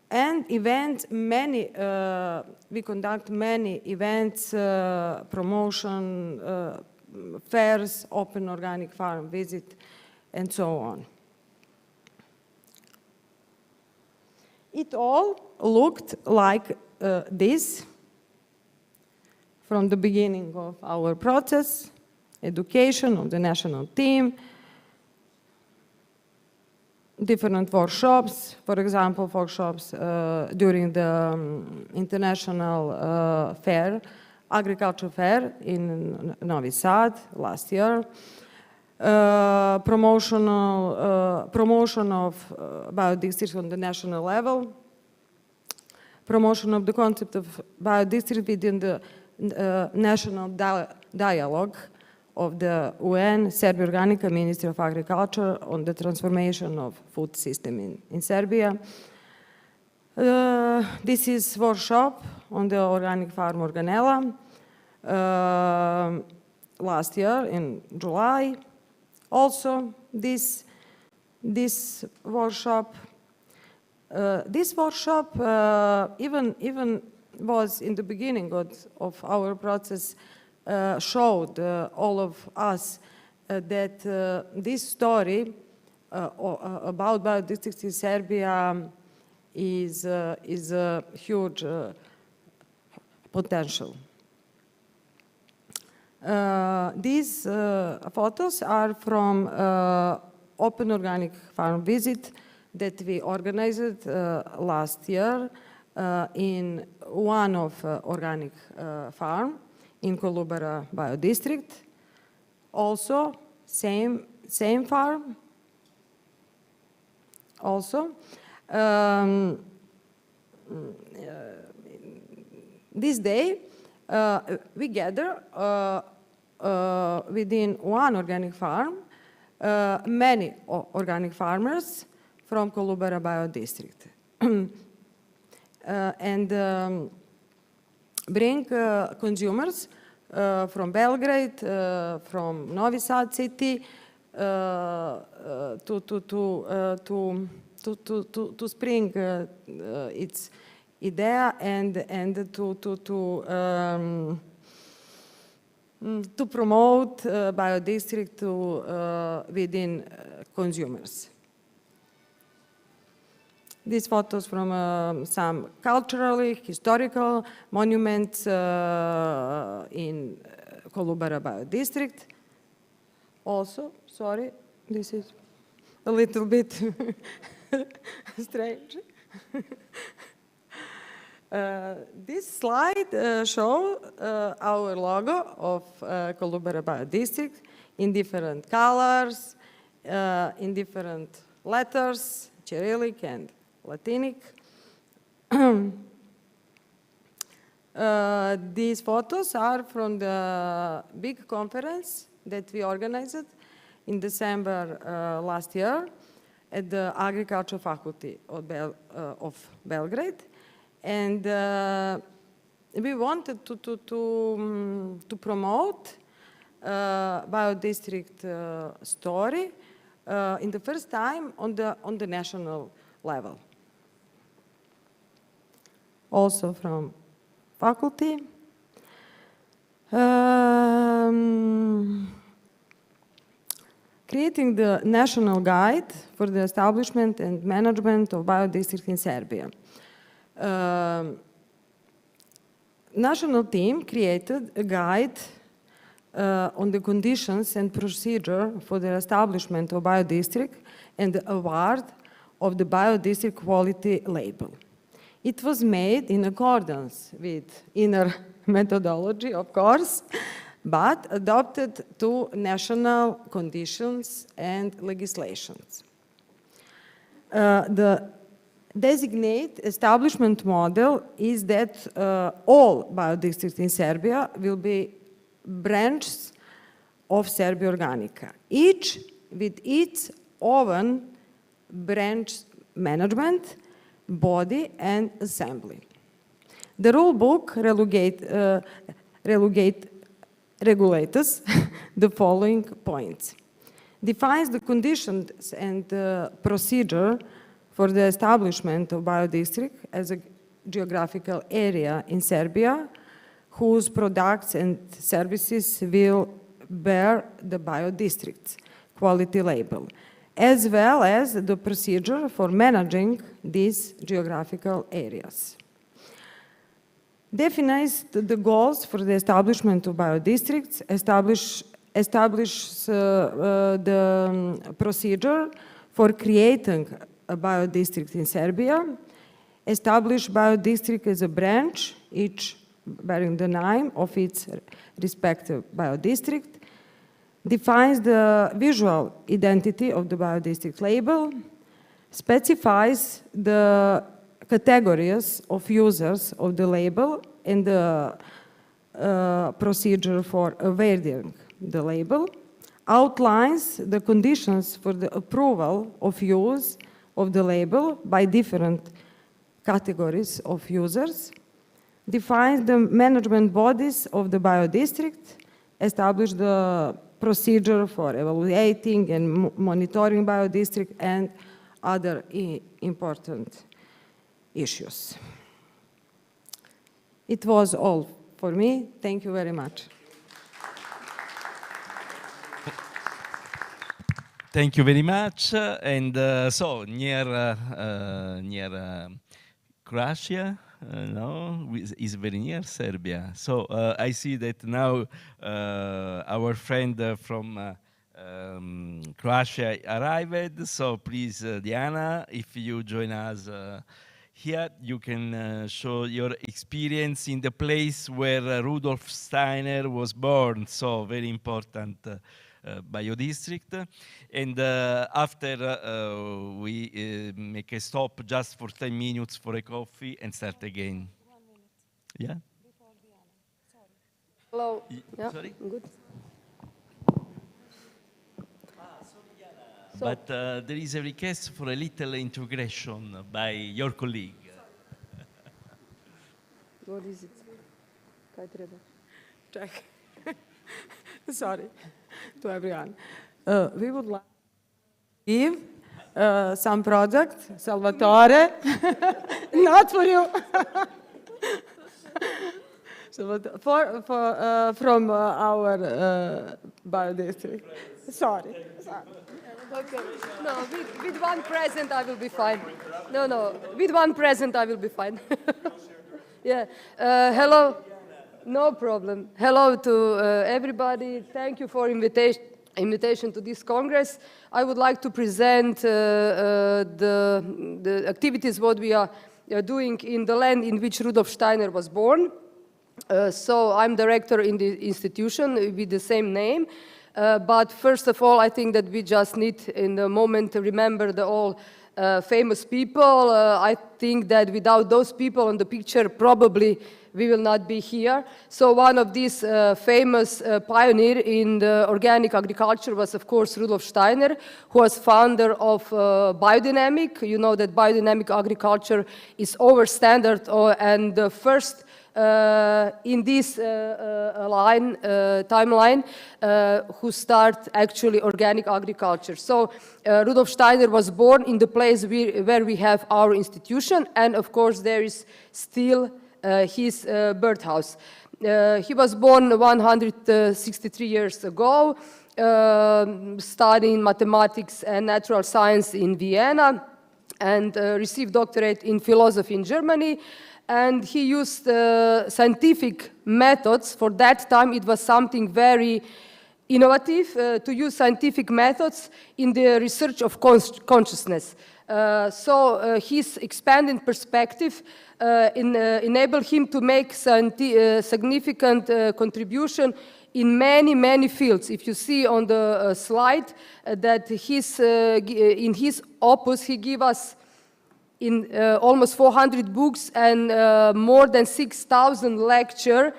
and events, we conduct many events, promotion, fairs, open organic farm visit, and so on. It all looked like this from the beginning of our process, education of the national team, different workshops, for example, workshops during the international fair, agriculture fair in Novi Sad last year, promotion of biodistrict on the national level, promotion of the concept of biodistrict within the national dialogue of the UN, Serbia Organica, Ministry of Agriculture on the transformation of food system in Serbia. This is workshop on the organic farm Organella last year in July. Also, this workshop even was in the beginning of our process showed all of us that this story about biodiversity in Serbia is a huge potential. These photos are from open organic farm visit that we organized last year in one of organic farm in Kolubara Biodistrict. Also, same farm. Also, this day we gather within one organic farm many organic farmers from Kolubara Biodistrict and bring consumers from Belgrade, from Novi Sad city to spring its idea and to promote biodistrict to within consumers. These photos from some culturally, historical monuments in Kolubara Biodistrict. Also, sorry, this is a little bit strange. This slide shows our logo of Kolubara Biodistrict in different colors, in different letters, Cyrillic and Latinic. These photos are from the big conference that we organized in December last year at the Agriculture Faculty of Belgrade. And we wanted to promote biodistrict story in the first time on the national level. Also from faculty. Creating the national guide for the establishment and management of biodistrict in Serbia. National team created a guide on the conditions and procedure for the establishment of biodistrict and the award of the biodistrict quality label. It was made in accordance with inner methodology, of course, but adopted to national conditions and legislations. The designate establishment model is that all biodistricts in Serbia will be branches of Serbia Organica, each with its own branch management, body, and assembly. The rule book regulates the following points. Defines the conditions and procedure for the establishment of biodistrict as a geographical area in Serbia whose products and services will bear the biodistrict quality label, as well as the procedure for managing these geographical areas. Defines the goals for the establishment of biodistricts, establish the procedure for creating a biodistrict in Serbia, establish biodistrict as a branch, each bearing the name of its respective biodistrict, defines the visual identity of the biodistrict label, specifies the categories of users of the label and the procedure for awarding the label, outlines the conditions for the approval of use of the label by different categories of users, defines the management bodies of the biodistrict, establish the procedure for evaluating and monitoring biodistrict and other important issues. It was all for me. Thank you very much. Thank you very much. And so near Croatia, no, is very near Serbia. So I see that now our friend from Croatia arrived. So please, Diana, if you join us here, you can show your experience in the place where Rudolf Steiner was born. So very important biodistrict. And after we make a stop just for 10 minutes for a coffee and start again. 1 minute. Yeah? Hello. Yeah. Sorry? Good. But there is a request for a little integration by your colleague. What is it? Kaj treba? Check. Sorry to everyone. We would like to give some product, Salvatore, not for you, from our biodistrict. Sorry. Okay. No, with one present I will be fine. No, with one present I will be fine. Yeah. Hello. No problem. Hello to everybody. Thank you for invitation to this Congress. I would like to present the activities what we are doing in the land in which Rudolf Steiner was born. So I'm director in the institution with the same name. But first of all, I think that we just need in the moment to remember the all famous people. I think that without those people on the picture, probably we will not be here. So one of these famous pioneer in the organic agriculture was, of course, Rudolf Steiner, who was founder of biodynamic. You know that biodynamic agriculture is over standard, and the first in this timeline who start actually organic agriculture. So Rudolf Steiner was born in the place where we have our institution, and of course there is still his birthhouse. He was born 163 years ago, studying mathematics and natural science in Vienna, and received doctorate in philosophy in Germany. And he used scientific methods. For that time, it was something very innovative to use scientific methods in the research of consciousness. So his expanding perspective enabled him to make significant contribution in many, many fields. If you see on the slide that in his opus, he gave us in almost 400 books and more than 6,000 lectures.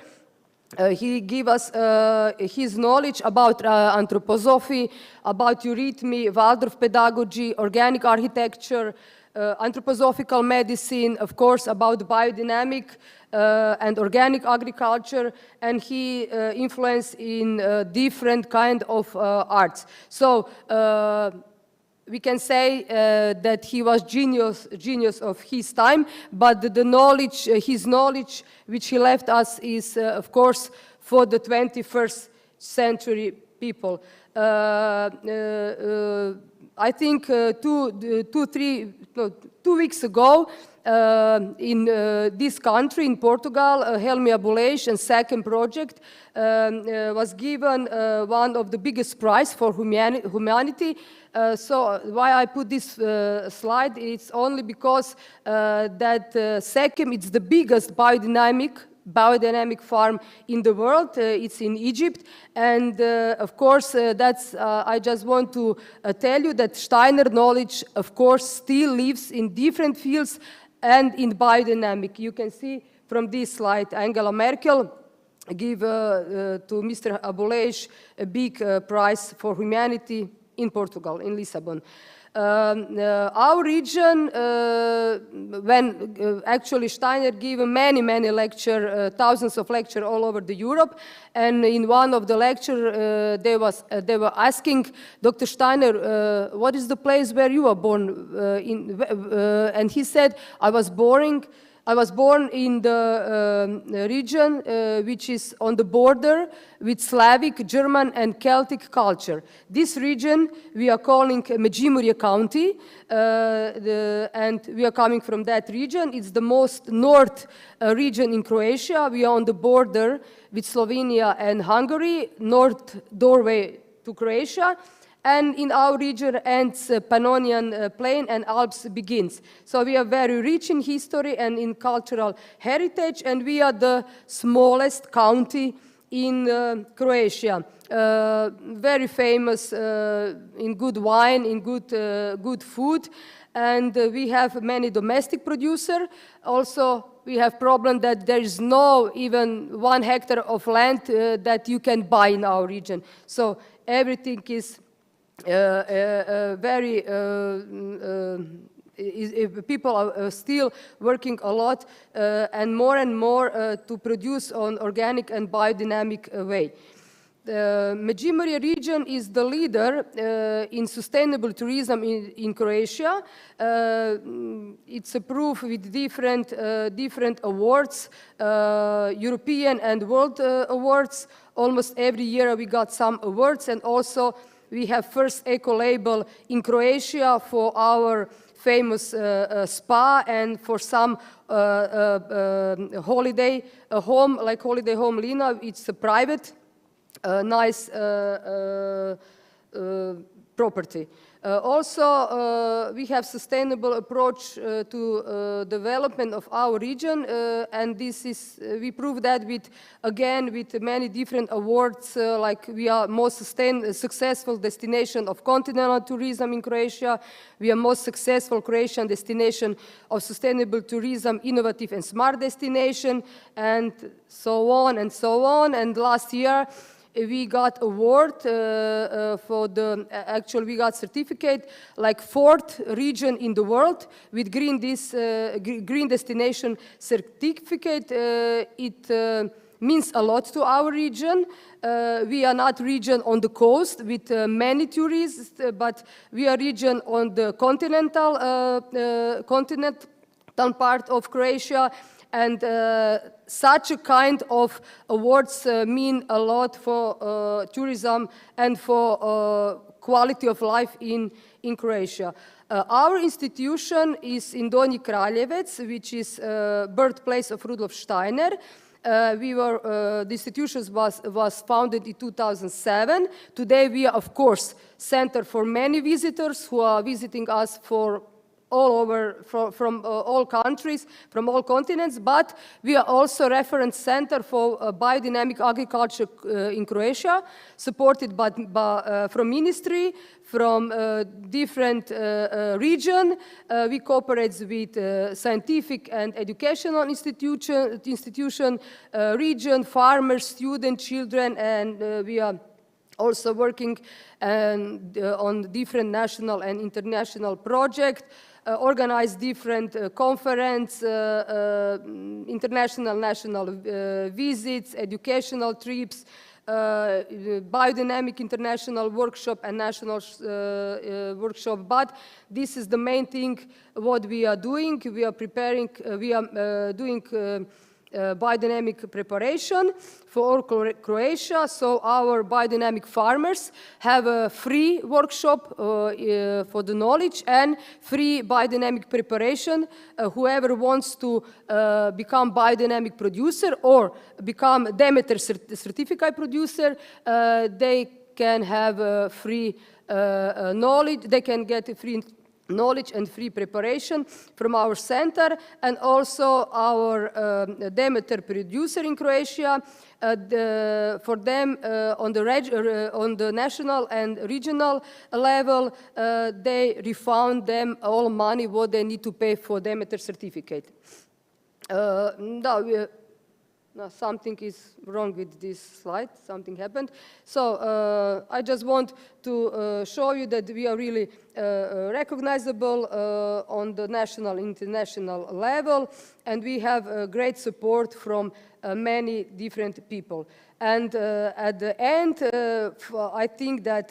He gave us his knowledge about anthroposophy, about eurythmy, Waldorf pedagogy, organic architecture, anthroposophical medicine, of course, about biodynamic and organic agriculture, and he influenced in different kind of arts. So we can say that he was genius of his time, but the knowledge, his knowledge, which he left us, is of course for the 21st century people. I think 2 weeks ago, in this country, in Portugal, Helmi Abuleix and second project was given one of the biggest prize for humanity. So why I put this slide, it's only because that SECEM, it's the biggest biodynamic farm in the world. It's in Egypt, and of course that's I just want to tell you that Steiner knowledge, of course, still lives in different fields and in biodynamic. You can see from this slide, Angela Merkel gave to Mr. Abuleix a big prize for humanity in Portugal, in Lisbon. Our region, when actually Steiner gave many lectures, thousands of lectures all over the Europe, and in one of the lectures they were asking Dr. Steiner, what is the place where you were born? And he said, I was born I was born in the region which is on the border with Slavic, German, and Celtic culture. This region we are calling Međimurje County, and we are coming from that region. It's the most north region in Croatia. We are on the border with Slovenia and Hungary, north doorway to Croatia. And in our region ends Pannonian Plain and Alps begins. So we are very rich in history and in cultural heritage, and we are the smallest county in Croatia. Very famous in good wine, in good food, and we have many domestic producers. Also, we have problem that there is no even 1 hectare of land that you can buy in our region. So everything is people are still working a lot and more to produce on organic and biodynamic way. The Međimurje region is the leader in sustainable tourism in Croatia. It's approved with different awards, European and world awards. Almost every year we got some awards, and also we have first eco-label in Croatia for our famous spa and for some holiday home, like Holiday Home Lina. It's a private, nice property. Also, we have sustainable approach to development of our region, and this is we prove that with many different awards, like we are most successful destination of continental tourism in Croatia. We are most successful Croatian destination of sustainable tourism, innovative and smart destination, and so on and so on. And last year, we got award for the, actually we got certificate, like 4th region in the world with green destination certificate. It means a lot to our region. We are not region on the coast with many tourists, but we are region on the continental part of Croatia. And such a kind of awards mean a lot for tourism and for quality of life in Croatia. Our institution is in Donji Kraljevec, which is birthplace of Rudolf Steiner. The institution was founded in 2007. Today we are, of course, center for many visitors who are visiting us for all over, from all countries, from all continents, but we are also reference center for biodynamic agriculture in Croatia, supported from ministry, from different region. We cooperate with scientific and educational institution, region, farmers, students, children, and we are also working on different national and international projects. Organize different conference, international, national visits, educational trips, biodynamic international workshop and national workshop. But this is the main thing what we are doing. We are preparing, we are doing biodynamic preparation for all Croatia. So our biodynamic farmers have a free workshop for the knowledge and free biodynamic preparation. Whoever wants to become biodynamic producer or become Demeter certificate producer, they can have free knowledge. They can get free knowledge and free preparation from our center, and also our Demeter producer in Croatia. For them, on the national and regional level, they refund them all money what they need to pay for Demeter certificate. No, something is wrong with this slide. Something happened. So I just want to show you that we are really recognizable on the national, international level, and we have great support from many different people. And at the end, I think that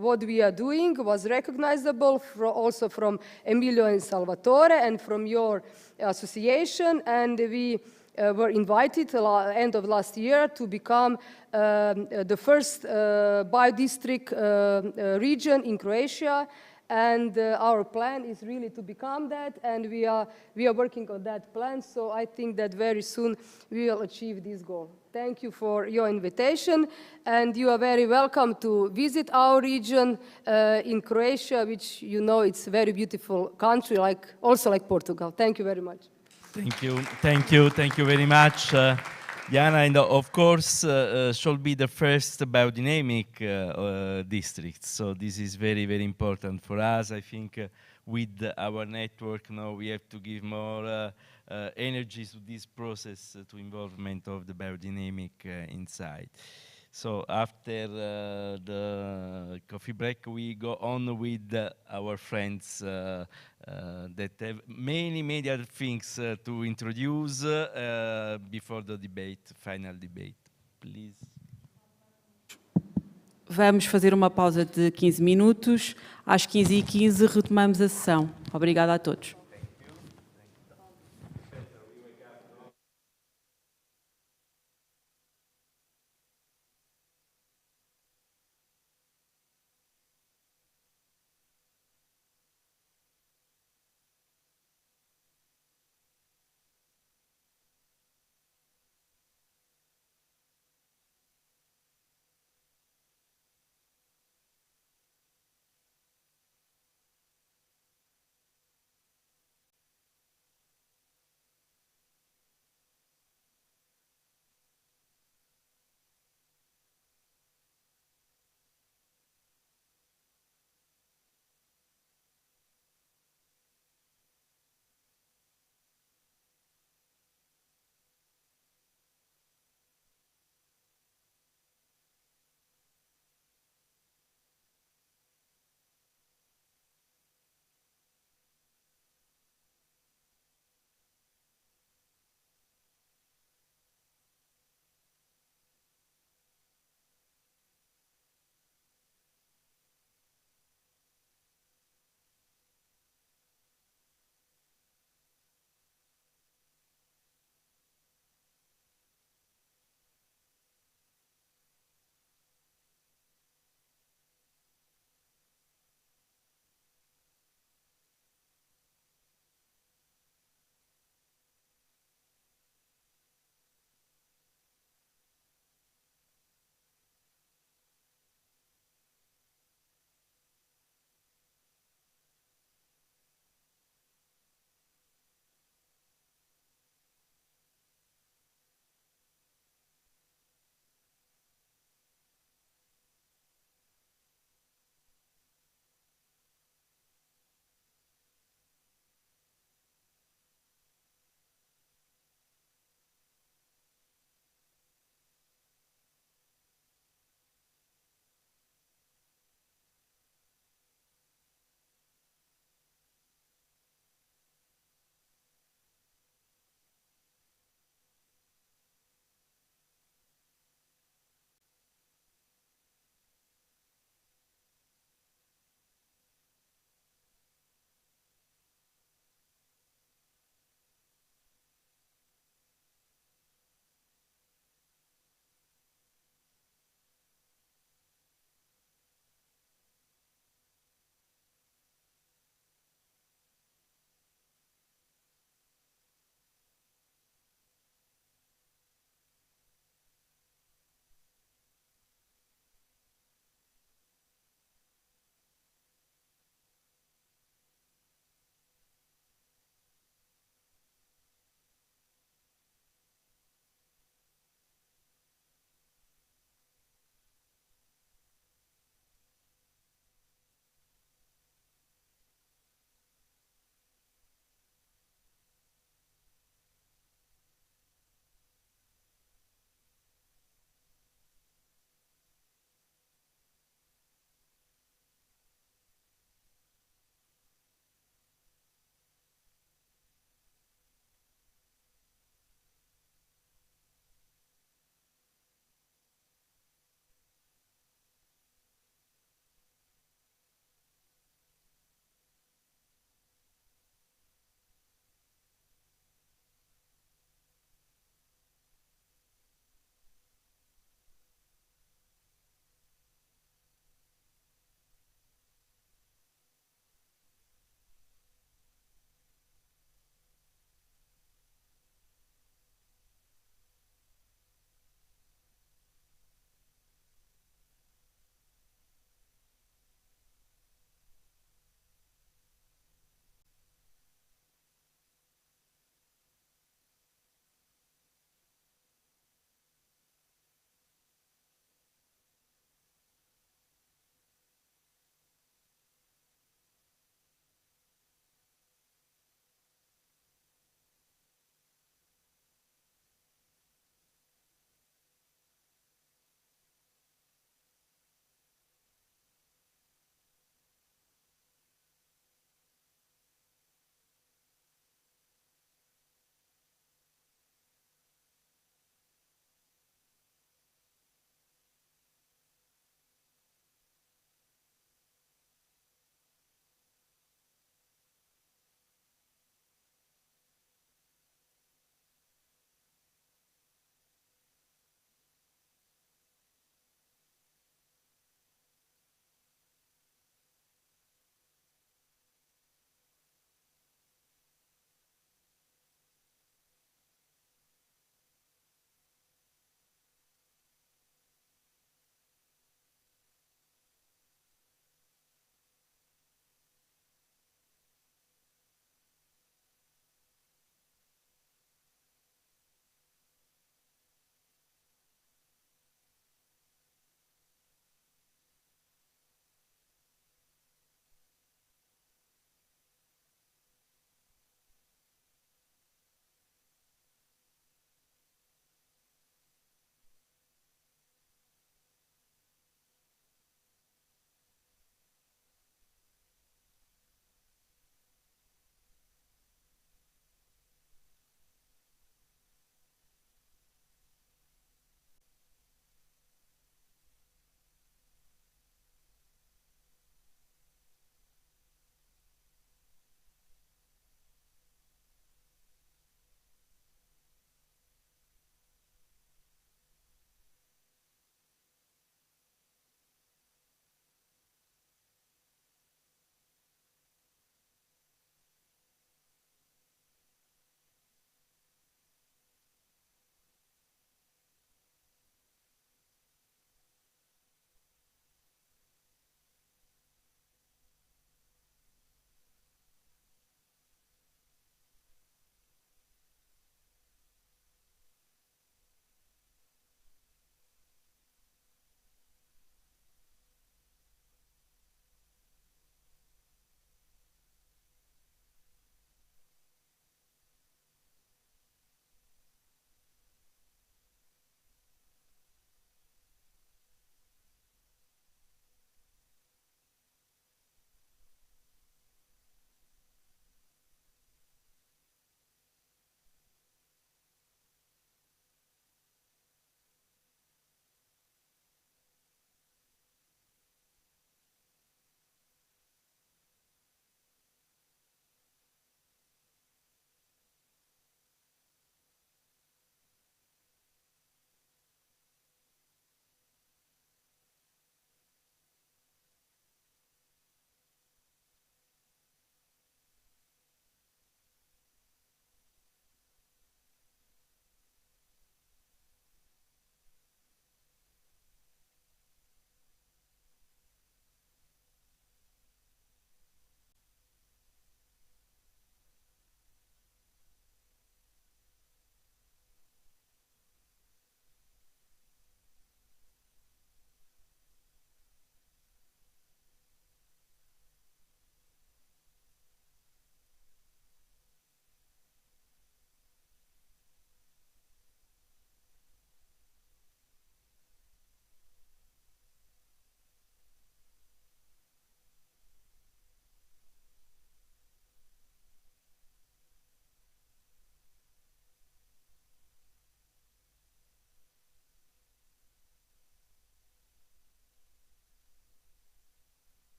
what we are doing was recognizable also from Emilio and Salvatore and from your association. And we were invited end of last year to become the first bio-district region in Croatia. And our plan is really to become that, and we are working on that plan. So I think that very soon we will achieve this goal. Thank you for your invitation, and you are very welcome to visit our region in Croatia, which you know it's a very beautiful country, also like Portugal. Thank you very much. Thank you very much. Jana, and of course, should be the first biodynamic district. So this is very, very important for us. I think with our network now, we have to give more energy to this process, to involvement of the biodynamic inside. So after the coffee break, we go on with our friends that have many other things to introduce before the debate, final debate. Please. Vamos fazer uma pausa de 15 minutos. Às 15h15 retomamos a sessão. Obrigada a todos.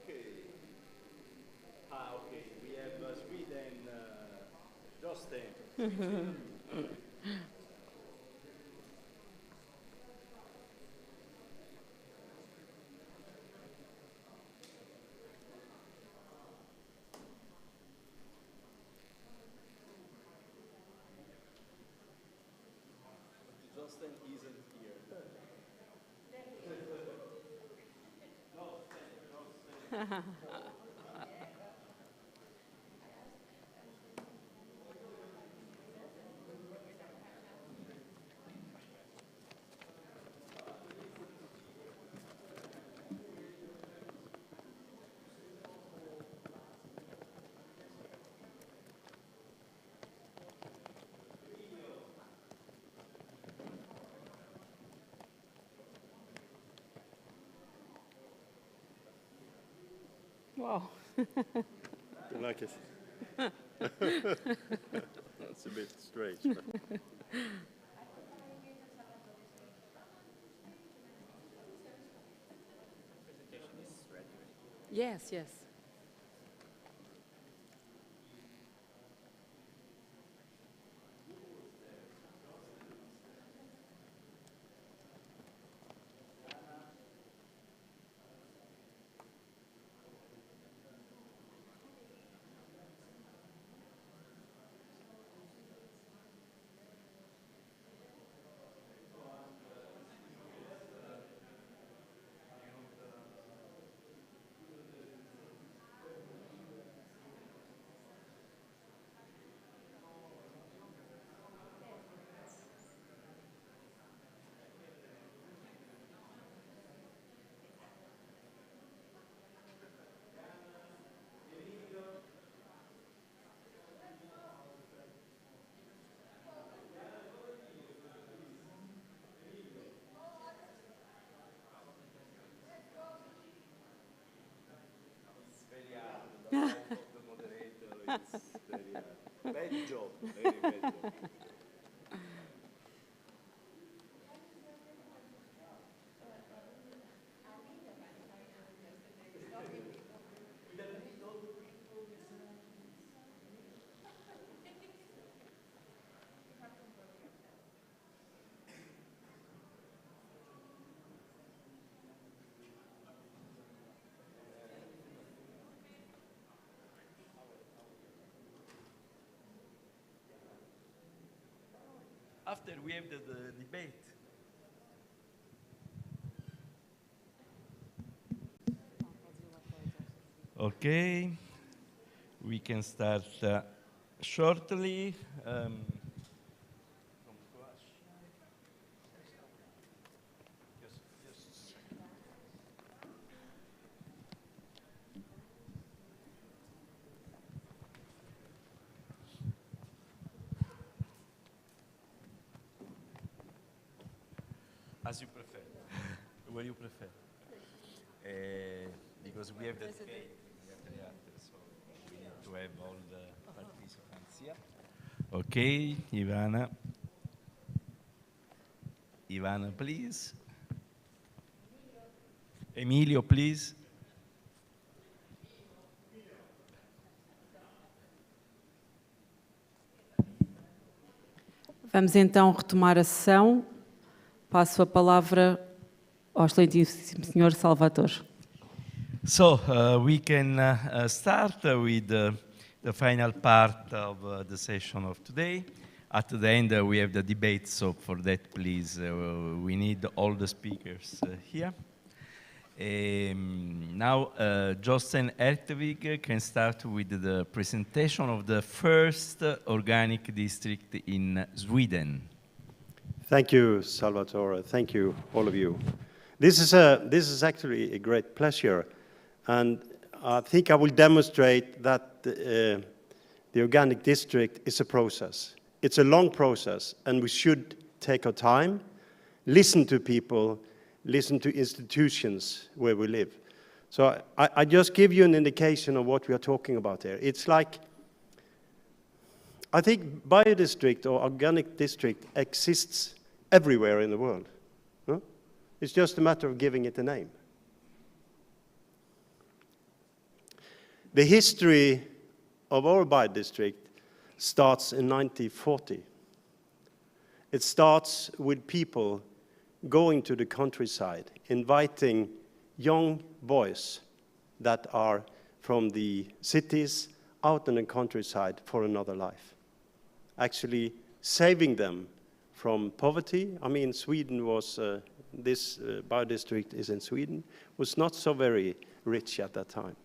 Okay. We have Sweden, Jostein. Jostein isn't here. Wow. You like it? That's a bit strange. But. Yes, yes. The moderator is very bad job, very bad job. After we have the debate. Okay, we can start shortly. As you prefer. Where you prefer. Because we have the debate, we have the reactor, so we need to have all the participants here. Okay, Ivana. Ivana, please. Emilio, please. Vamos então retomar a sessão. Passo a palavra ao excelentíssimo Sr. Salvador. So we can start with the final part of the session of today. At the end, we have the debate, so for that, please, we need all the speakers here. Now, Jostein Ertvig can start with the presentation of the first organic district in Sweden. Thank you, Salvatore. Thank you, all of you. This is actually a great pleasure, and I think I will demonstrate that the organic district is a process. It's a long process, and we should take our time, listen to people, listen to institutions where we live. So I just give you an indication of what we are talking about here. It's like, I think biodistrict or organic district exists everywhere in the world. No? It's just a matter of giving it a name. The history of our bi-district starts in 1940. It starts with people going to the countryside, inviting young boys that are from the cities out in the countryside for another life. Actually saving them from poverty. I mean, Sweden was, this bi-district is in Sweden, was not so very rich at that time.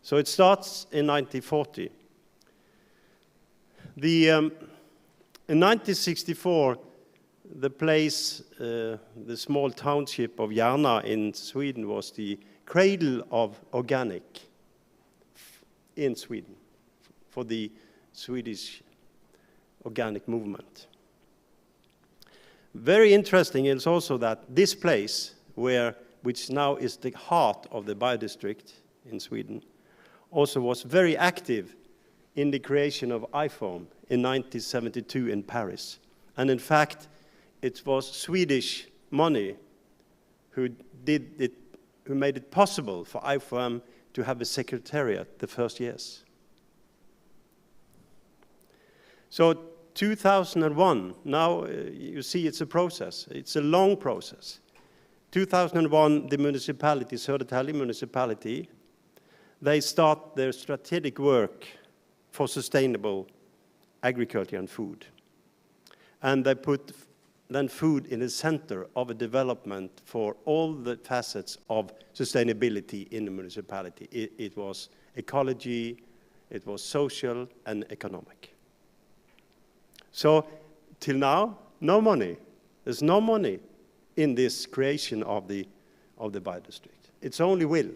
So it starts in 1940. In 1964, the place, the small township of Järna in Sweden was the cradle of organic in Sweden for the Swedish organic movement. Very interesting is also that this place, which now is the heart of the bi-district in Sweden, also was very active in the creation of iPhone in 1972 in Paris. And in fact, it was Swedish money who made it possible for IFOM to have a secretariat the first years. So 2001, now you see it's a process. It's a long process. 2001, the municipality, Södertälje municipality, they start their strategic work for sustainable agriculture and food. And they put then food in the center of a development for all the facets of sustainability in the municipality. It was ecology, it was social and economic. So till now, no money. There's no money in this creation of the bi-district. It's only will.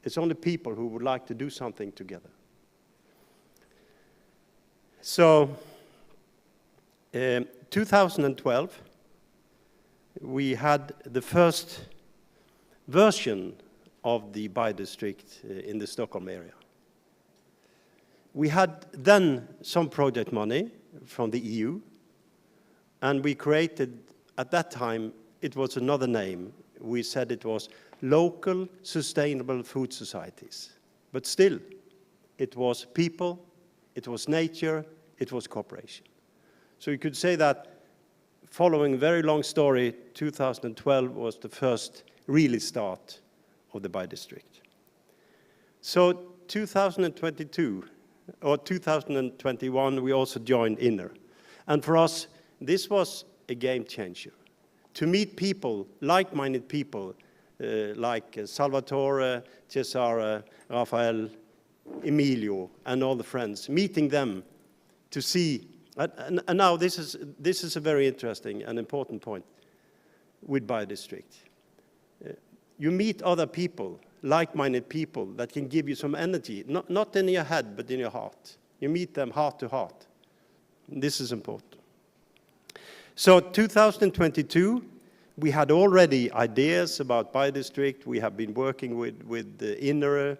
It's only people who would like to do something together. So 2012, we had the first version of the bi-district in the Stockholm area. We had then some project money from the EU, and we created, at that time, it was another name. We said it was Local Sustainable Food Societies. But still, it was people, it was nature, it was cooperation. So you could say that, following a very long story, 2012 was the first really start of the bi-district. So 2022, or 2021, we also joined INNER. And for us, this was a game changer. To meet people, like-minded people, like Salvatore, Cesare, Rafael, Emilio, and all the friends, meeting them to see. And now this is a very interesting and important point with bi-district. You meet other people, like-minded people that can give you some energy, not in your head, but in your heart. You meet them heart to heart. This is important. So 2022, we had already ideas about bi-district. We have been working with the INNER,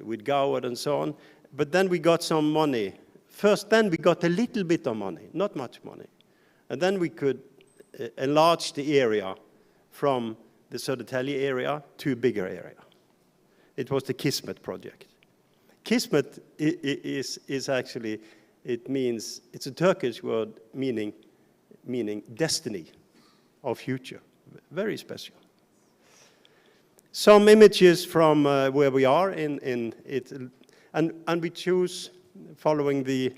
with Goward and so on. But then we got some money. First, then we got a little bit of money, not much money. And then we could enlarge the area from the Södertälje area to a bigger area. It was the Kismet project. Kismet is actually, it means, it's a Turkish word meaning destiny or future. Very special. Some images from where we are in it, and we choose, following the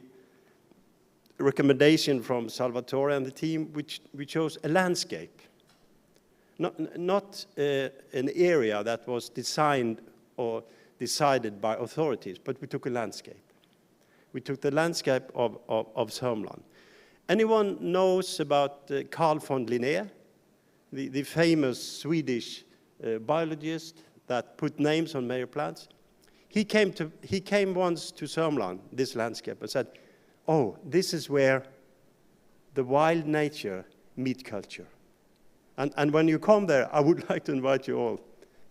recommendation from Salvatore and the team, we chose a landscape. Not an area that was designed or decided by authorities, but we took a landscape. We took the landscape of Sörmland. Anyone knows about Carl von Linné, the famous Swedish biologist that put names on major plants? He came once to Sörmland, this landscape, and said, oh, this is where the wild nature meet culture. And when you come there, I would like to invite you all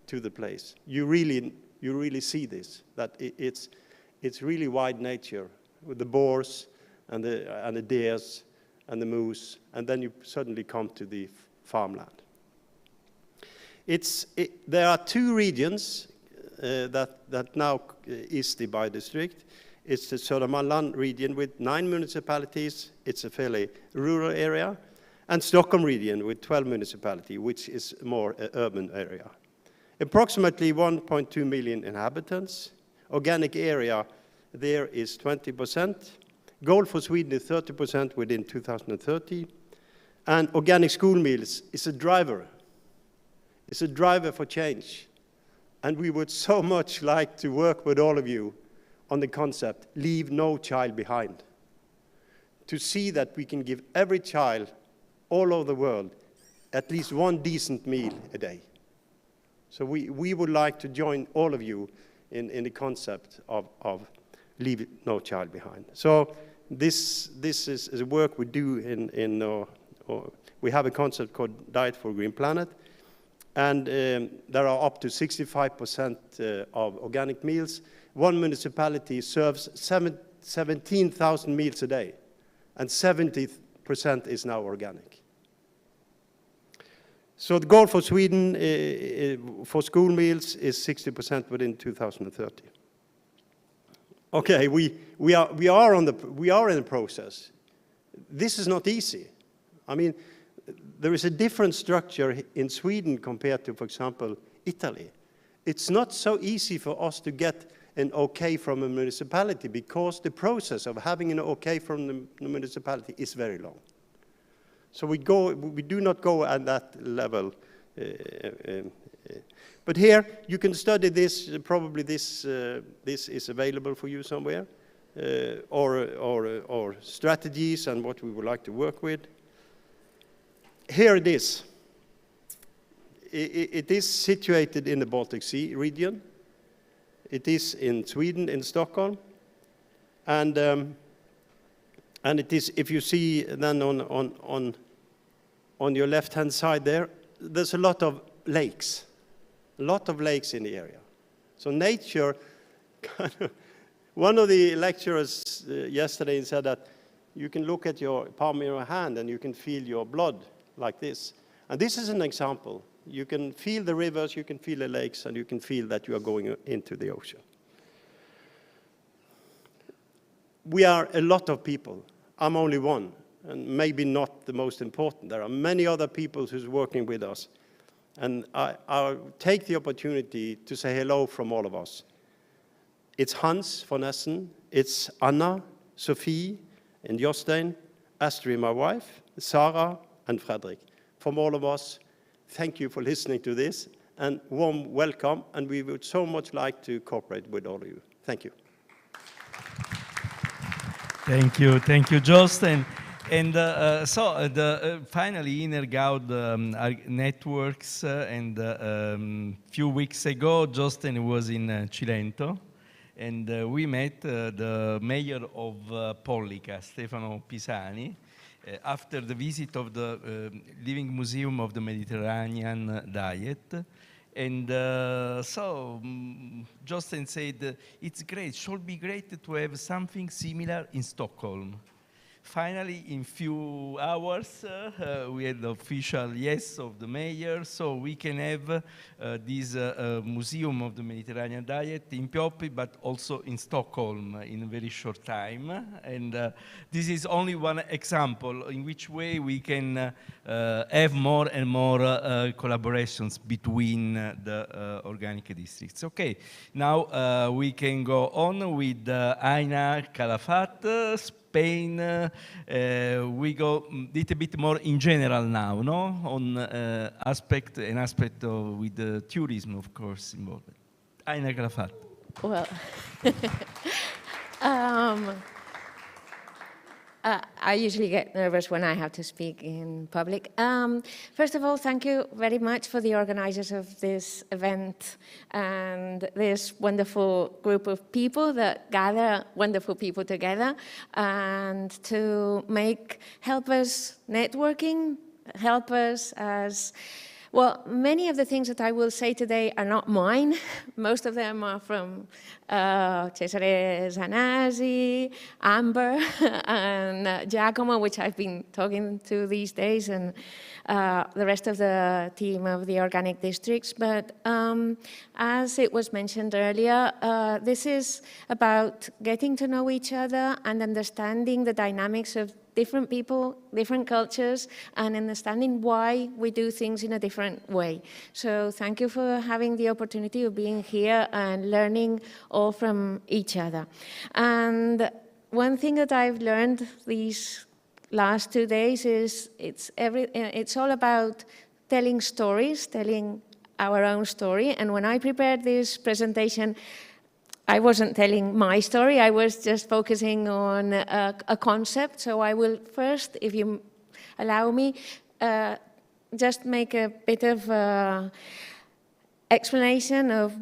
to the place. You really see this, that it's really wild nature with the boars and the deers and the moose, and then you suddenly come to the farmland. There are two regions, that now is the bi-district. It's the Södermanland region with 9 municipalities. It's a fairly rural area. And Stockholm region with 12 municipalities, which is more an urban area. Approximately 1.2 million inhabitants. Organic area there is 20%. Goal for Sweden is 30% within 2030. And organic school meals is a driver. It's a driver for change. And we would so much like to work with all of you on the concept, leave no child behind. To see that we can give every child all over the world at least one decent meal a day. So we would like to join all of you in the concept of leave no child behind. So this is a work we do we have a concept called Diet for a Green Planet, and there are up to 65% of organic meals. One municipality serves 17,000 meals a day, and 70% is now organic. So the goal for Sweden for school meals is 60% within 2030. Okay, we are in the process. This is not easy. I mean, there is a different structure in Sweden compared to, for example, Italy. It's not so easy for us to get an okay from a municipality because the process of having an okay from the municipality is very long. So we do not go at that level. But here you can study this. Probably this is available for you somewhere, or strategies and what we would like to work with. Here it is. It is situated in the Baltic Sea region. It is in Sweden, in Stockholm, and it is. If you see then on your left-hand side there, there's a lot of lakes in the area. So nature, one of the lecturers yesterday said that you can look at your palm of your hand and you can feel your blood like this. And this is an example. You can feel the rivers, you can feel the lakes, and you can feel that you are going into the ocean. We are a lot of people. I'm only one, and maybe not the most important. There are many other people who's working with us. And I'll take the opportunity to say hello from all of us. It's Hans von Essen, it's Anna, Sophie, and Jostein, Astrid, my wife, Sarah, and Fredrik. From all of us, thank you for listening to this, and warm welcome, and we would so much like to cooperate with all of you. Thank you. Thank you, Jostein. And finally, Innergaud networks, and few weeks ago, Jostein was in Cilento, and we met the mayor of Pollica, Stefano Pisani, after the visit of the Living Museum of the Mediterranean Diet. And Jostein said, it's great, should be great to have something similar in Stockholm. Finally, in few hours, we had the official yes of the mayor, so we can have this Museum of the Mediterranean Diet in Pioppi, but also in Stockholm in a very short time. And this is only one example in which way we can have more and more collaborations between the organic districts. Okay, now we can go on with Aina Calafat, Spain. We go a little bit more in general now, no? On an aspect with the tourism, of course, involved. Aina Calafat. Well, I usually get nervous when I have to speak in public. First of all, thank you very much for the organizers of this event and this wonderful group of people that gather wonderful people together and to help us networking, help us as Well, many of the things that I will say today are not mine. Most of them are from Cesare Zanazzi, Amber, and Giacomo, which I've been talking to these days, and the rest of the team of the organic districts. But as it was mentioned earlier, this is about getting to know each other and understanding the dynamics of different people, different cultures, and understanding why we do things in a different way. So thank you for having the opportunity of being here and learning all from each other. And one thing that I've learned these last 2 days is it's all about telling stories, telling our own story. And when I prepared this presentation, I wasn't telling my story, I was just focusing on a concept. So I will first, if you allow me, just make a bit of explanation of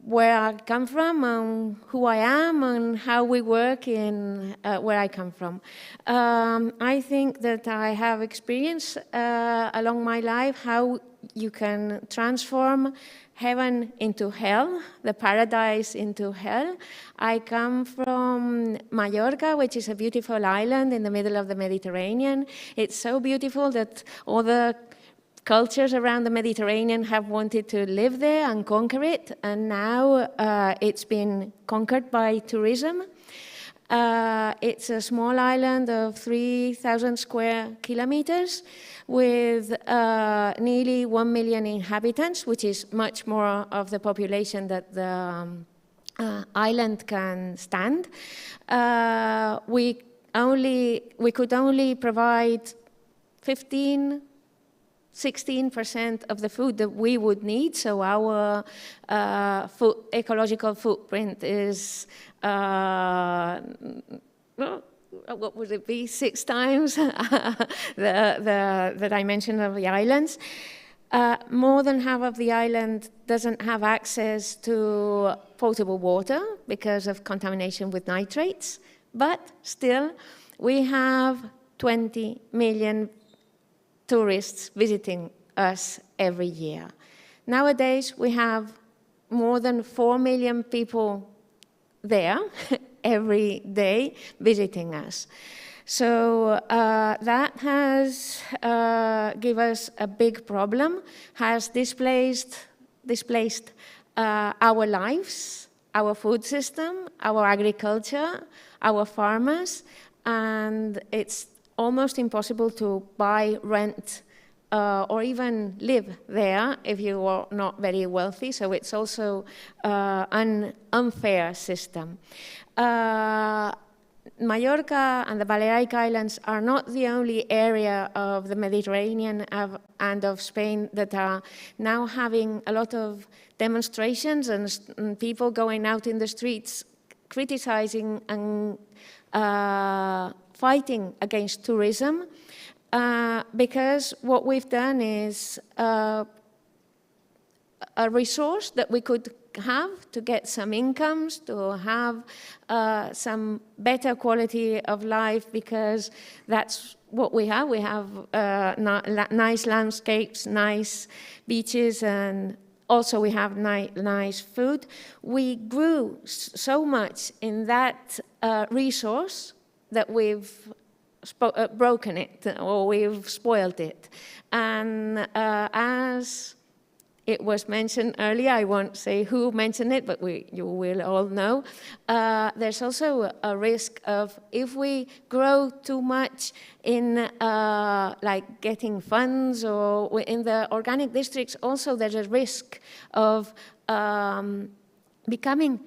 where I come from and who I am and how we work in where I come from. I think that I have experienced along my life how you can transform heaven into hell, the paradise into hell. I come from Mallorca, which is a beautiful island in the middle of the Mediterranean. It's so beautiful that all the cultures around the Mediterranean have wanted to live there and conquer it, and now it's been conquered by tourism. It's a small island of 3,000 square kilometers with nearly 1 million inhabitants, which is much more of the population that the island can stand. We could only provide 16% of the food that we would need, so our ecological footprint is what would it be, 6 times the dimension of the islands. More than half of the island doesn't have access to potable water because of contamination with nitrates, but still we have 20 million tourists visiting us every year. Nowadays, we have more than 4 million people there every day visiting us. So that has given us a big problem, has displaced our lives, our food system, our agriculture, our farmers, and it's almost impossible to buy, rent, or even live there if you are not very wealthy. So it's also an unfair system. Mallorca and the Balearic Islands are not the only area of the Mediterranean and of Spain that are now having a lot of demonstrations and people going out in the streets criticizing and fighting against tourism, because what we've done is a resource that we could have to get some incomes, to have some better quality of life, because that's what we have. We have nice landscapes, nice beaches, and also we have nice food. We grew so much in that resource that we've broken it, or we've spoiled it. And as it was mentioned earlier, I won't say who mentioned it, but you will all know, there's also a risk of, if we grow too much in like getting funds, or in the organic districts also there's a risk of becoming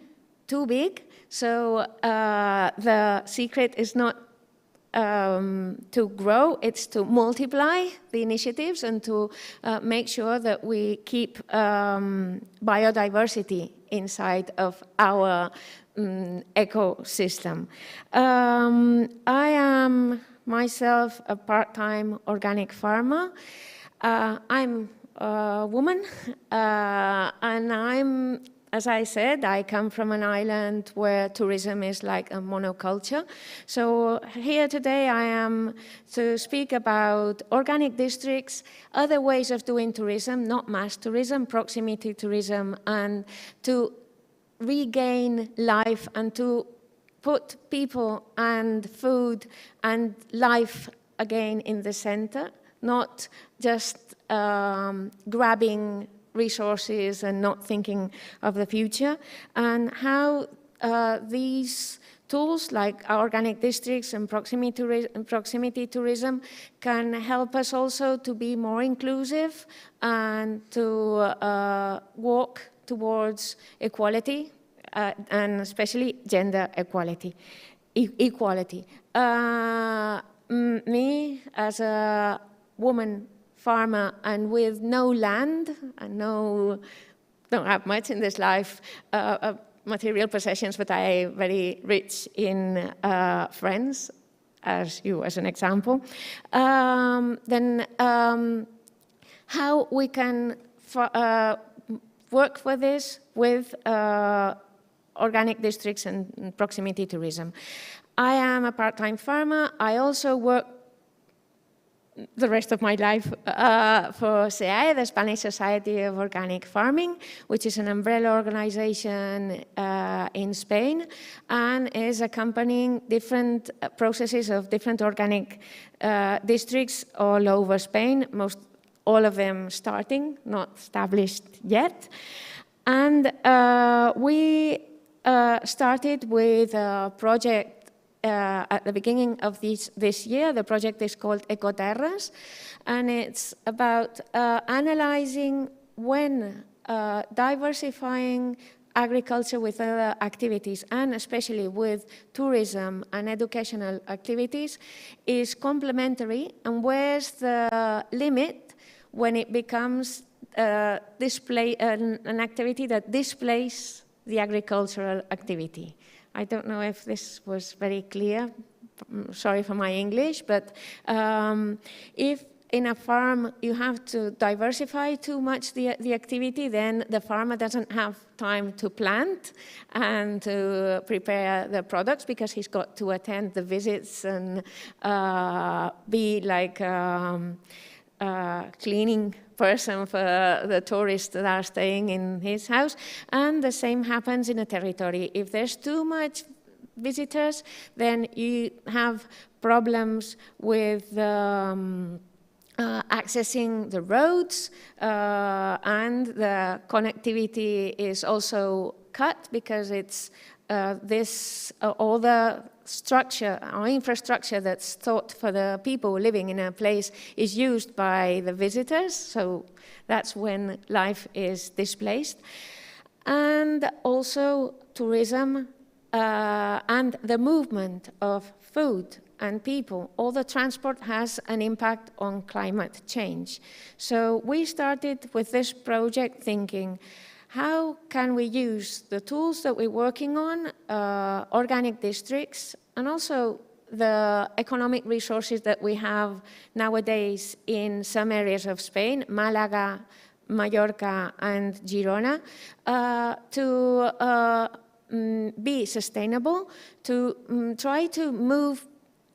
too big. So the secret is not to grow, it's to multiply the initiatives and to make sure that we keep biodiversity inside of our ecosystem. I am myself a part-time organic farmer. I'm a woman, and I'm as I said, I come from an island where tourism is like a monoculture. So here today I am to speak about organic districts, other ways of doing tourism, not mass tourism, proximity tourism, and to regain life and to put people and food and life again in the center, not just grabbing resources and not thinking of the future, and how these tools like organic districts and proximity tourism can help us also to be more inclusive and to walk towards equality, and especially gender equality. Me, as a woman farmer and with no land and don't have much in this life, material possessions, but I am very rich in friends, as you as an example, then how we can work for this with organic districts and proximity tourism. I am a part-time farmer. I also work the rest of my life for SEAE, the Spanish Society of Organic Farming, which is an umbrella organization in Spain and is accompanying different processes of different organic districts all over Spain, all of them starting, not established yet. And we started with a project at the beginning of this year. The project is called Ecoterras, and it's about analyzing when diversifying agriculture with other activities, and especially with tourism and educational activities, is complementary, and where's the limit when it becomes an activity that displaces the agricultural activity. I don't know if this was very clear. Sorry for my English, but if in a farm you have to diversify too much the activity, then the farmer doesn't have time to plant and to prepare the products because he's got to attend the visits and be like cleaning person for the tourists that are staying in his house. And the same happens in a territory. If there's too much visitors, then you have problems with accessing the roads, and the connectivity is also cut because it's all the structure or infrastructure that's thought for the people living in a place is used by the visitors, so that's when life is displaced. And also tourism and the movement of food and people, all the transport has an impact on climate change. So we started with this project thinking, how can we use the tools that we're working on, organic districts, and also the economic resources that we have nowadays in some areas of Spain, Málaga, Mallorca, and Girona, to be sustainable, to try to move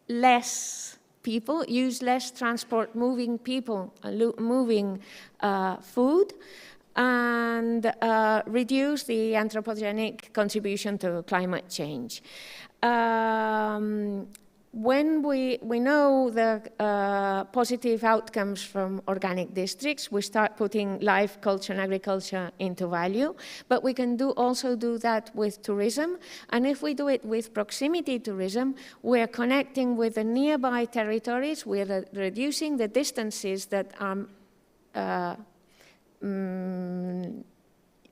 less people, use less transport, moving people, moving food, and reduce the anthropogenic contribution to climate change. When we know the positive outcomes from organic districts, we start putting life, culture, and agriculture into value. But we can also do that with tourism. And if we do it with proximity tourism, we're connecting with the nearby territories. We're reducing the distances that are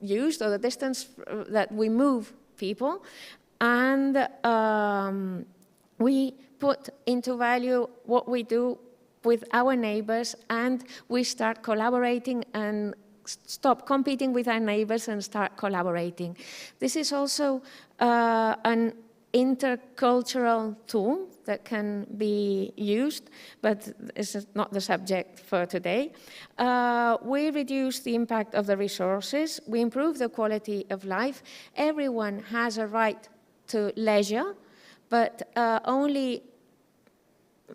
used, or the distance that we move people. And we put into value what we do with our neighbors, and we start collaborating and stop competing with our neighbors and start collaborating. This is also an intercultural tool that can be used, but this is not the subject for today. We reduce the impact of the resources, we improve the quality of life. Everyone has a right to leisure, but only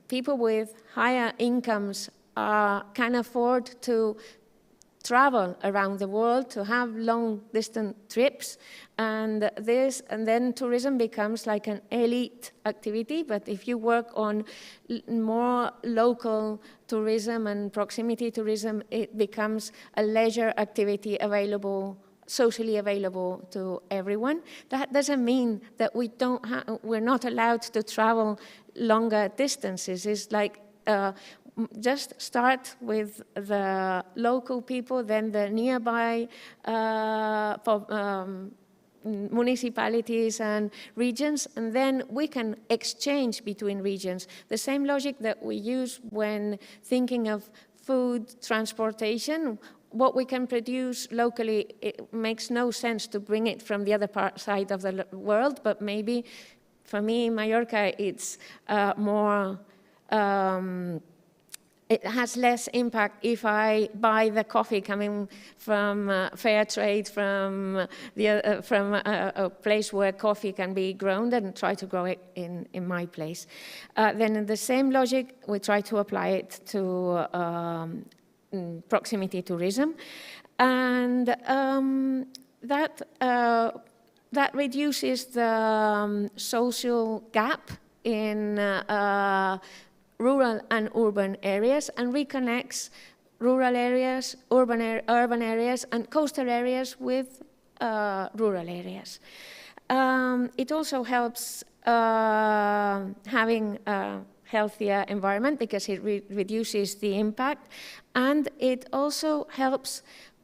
people with higher incomes can afford to travel around the world, to have long distant trips, and then tourism becomes like an elite activity. But if you work on more local tourism and proximity tourism, it becomes a leisure activity available, socially available to everyone. That doesn't mean that we're not allowed to travel longer distances. It's like just start with the local people, then the nearby municipalities and regions, and then we can exchange between regions. The same logic that we use when thinking of food transportation. What we can produce locally, it makes no sense to bring it from the other side of the world, but maybe for me in Mallorca, it's more it has less impact if I buy the coffee coming from fair trade from a place where coffee can be grown and try to grow it in my place. Then in the same logic, we try to apply it to proximity tourism, and that reduces the social gap in rural and urban areas and reconnects rural areas, urban areas, and coastal areas with rural areas. It also helps having a healthier environment because it reduces the impact, and it also helps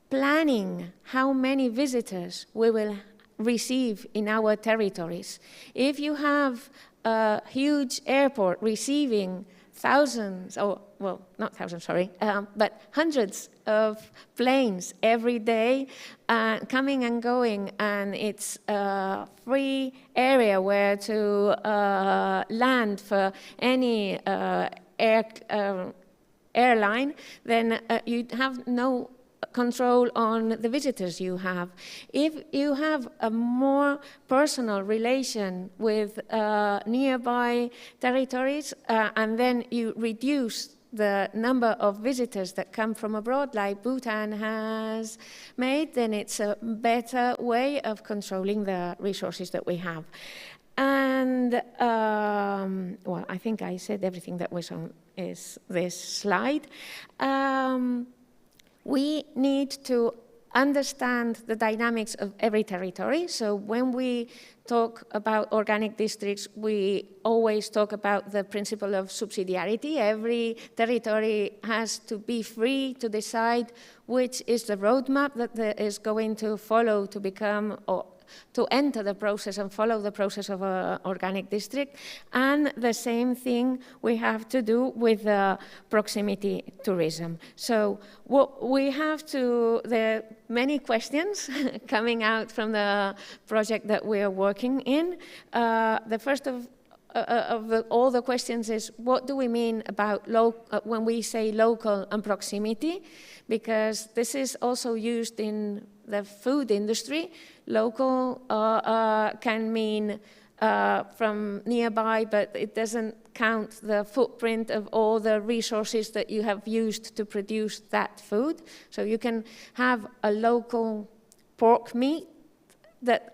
planning how many visitors we will receive in our territories. If you have a huge airport receiving thousands, well, not thousands, sorry, but hundreds of planes every day coming and going, and it's a free area where to land for any airline, then you have no control on the visitors you have. If you have a more personal relation with nearby territories and then you reduce the number of visitors that come from abroad, like Bhutan has made, then it's a better way of controlling the resources that we have. And, well, I think I said everything that was on this slide. We need to understand the dynamics of every territory. So when we talk about organic districts, we always talk about the principle of subsidiarity. Every territory has to be free to decide which is the roadmap that is going to follow to become or to enter the process and follow the process of an organic district. And the same thing we have to do with proximity tourism. So what we have to, there are many questions coming out from the project that we are working in. The first of all the questions is, what do we mean about when we say local and proximity? Because this is also used in the food industry. Local can mean from nearby, but it doesn't count the footprint of all the resources that you have used to produce that food. So you can have a local pork meat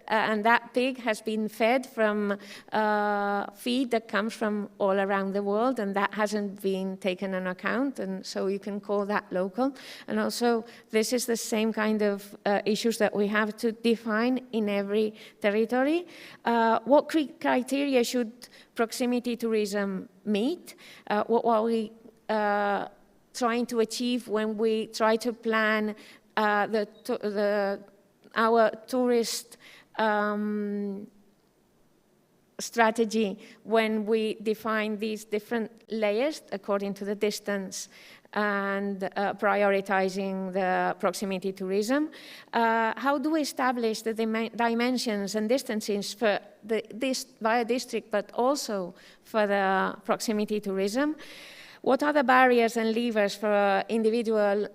and that pig has been fed from feed that comes from all around the world, and that hasn't been taken into account, and so you can call that local. And also, this is the same kind of issues that we have to define in every territory. What criteria should proximity tourism meet? What are we trying to achieve when we try to plan our tourist strategy, when we define these different layers according to the distance and prioritizing the proximity tourism. How do we establish the dimensions and distances for this via district, but also for the proximity tourism? What are the barriers and levers for individual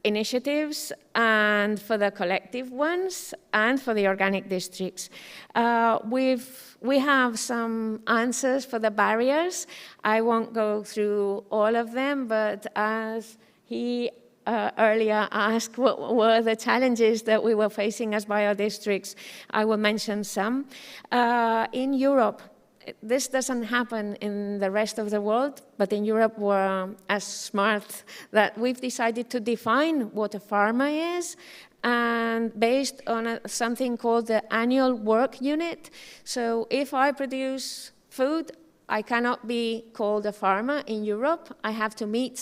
initiatives and for the collective ones and for the organic districts? We have some answers for the barriers. I won't go through all of them, but as he earlier asked what were the challenges that we were facing as biodistricts, I will mention some. In Europe, this doesn't happen in the rest of the world, but in Europe we're as smart that we've decided to define what a farmer is, and based on something called the annual work unit. So if I produce food, I cannot be called a farmer in Europe. I have to meet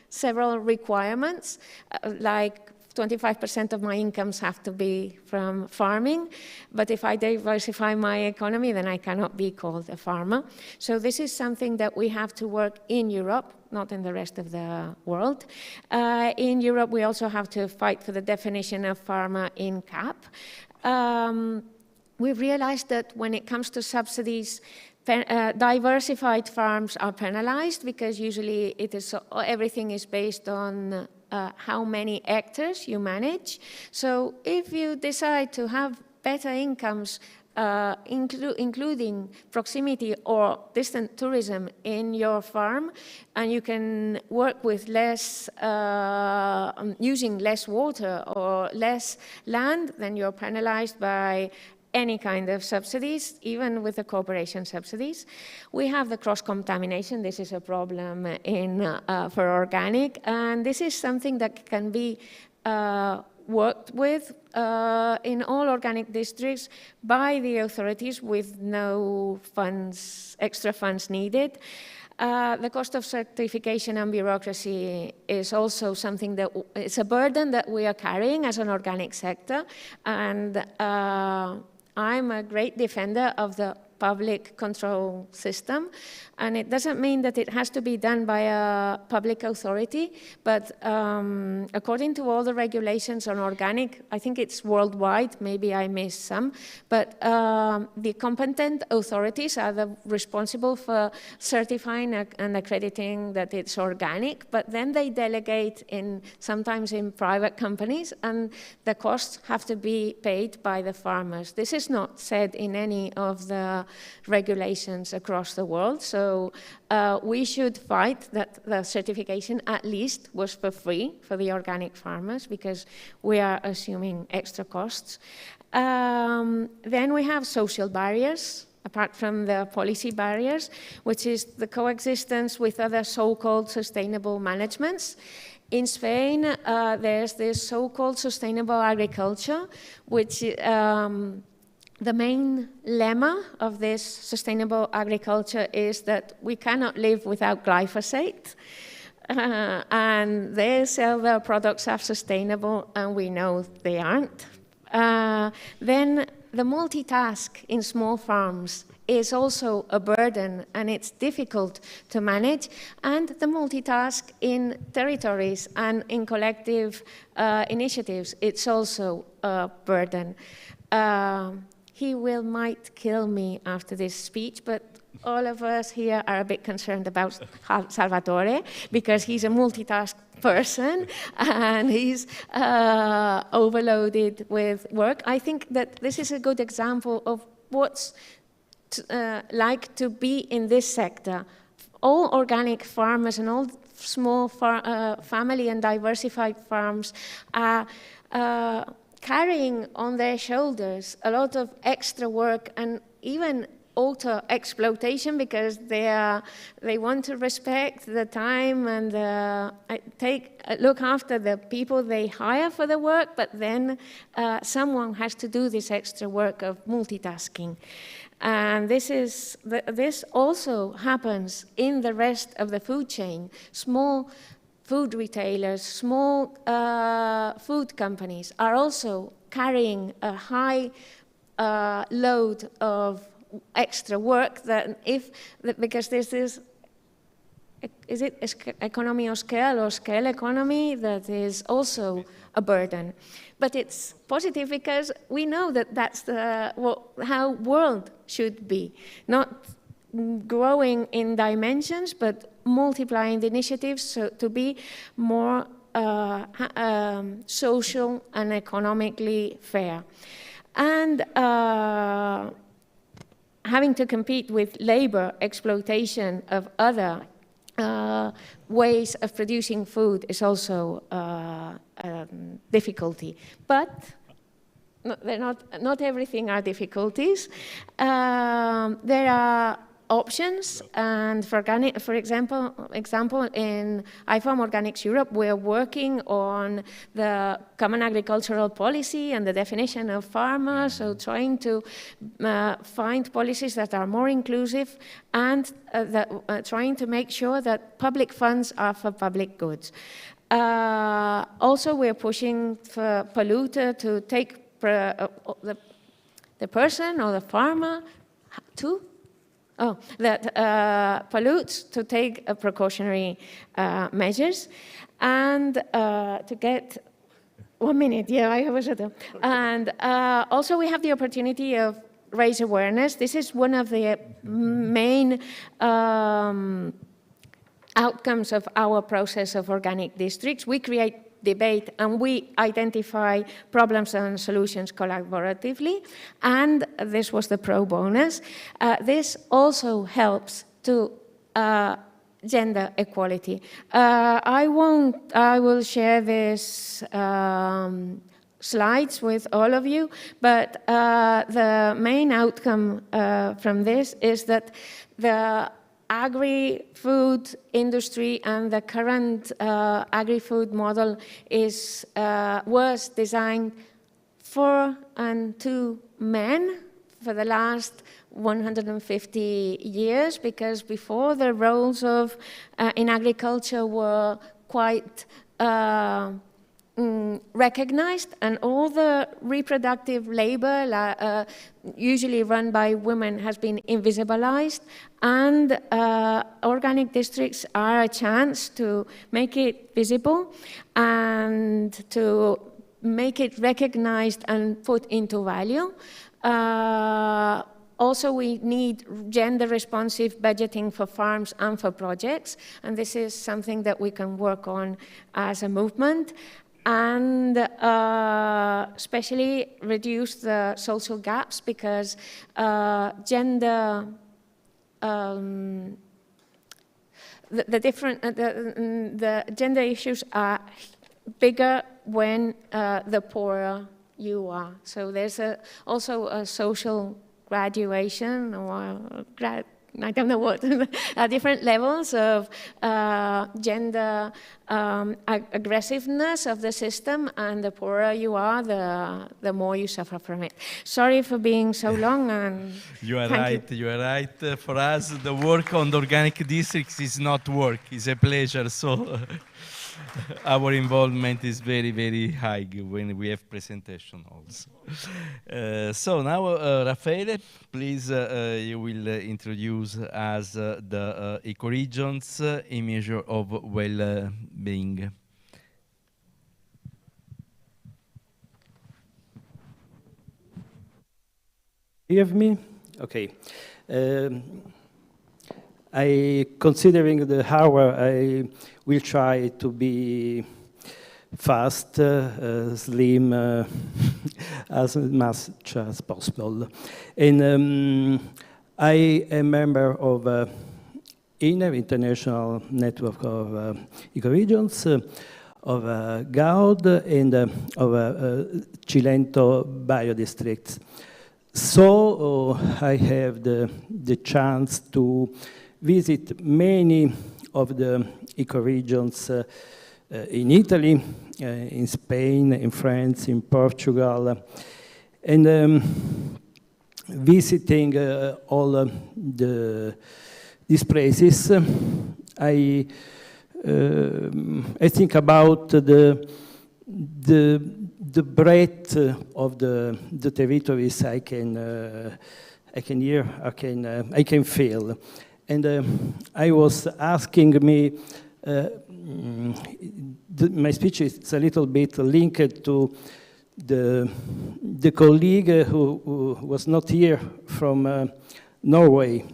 several requirements, like 25% of my incomes have to be from farming, but if I diversify my economy, then I cannot be called a farmer. So this is something that we have to work in Europe, not in the rest of the world. In Europe, we also have to fight for the definition of farmer in CAP. We've realized that when it comes to subsidies, diversified farms are penalized because usually everything is based on how many hectares you manage. So if you decide to have better incomes, including proximity or distant tourism in your farm, and you can work with less, using less water or less land, then you're penalized by any kind of subsidies, even with the corporation subsidies. We have the cross-contamination. This is a problem for organic, and this is something that can be worked with in all organic districts by the authorities with no funds, extra funds needed. The cost of certification and bureaucracy is also something that it's a burden that we are carrying as an organic sector, and I'm a great defender of the public control system, and it doesn't mean that it has to be done by a public authority, but according to all the regulations on organic, I think it's worldwide, maybe I missed some, but the competent authorities are responsible for certifying and accrediting that it's organic, but then they delegate sometimes in private companies, and the costs have to be paid by the farmers. This is not said in any of the regulations across the world, so we should fight that the certification at least was for free for the organic farmers, because we are assuming extra costs. Then we have social barriers, apart from the policy barriers, which is the coexistence with other so-called sustainable managements. In Spain, there's this so-called sustainable agriculture, which the main lemma of this sustainable agriculture is that we cannot live without glyphosate, and they sell their products as sustainable, and we know they aren't. Then the multitask in small farms is also a burden, and it's difficult to manage, and the multitask in territories and in collective initiatives, it's also a burden. He might kill me after this speech, but all of us here are a bit concerned about Salvatore, because he's a multitask person and he's overloaded with work. I think that this is a good example of what's like to be in this sector. All organic farmers and all small family and diversified farms are carrying on their shoulders a lot of extra work and even auto-exploitation, because they want to respect the time and look after the people they hire for the work, but then someone has to do this extra work of multitasking. And this also happens in the rest of the food chain. Small food retailers, small food companies are also carrying a high load of extra work because there's this is it economy of scale or scale economy that is also a burden? But it's positive because we know that that's how world should be, not growing in dimensions, but multiplying the initiatives so to be more social and economically fair. And having to compete with labor exploitation of other ways of producing food is also a difficulty. But not everything are difficulties. There are options, and for example, in IFARM Organics Europe, we're working on the common agricultural policy and the definition of farmers, so trying to find policies that are more inclusive and trying to make sure that public funds are for public goods. Also, we're pushing for polluter to take the person or the farmer that pollutes to take precautionary measures, and to get 1 minute, yeah, I was at them. And also we have the opportunity of raise awareness. This is one of the main outcomes of our process of organic districts. We create debate and we identify problems and solutions collaboratively, and this was the pro bonus. This also helps to gender equality. I will share this slides with all of you, but the main outcome from this is that the agri-food industry and the current agri-food model was designed for and to men for the last 150 years, because before the roles of in agriculture were quite recognized, and all the reproductive labor usually run by women has been invisibilized, and organic districts are a chance to make it visible and to make it recognized and put into value. Also, we need gender-responsive budgeting for farms and for projects, and this is something that we can work on as a movement, and especially reduce the social gaps, because gender the gender issues are bigger when the poorer you are. So there's also a social graduation, or I don't know what, different levels of gender aggressiveness of the system, and the poorer you are, the more you suffer from it. Sorry for being so long. And you are right. You are right. For us, the work on the organic districts is not work; it's a pleasure. So. Our involvement is very, very high when we have presentation also. So now, Raffaele, please, you will introduce us the ecoregions in measure of well-being. You have me? Okay. Considering the hour, I will try to be fast, slim, as much as possible. And I am a member of INER, International Network of Ecoregions, of GAUD, and of Cilento biodistricts. So I have the chance to visit many of the ecoregions in Italy, in Spain, in France, in Portugal, and visiting all these places, I think about the breadth of the territories I can hear, I can feel. And I was asking me, my speech is a little bit linked to the colleague who was not here from Norway.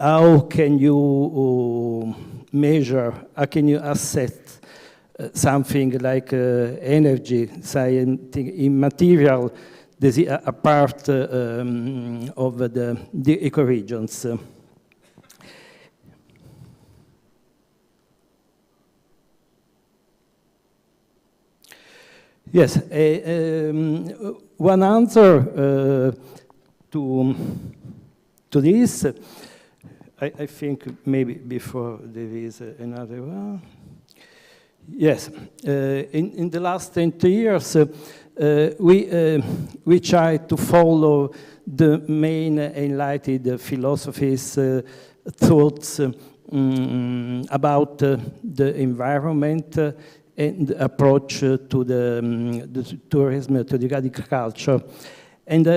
How can you measure, how can you assess something like energy, scientific, immaterial, a part of the ecoregions? Yes, one answer to this, I think maybe before there is another one. Yes, in the last 20 years, we try to follow the main enlightened philosophies, thoughts about the environment, and approach to the tourism, to the agriculture. And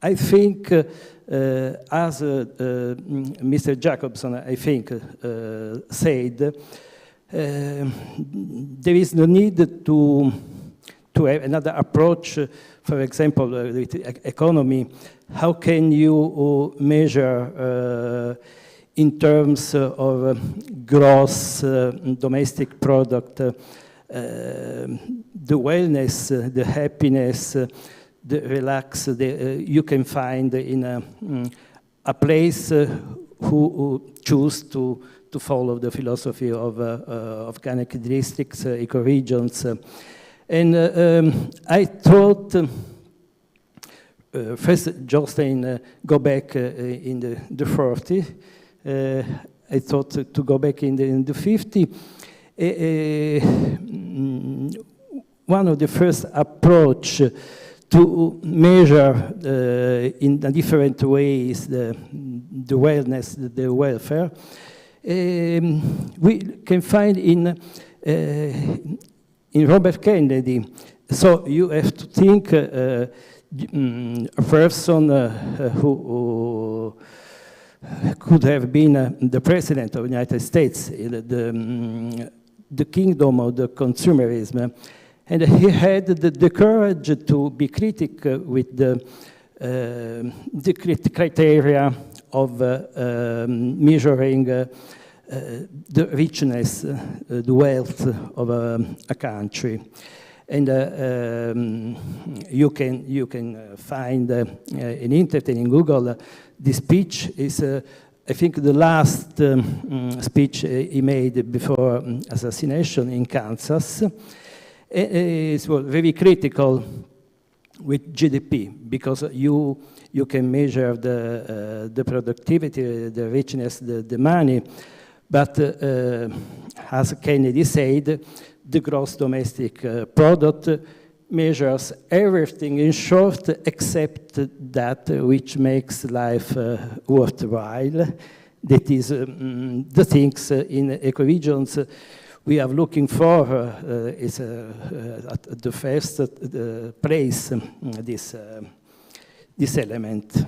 I think, as Mr. Jacobson, I think, said, there is no need to have another approach. For example, with economy, how can you measure in terms of gross domestic product, the wellness, the happiness, the relax you can find in a place who choose to follow the philosophy of organic districts, ecoregions. And I thought, first, Jostein go back in the 40. I thought to go back in the 50. One of the first approach to measure in a different ways the wellness, the welfare, we can find in Robert Kennedy. So you have to think a person who could have been the president of the United States, the kingdom of the consumerism. And he had the courage to be critical with the criteria of measuring the richness, the wealth of a country. And you can find in internet and in Google. This speech is, I think, the last speech he made before assassination in Kansas. It was very critical with GDP because you can measure the productivity, the richness, the money, but as Kennedy said, the gross domestic product measures everything in short except that which makes life worthwhile. That is the things in ecoregions we are looking for is at the first place this element.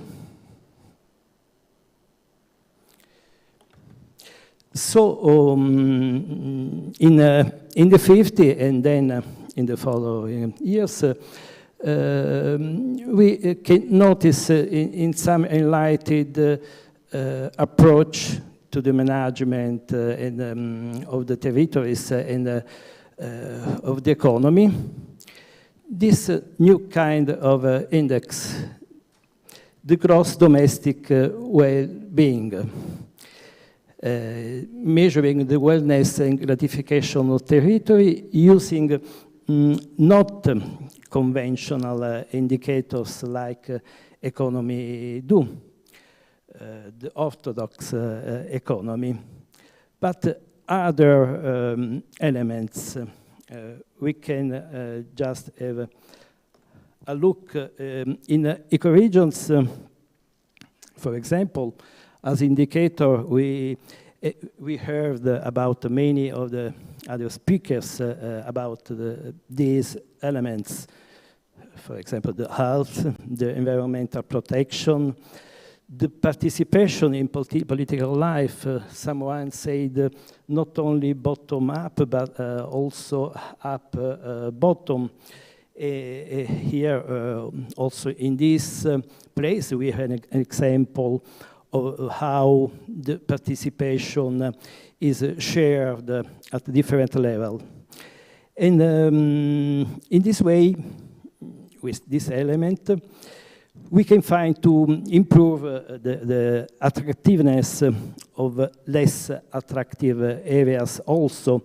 So in the 50 and then in the following years, we can notice in some enlightened approach to the management of the territories and of the economy, this new kind of index, the gross domestic well-being, measuring the wellness and gratification of territory using not conventional indicators like economy do, the orthodox economy, but other elements. We can just have a look in ecoregions, for example, as indicator, we heard about many of the other speakers about these elements. For example, the health, the environmental protection, the participation in political life, someone said not only bottom up, but also up bottom. Here, also in this place, we have an example of how the participation is shared at different level. And in this way, with this element, we can find to improve the attractiveness of less attractive areas also,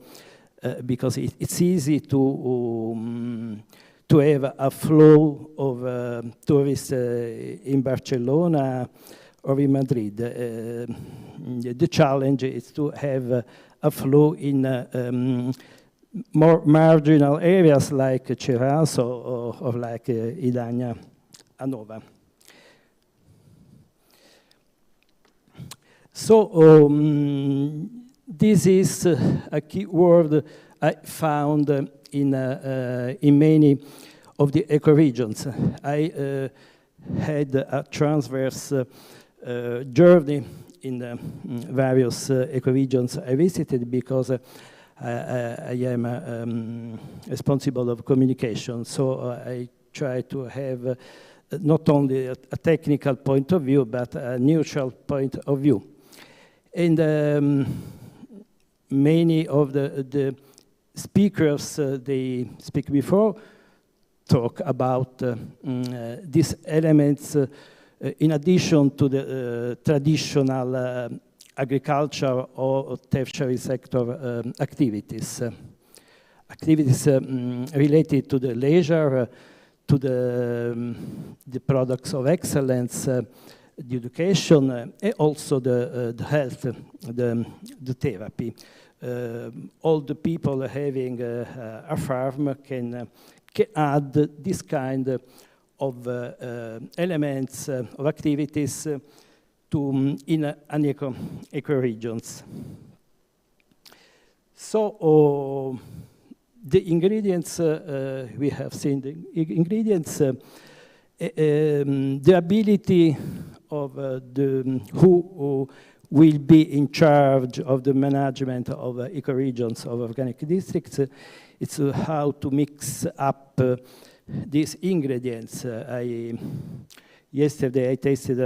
because it's easy to have a flow of tourists in Barcelona or in Madrid. The challenge is to have a flow in more marginal areas like Cheras or like Idanha-a-Nova. So this is a key word I found in many of the ecoregions. I had a transverse journey in various ecoregions I visited because I am responsible of communication, so I try to have not only a technical point of view, but a neutral point of view. And many of the speakers they speak before talk about these elements in addition to the traditional agriculture or tertiary sector activities. Activities related to the leisure, to the products of excellence, the education, and also the health, the therapy. All the people having a farm can add this kind of elements, of activities in an eco-regions. So the ingredients, we have seen the ingredients, the ability of who will be in charge of the management of ecoregions of organic districts. It's how to mix up these ingredients. Yesterday I tasted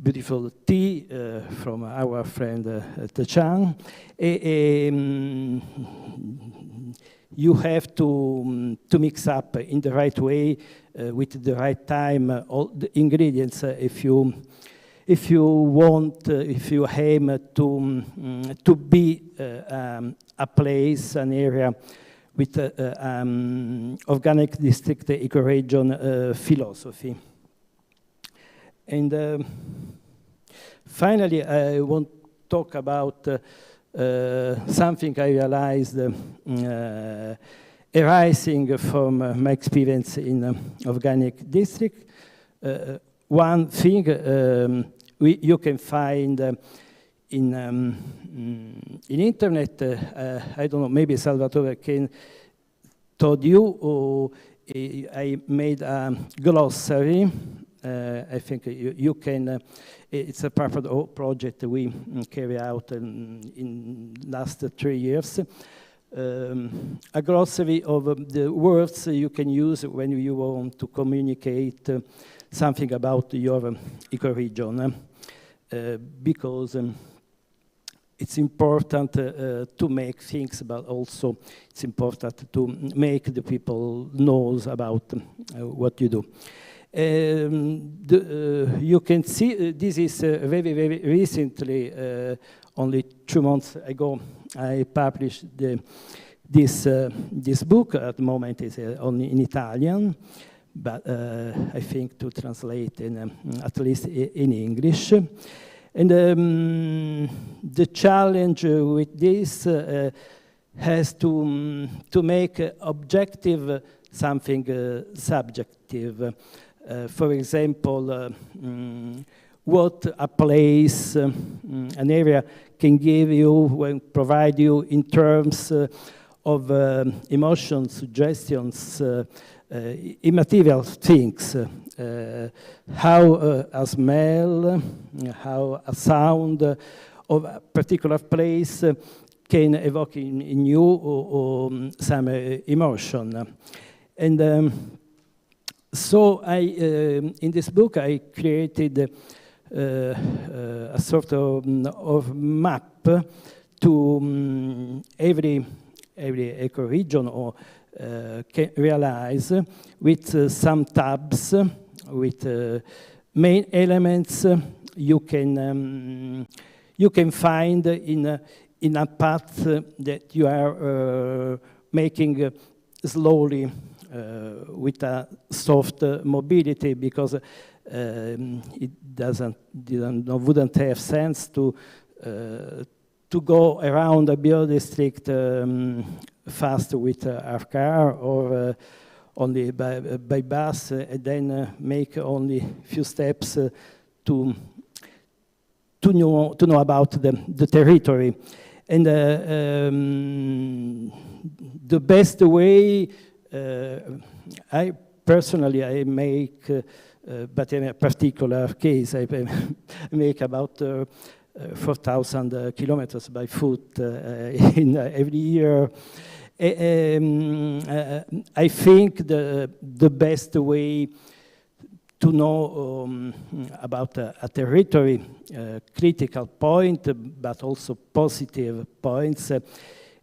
beautiful tea from our friend Tachan. You have to mix up in the right way, with the right time, all the ingredients. If you want, if you aim to be a place, an area with organic district ecoregion philosophy. And finally, I want to talk about something I realized arising from my experience in organic district. One thing you can find in internet, I don't know, maybe Salvatore can told you, or I made a glossary. I think you can, it's a part of the project we carry out in last 3 years. A glossary of the words you can use when you want to communicate something about your ecoregion, because it's important to make things, but also it's important to make the people knows about what you do. You can see this is very, very recently, only 2 months ago, I published this book. At the moment it's only in Italian, but I think to translate in at least in English. And the challenge with this has to make objective something subjective. For example, what a place, an area can give you, provide you in terms of emotions, suggestions, immaterial things, how a smell, how a sound of a particular place can evoke in you some emotion. And so in this book, I created a sort of map to every ecoregion or can realize with some tabs, with main elements you can find in a path that you are making slowly with a soft mobility, because it wouldn't have sense to go around a biodistrict fast with our car, or only by bus, and then make only few steps to know about the territory. And the best way, I personally make, but in a particular case, I make about 4,000 kilometers by foot in every year. I think the best way to know about a territory, critical point, but also positive points,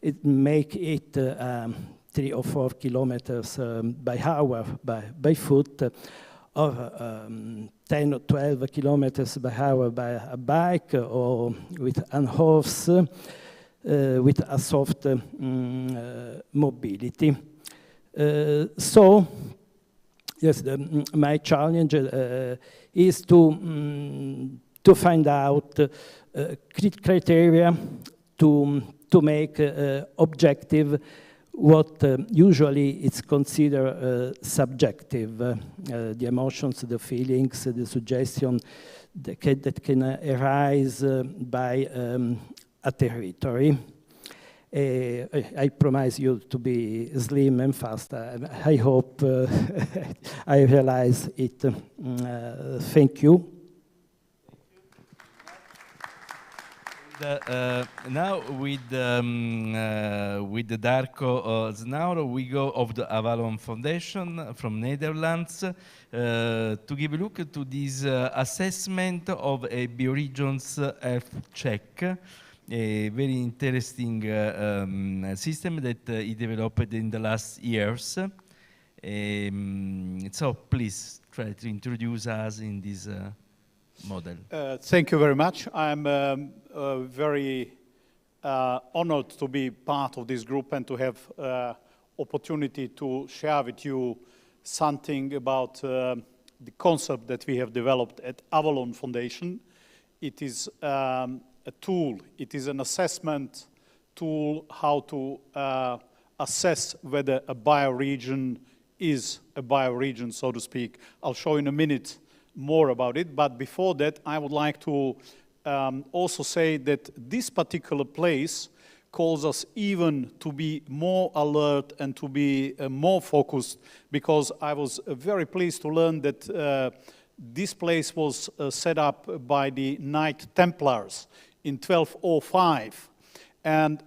it make it 3 or 4 kilometers by hour by foot, or 10 or 12 kilometers by hour by a bike, or with a horse, with a soft mobility. So, yes, my challenge is to find out criteria to make objective what usually is considered subjective, the emotions, the feelings, the suggestion that can arise by a territory. I promise you to be slim and fast. I hope I realize it. Thank you. Now with the Darko Znauro, we go of the Avalon Foundation from Netherlands to give a look to this assessment of a bioregion's health check, a very interesting system that he developed in the last years. So please try to introduce us in this model. Thank you very much. I'm very honored to be part of this group and to have opportunity to share with you something about the concept that we have developed at Avalon Foundation. It is a tool, it is an assessment tool how to assess whether a bioregion is a bioregion, so to speak. I'll show in a minute more about it, but before that I would like to also say that this particular place calls us even to be more alert and to be more focused, because I was very pleased to learn that this place was set up by the Knight Templars in 1205, and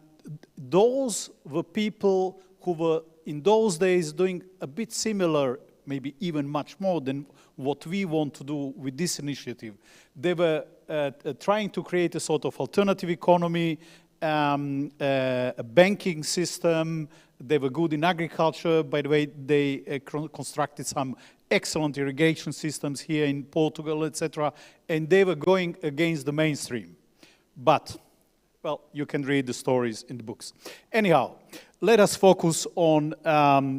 those were people who were in those days doing a bit similar, maybe even much more than what we want to do with this initiative. They were trying to create a sort of alternative economy, a banking system. They were good in agriculture. By the way, they constructed some excellent irrigation systems here in Portugal, etc. And they were going against the mainstream. But, well, you can read the stories in the books. Anyhow, let us focus on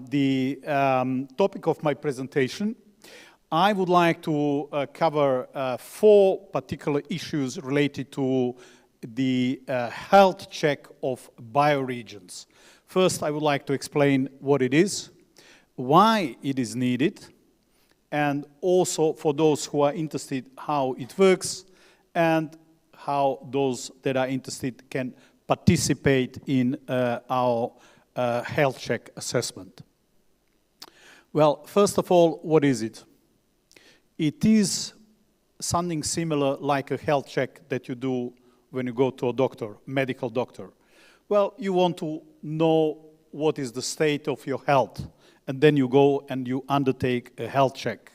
the topic of my presentation. I would like to cover 4 particular issues related to the health check of bioregions. First, I would like to explain what it is, why it is needed, and also for those who are interested how it works, and how those that are interested can participate in our health check assessment. Well, first of all, what is it? It is something similar like a health check that you do when you go to a doctor, medical doctor. Well, you want to know what is the state of your health, and then you go and you undertake a health check.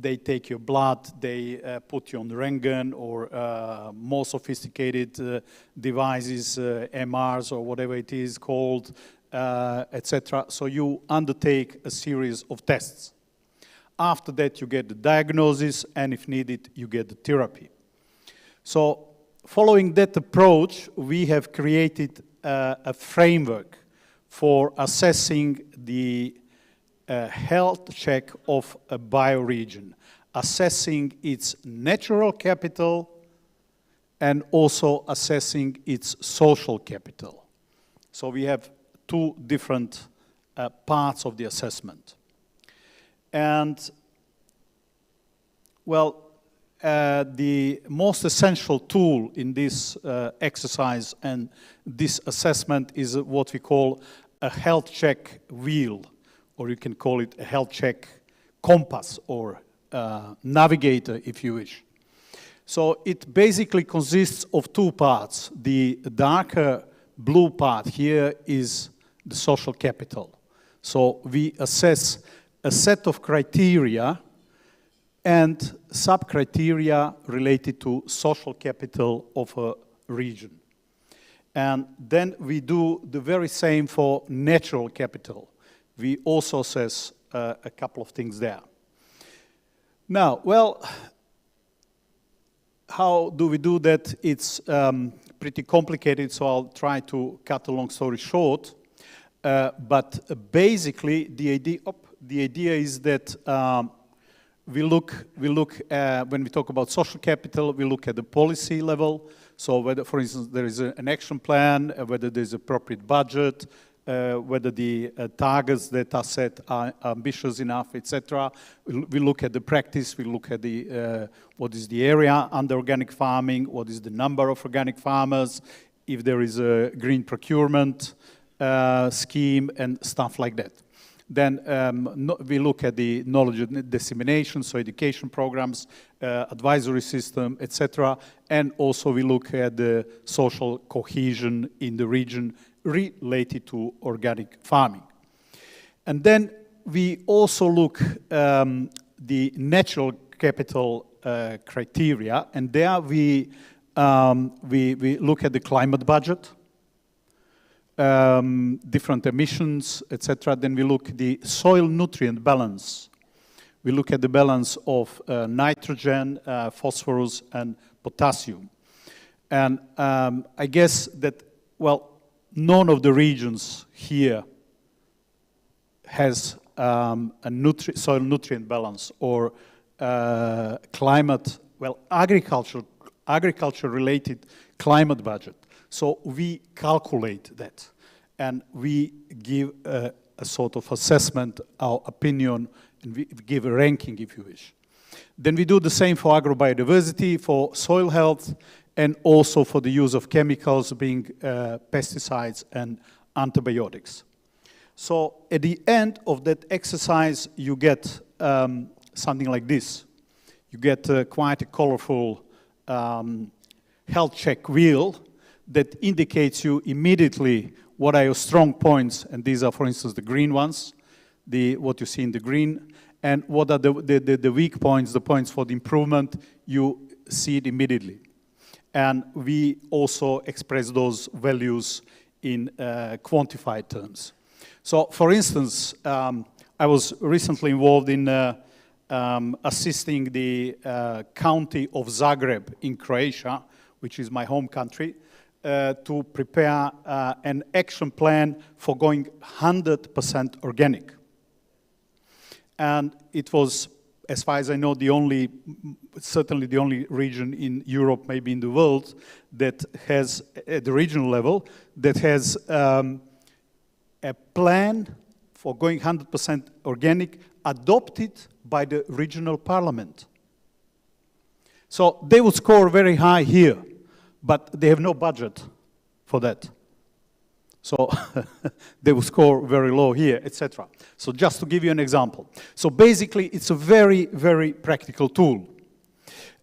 They take your blood, they put you on the Röntgen or more sophisticated devices, MRs or whatever it is called, etc. So you undertake a series of tests. After that, you get the diagnosis, and if needed, you get the therapy. So following that approach, we have created a framework for assessing the health check of a bioregion, assessing its natural capital and also assessing its social capital. So we have two different parts of the assessment. And, well, the most essential tool in this exercise and this assessment is what we call a health check wheel, or you can call it a health check compass or navigator, if you wish. So it basically consists of two parts. The darker blue part here is the social capital. So we assess a set of criteria and sub-criteria related to social capital of a region. And then we do the very same for natural capital. We also assess a couple of things there. Now, well, how do we do that? It's pretty complicated, so I'll try to cut a long story short. But basically, the idea is that we look when we talk about social capital, we look at the policy level. So whether, for instance, there is an action plan, whether there's appropriate budget, whether the targets that are set are ambitious enough, etc. We look at the practice, we look at the what is the area under organic farming, what is the number of organic farmers, if there is a green procurement scheme and stuff like that. Then we look at the knowledge dissemination, so education programs, advisory system, etc. And also we look at the social cohesion in the region related to organic farming. And then we also look the natural capital criteria, and there we look at the climate budget, different emissions, etc. Then we look at the soil nutrient balance. We look at the balance of nitrogen, phosphorus, and potassium. And I guess that, well, none of the regions here has a soil nutrient balance or climate, well, agriculture-related climate budget. So we calculate that, and we give a sort of assessment, our opinion, and we give a ranking, if you wish. Then we do the same for agrobiodiversity, for soil health, and also for the use of chemicals, being pesticides and antibiotics. So at the end of that exercise, you get something like this. You get quite a colorful health check wheel that indicates you immediately what are your strong points, and these are, for instance, the green ones, what you see in the green, and what are the weak points, the points for the improvement, you see it immediately. And we also express those values in quantified terms. So, for instance, I was recently involved in assisting the county of Zagreb in Croatia, which is my home country, to prepare an action plan for going 100% organic. And it was, as far as I know, certainly the only region in Europe, maybe in the world, that has, at the regional level, that has a plan for going 100% organic adopted by the regional parliament. So they would score very high here, but they have no budget for that. So they will score very low here, etc. So just to give you an example. So basically, it's a very, very practical tool.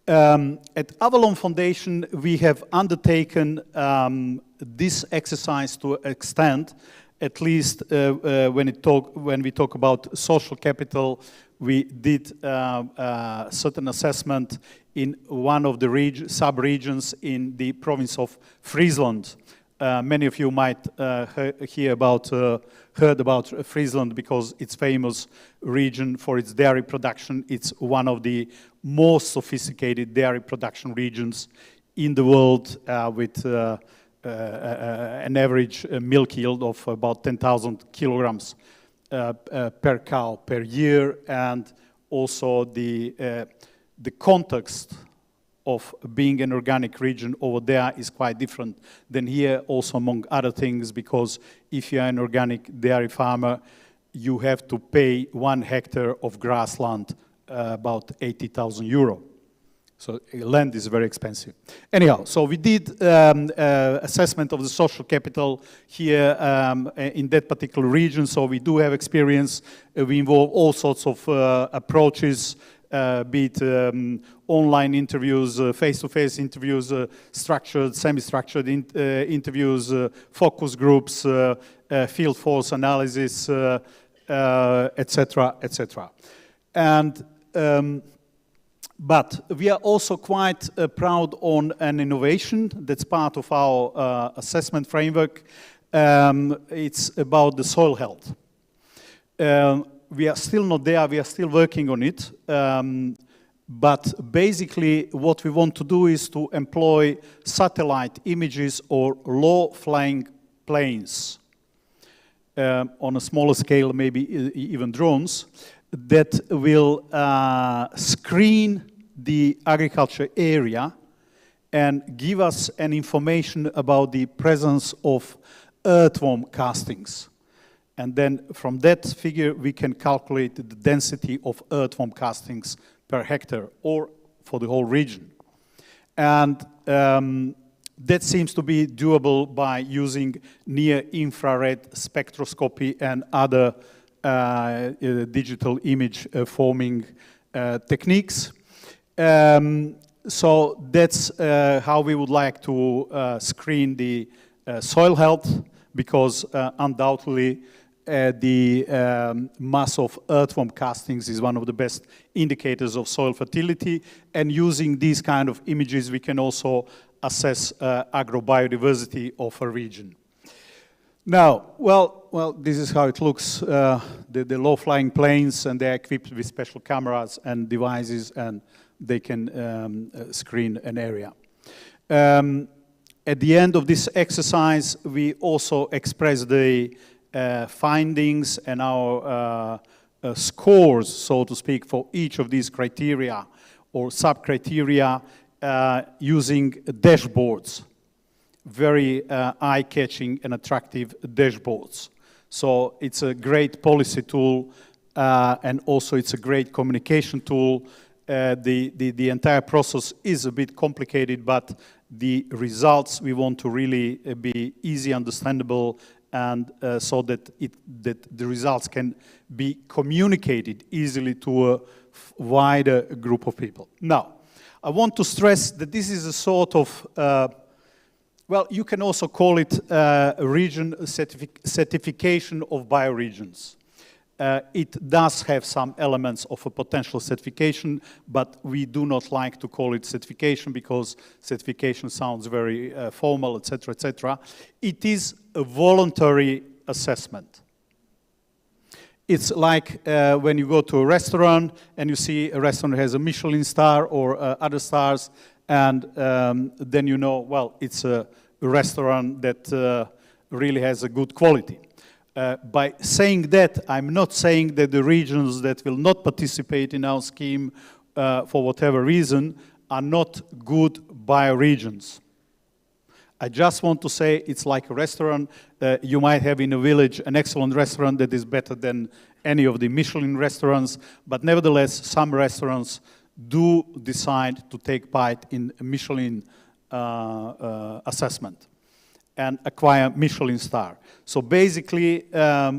At Avalon Foundation, we have undertaken this exercise to extent, at least when we talk about social capital, we did certain assessment in one of the sub-regions in the province of Friesland. Many of you might heard about Friesland because it's famous region for its dairy production. It's one of the most sophisticated dairy production regions in the world, with an average milk yield of about 10,000 kilograms per cow per year, and also the context of being an organic region over there is quite different than here, also among other things, because if you're an organic dairy farmer, you have to pay 1 hectare of grassland about 80,000 euro. So land is very expensive. Anyhow, so we did assessment of the social capital here in that particular region, so we do have experience. We involve all sorts of approaches, be it online interviews, face-to-face interviews, structured, semi-structured interviews, focus groups, field force analysis, etc., etc. And but we are also quite proud on an innovation that's part of our assessment framework. It's about the soil health. We are still not there, we are still working on it. But basically what we want to do is to employ satellite images or low-flying planes on a smaller scale, maybe even drones, that will screen the agriculture area and give us an information about the presence of earthworm castings. And then from that figure, we can calculate the density of earthworm castings per hectare or for the whole region. And that seems to be doable by using near-infrared spectroscopy and other digital image forming techniques. So that's how we would like to screen the soil health, because undoubtedly the mass of earthworm castings is one of the best indicators of soil fertility. And using these kind of images, we can also assess agrobiodiversity of a region. Now, well, this is how it looks, the low-flying planes, and they're equipped with special cameras and devices, and they can screen an area. At the end of this exercise, we also express the findings and our scores, so to speak, for each of these criteria or sub-criteria using dashboards. Very eye-catching and attractive dashboards. So it's a great policy tool, and also it's a great communication tool. The entire process is a bit complicated, but the results we want to really be easy, understandable, and so that the results can be communicated easily to a wider group of people. Now, I want to stress that this is a sort of well, you can also call it region certification of bioregions. It does have some elements of a potential certification, but we do not like to call it certification because certification sounds very formal, etc., etc. It is a voluntary assessment. It's like when you go to a restaurant and you see a restaurant has a Michelin star or other stars, and then you know, well, it's a restaurant that really has a good quality. By saying that, I'm not saying that the regions that will not participate in our scheme for whatever reason are not good bioregions. I just want to say it's like a restaurant. You might have in a village an excellent restaurant that is better than any of the Michelin restaurants, but nevertheless, some restaurants do decide to take part in a Michelin assessment. and acquire Michelin star. So basically,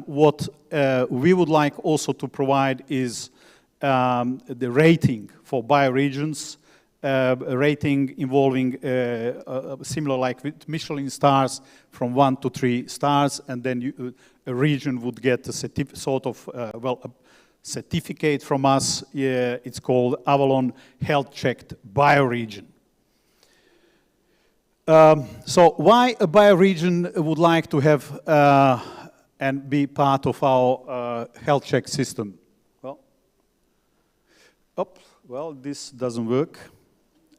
what we would like also to provide is the rating for bioregions, a rating involving similar like with Michelin stars from 1 to 3 stars, and then a region would get a certificate from us. It's called Avalon Health Checked Bioregion. So why a bioregion would like to have and be part of our health check system? Well, this doesn't work.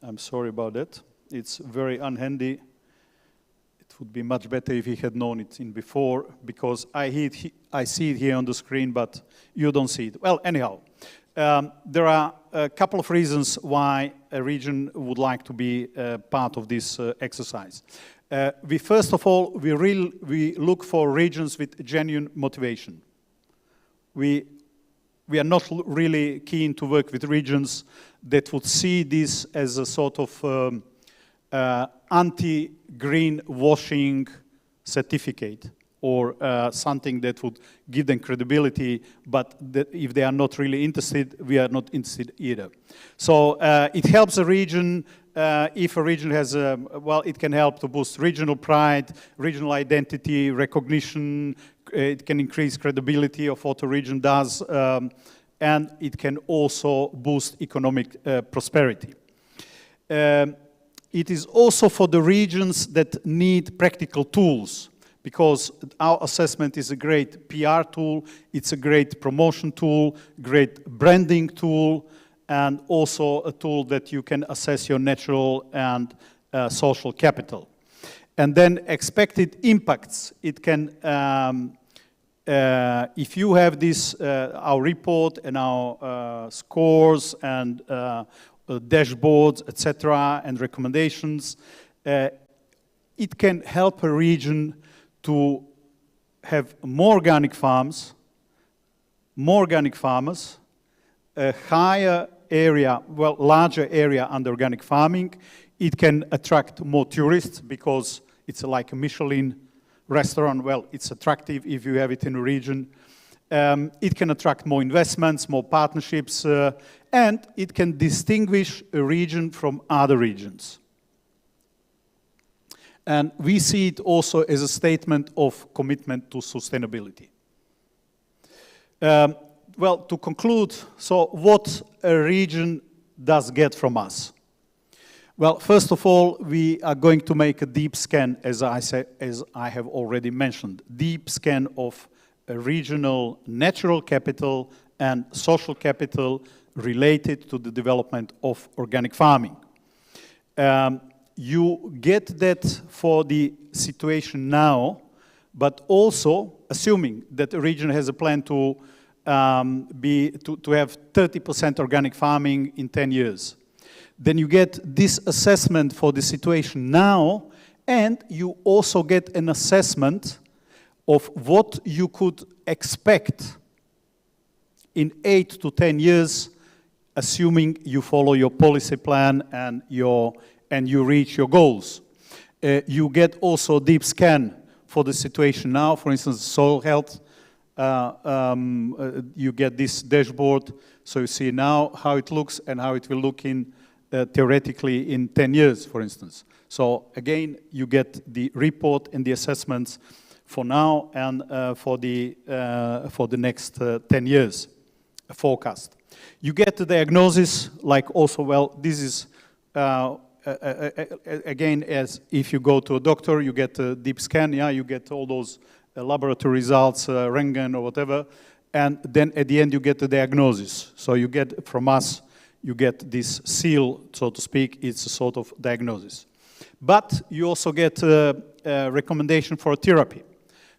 I'm sorry about that. It's very unhandy. It would be much better if he had known it in before, because I see it here on the screen, but you don't see it. Well, anyhow, there are a couple of reasons why a region would like to be part of this exercise. First of all, we look for regions with genuine motivation. We are not really keen to work with regions that would see this as a sort of anti-green washing certificate, or something that would give them credibility, but if they are not really interested, we are not interested either. So it helps a region, if a region has it can help to boost regional pride, regional identity, recognition. It can increase credibility of what a region does, and it can also boost economic prosperity. It is also for the regions that need practical tools, because our assessment is a great PR tool, it's a great promotion tool, great branding tool, and also a tool that you can assess your natural and social capital. And then expected impacts. It can, if you have this, our report and our scores and dashboards, etc., and recommendations, it can help a region to have more organic farms, a higher area, larger area under organic farming. It can attract more tourists because it's like a Michelin restaurant. Well, it's attractive if you have it in a region. It can attract more investments, more partnerships, and it can distinguish a region from other regions. And we see it also as a statement of commitment to sustainability. Well, to conclude, so what a region does get from us? Well, first of all, we are going to make a deep scan, as I have already mentioned, deep scan of a regional natural capital and social capital related to the development of organic farming. You get that for the situation now, but also assuming that a region has a plan to have 30% organic farming in 10 years. Then you get this assessment for the situation now, and you also get an assessment of what you could expect in 8 to 10 years, assuming you follow your policy plan and you reach your goals. You get also a deep scan for the situation now, for instance, soil health. You get this dashboard, so you see now how it looks and how it will look in theoretically in 10 years, for instance. So again, you get the report and the assessments for now and for the next 10 years, a forecast. You get the diagnosis, like also, well, this is, again, as if you go to a doctor, you get a deep scan, yeah, you get all those laboratory results, Röntgen or whatever, and then at the end you get the diagnosis. So you get, from us, you get this seal, so to speak, it's a sort of diagnosis. But you also get a recommendation for a therapy,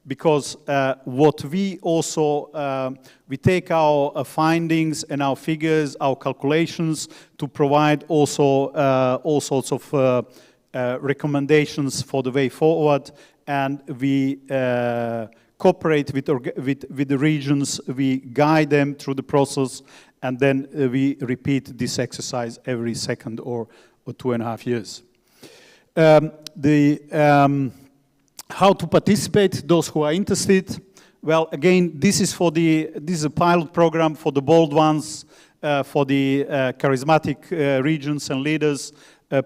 because what we also, we take our findings and our figures, our calculations to provide also all sorts of recommendations for the way forward, and we cooperate with the regions, we guide them through the process, and then we repeat this exercise every second or 2.5 years. How to participate, those who are interested. Well, again, this is a pilot program for the bold ones, for the charismatic regions and leaders,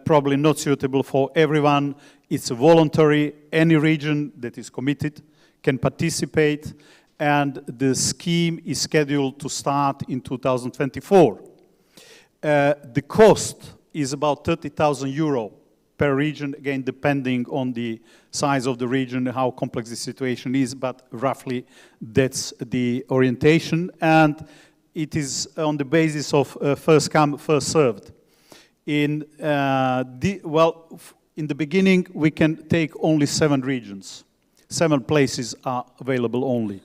probably not suitable for everyone. It's voluntary. Any region that is committed can participate, and the scheme is scheduled to start in 2024. The cost is about 30,000 euro per region, again, depending on the size of the region, how complex the situation is, but roughly that's the orientation, and it is on the basis of first come, first served. In the beginning, we can take only 7 regions. 7 places are available only.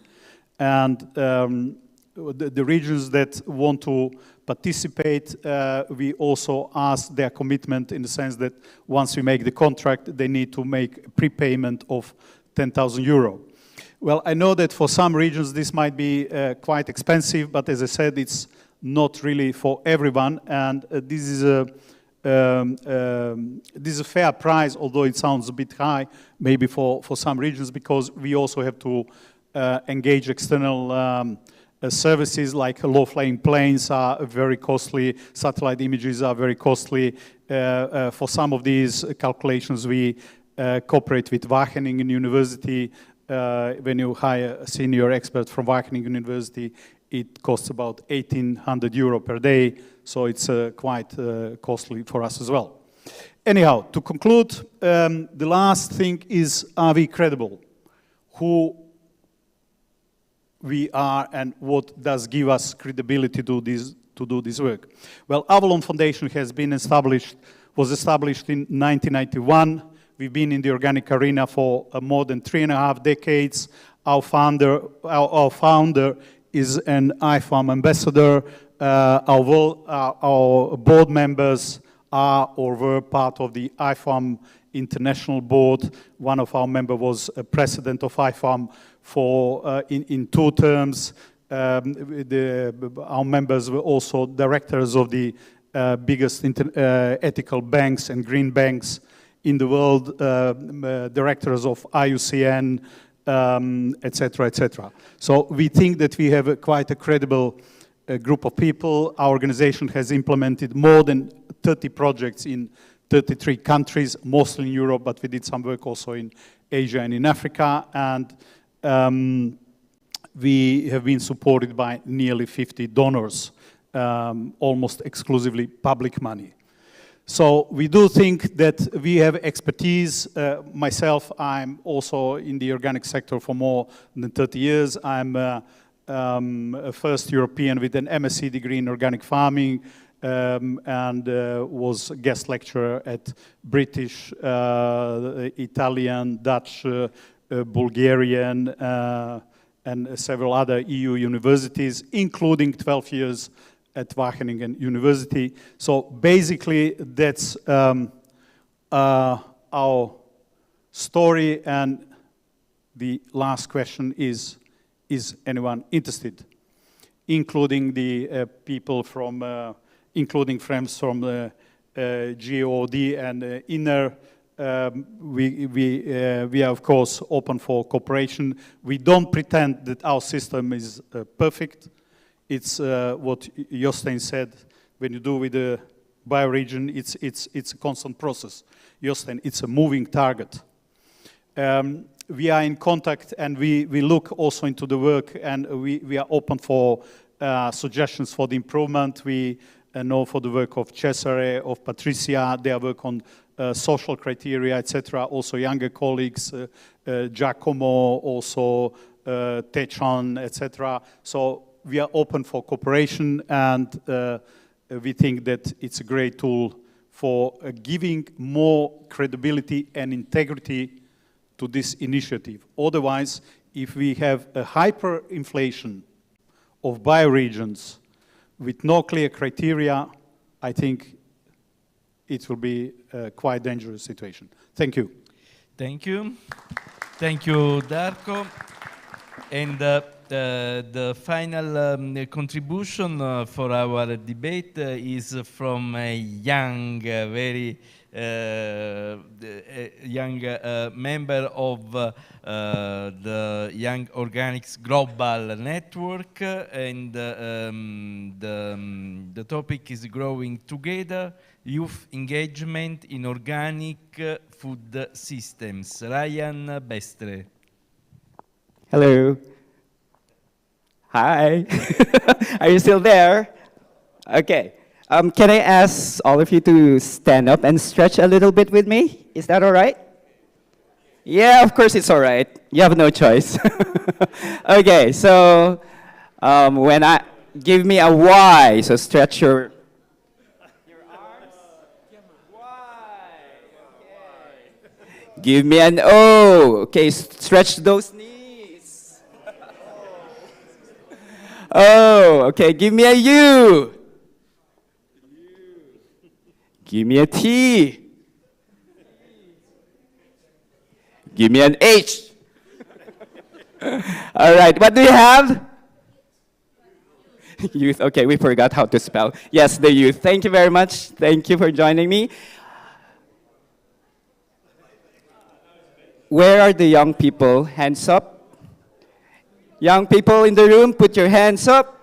And the regions that want to participate, we also ask their commitment in the sense that once we make the contract, they need to make a prepayment of 10,000 euro. Well, I know that for some regions this might be quite expensive, but as I said, it's not really for everyone, and this is a fair price, although it sounds a bit high, maybe for some regions, because we also have to engage external services like low-flying planes are very costly, satellite images are very costly. For some of these calculations, we cooperate with Wageningen University. When you hire a senior expert from Wageningen University, it costs about 1,800 euro per day, so it's quite costly for us as well. Anyhow, to conclude, the last thing is, are we credible? Who we are and what does give us credibility to do this work? Well, Avalon Foundation was established in 1991. We've been in the organic arena for more than 3.5 decades. Our founder is an IFAM ambassador. Our board members are or were part of the IFAM International Board. One of our members was a president of IFAM for in 2 terms. Our members were also directors of the biggest ethical banks and green banks in the world, directors of IUCN, etc., etc. So we think that we have quite a credible group of people. Our organization has implemented more than 30 projects in 33 countries, mostly in Europe, but we did some work also in Asia and in Africa, and we have been supported by nearly 50 donors, almost exclusively public money. So we do think that we have expertise. Myself, I'm also in the organic sector for more than 30 years. I'm a first European with an MSc degree in organic farming, and was guest lecturer at British, Italian, Dutch, Bulgarian, and several other EU universities, including 12 years at Wageningen University. So basically, that's our story, and the last question is anyone interested? Including the people from, including friends from GOD and INER. We are, of course, open for cooperation. We don't pretend that our system is perfect. It's what Jostein said, when you do with the bioregion, it's a constant process. Jostein, it's a moving target. We are in contact, and we look also into the work, and we are open for suggestions for the improvement. We know for the work of Cesare, of Patricia, their work on social criteria, etc. Also younger colleagues, Giacomo, also Techon, etc. So we are open for cooperation, and we think that it's a great tool for giving more credibility and integrity to this initiative. Otherwise, if we have a hyperinflation of bioregions with no clear criteria, I think it will be a quite dangerous situation. Thank you. Thank you. Thank you, Darko. And the final contribution for our debate is from a young, very young member of the Young Organics Global Network, and the topic is Growing Together, Youth Engagement in Organic Food Systems. Ryan Bestre. Hello. Hi. Are you still there? Okay. Can I ask all of you to stand up and stretch a little bit with me? Is that all right? Yeah, of course it's all right. You have no choice. Okay, so when I give me a Y, so stretch your arms. Y. Okay. Give me an O. Okay, stretch those knees. Oh, okay. Give me a U. Give me a T. Give me an H. All right, what do you have? Youth, okay, we forgot how to spell. Yes, the youth. Thank you very much. Thank you for joining me. Where are the young people? Hands up. Young people in the room, put your hands up.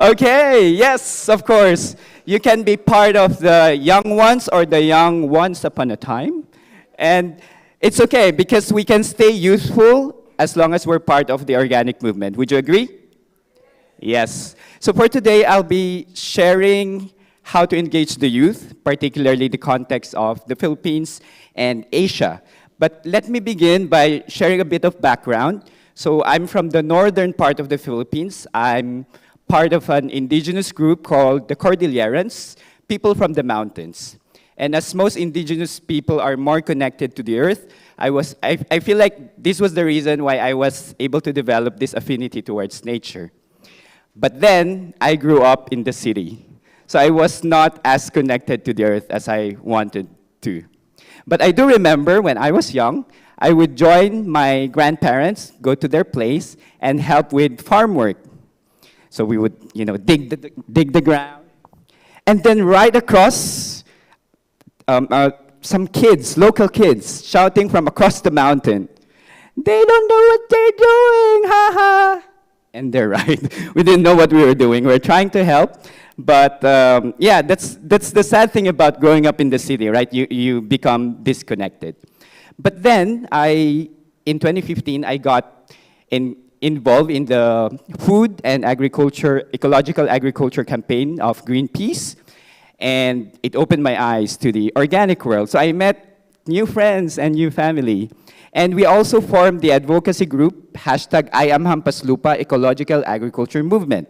Okay, yes, of course. You can be part of the young ones or the young once upon a time. And it's okay because we can stay youthful as long as we're part of the organic movement. Would you agree? Yes. So for today, I'll be sharing how to engage the youth, particularly the context of the Philippines and Asia. But let me begin by sharing a bit of background. So I'm from the northern part of the Philippines. I'm part of an indigenous group called the Cordillerans, people from the mountains. And as most indigenous people are more connected to the earth, I feel like this was the reason why I was able to develop this affinity towards nature. But then I grew up in the city. So I was not as connected to the earth as I wanted to. But I do remember when I was young, I would join my grandparents, go to their place, and help with farm work. So we would, dig the ground. And then right across, some kids, local kids, shouting from across the mountain, "They don't know what they're doing, ha ha." And they're right. We didn't know what we were doing. We were trying to help. But yeah, that's the sad thing about growing up in the city, right? You become disconnected. But then, in 2015, I got involved in the food and agriculture, ecological agriculture campaign of Greenpeace. And it opened my eyes to the organic world. So I met new friends and new family. And we also formed the advocacy group, #IamHampasLupa Ecological Agriculture Movement.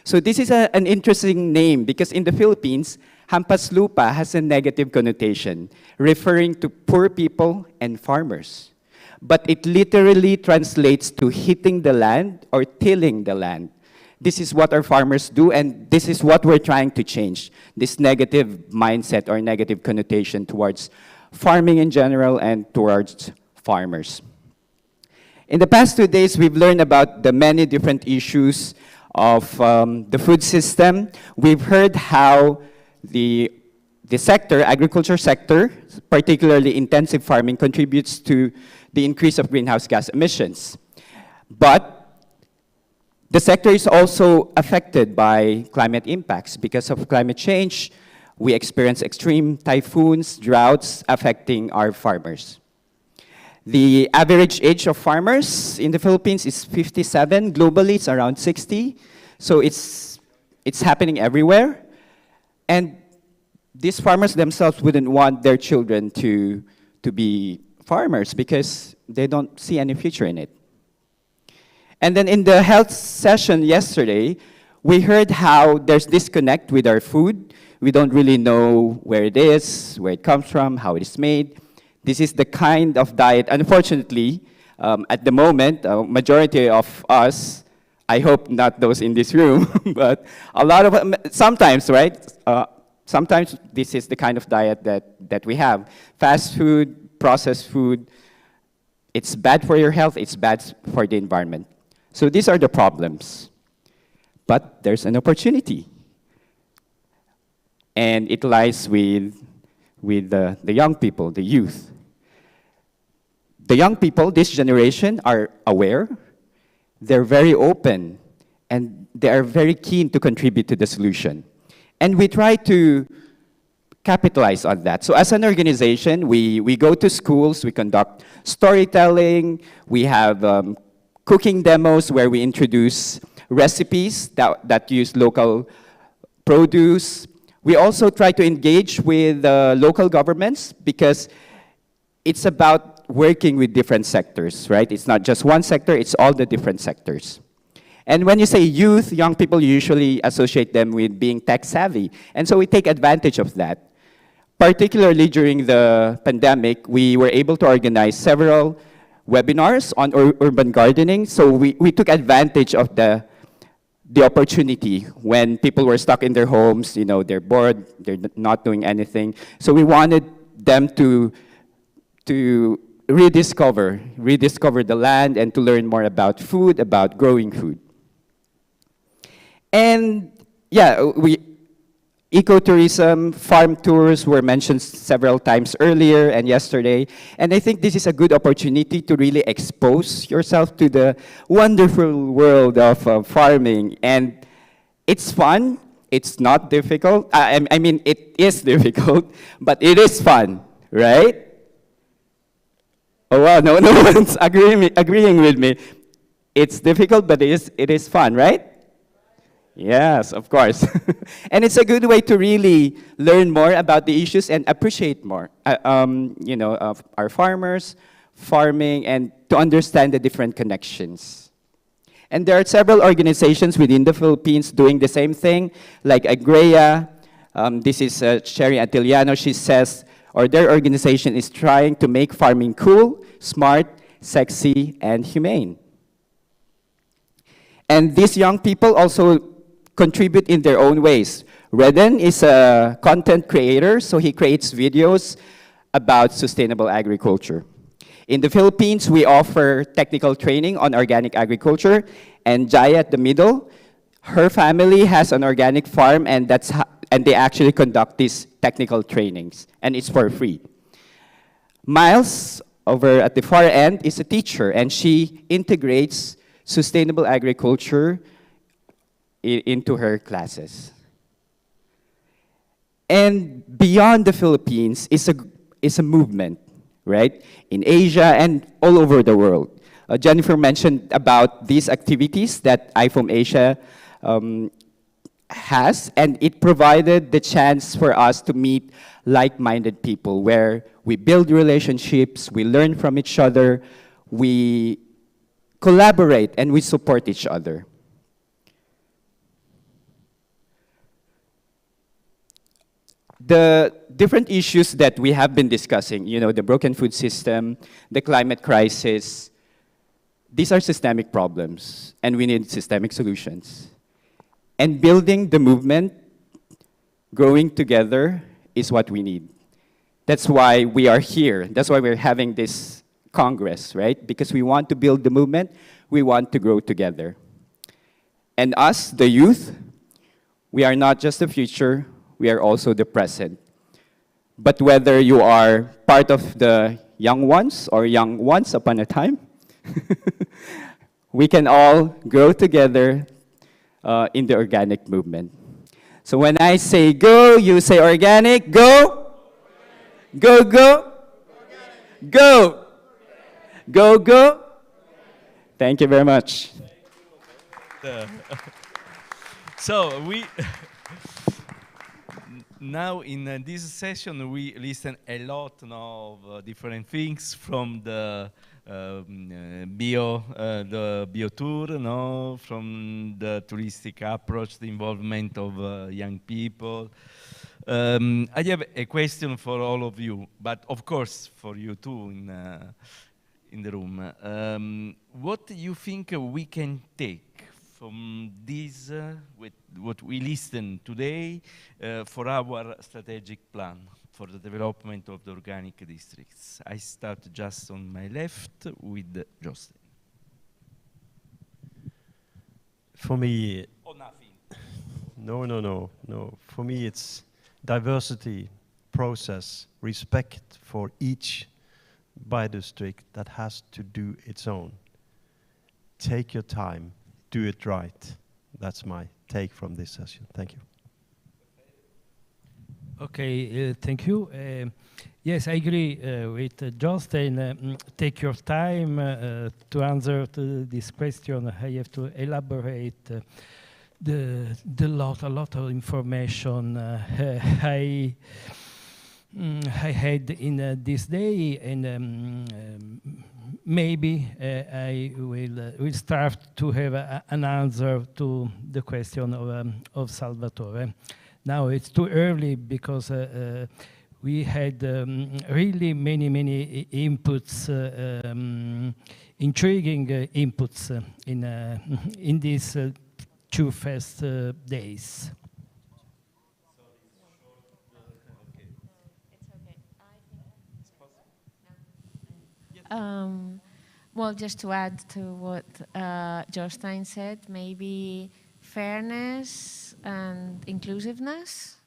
So this is an interesting name because in the Philippines, Hampas Lupa has a negative connotation, referring to poor people and farmers. But it literally translates to hitting the land or tilling the land. This is what our farmers do, and this is what we're trying to change, this negative mindset or negative connotation towards farming in general and towards farmers. In the past 2 days, we've learned about the many different issues of the food system. We've heard how the sector, agriculture sector, particularly intensive farming, contributes to the increase of greenhouse gas emissions. But the sector is also affected by climate impacts. Because of climate change, we experience extreme typhoons, droughts affecting our farmers. The average age of farmers in the Philippines is 57. Globally, it's around 60. So it's happening everywhere. And these farmers themselves wouldn't want their children to be farmers because they don't see any future in it. And then in the health session yesterday, we heard how there's disconnect with our food. We don't really know where it is, where it comes from, how it is made. This is the kind of diet, unfortunately, at the moment, majority of us, I hope not those in this room, but a lot of, sometimes, right? Sometimes this is the kind of diet that we have. Fast food, processed food, It's bad for your health, it's bad for the environment. So these are the problems. But there's an opportunity. And it lies with the young people, the youth. The young people, this generation, are aware, they're very open, and they are very keen to contribute to the solution. And we try to capitalize on that. So as an organization, we go to schools, we conduct storytelling, we have cooking demos where we introduce recipes that use local produce. We also try to engage with local governments because it's about working with different sectors, right? It's not just one sector, it's all the different sectors. And when you say youth, young people usually associate them with being tech savvy. And so we take advantage of that. Particularly during the pandemic, we were able to organize several webinars on urban gardening. So we took advantage of the opportunity when people were stuck in their homes, you know, they're bored, they're not doing anything. So we wanted them to rediscover the land and to learn more about food, about growing food. And yeah, ecotourism, farm tours were mentioned several times earlier and yesterday. And I think this is a good opportunity to really expose yourself to the wonderful world of farming. And it's fun, it's not difficult. I mean, it is difficult, but it is fun, right? Oh wow, no one's agreeing with me. It's difficult, but it is fun, right? Yes, of course. And it's a good way to really learn more about the issues and appreciate more, you know, of our farmers, farming, and to understand the different connections. And there are several organizations within the Philippines doing the same thing, like Agrea. This is Sherry Antiliano. She says, or their organization is trying to make farming cool, smart, sexy, and humane. And these young people also contribute in their own ways. Reden is a content creator, so he creates videos about sustainable agriculture. In the Philippines, we offer technical training on organic agriculture, and Jaya at the middle, her family has an organic farm, and they actually conduct these technical trainings, and it's for free. Miles, over at the far end, is a teacher, and she integrates sustainable agriculture into her classes. And beyond the Philippines is a movement, right? In Asia and all over the world. Jennifer mentioned about these activities that IFOM Asia has, and it provided the chance for us to meet like-minded people where we build relationships, we learn from each other, we collaborate, and we support each other. The different issues that we have been discussing, you know, the broken food system, the climate crisis, these are systemic problems, and we need systemic solutions. And building the movement, growing together, is what we need. That's why we are here. That's why we're having this Congress, right? Because we want to build the movement, we want to grow together. And us, the youth, we are not just the future, we are also the present. But whether you are part of the young ones or young once upon a time, we can all grow together in the organic movement. So when I say go, you say organic, go, go, go, go, go, go. Thank you very much. So we now in this session we listen a lot of different things from the bio tour, no, from the touristic approach, the involvement of young people. I have a question for all of you, but of course for you too in the room. What do you think we can take from this, with what we listen today, for our strategic plan for the development of the organic districts. I start just on my left with Justin. For me, or nothing. No. For me, it's diversity, process, respect for each biodistrict that has to do its own. Take your time, do it right. That's my take from this session. Thank you. Okay, thank you. Yes, I agree with Justin. Take your time to answer to this question. I have to elaborate a lot of information I had in this day, and maybe I will start to have an answer to the question of Salvatore. Now it's too early because we had really many inputs, intriguing inputs in these two first days. Well, just to add to what Jostein said, maybe fairness and inclusiveness.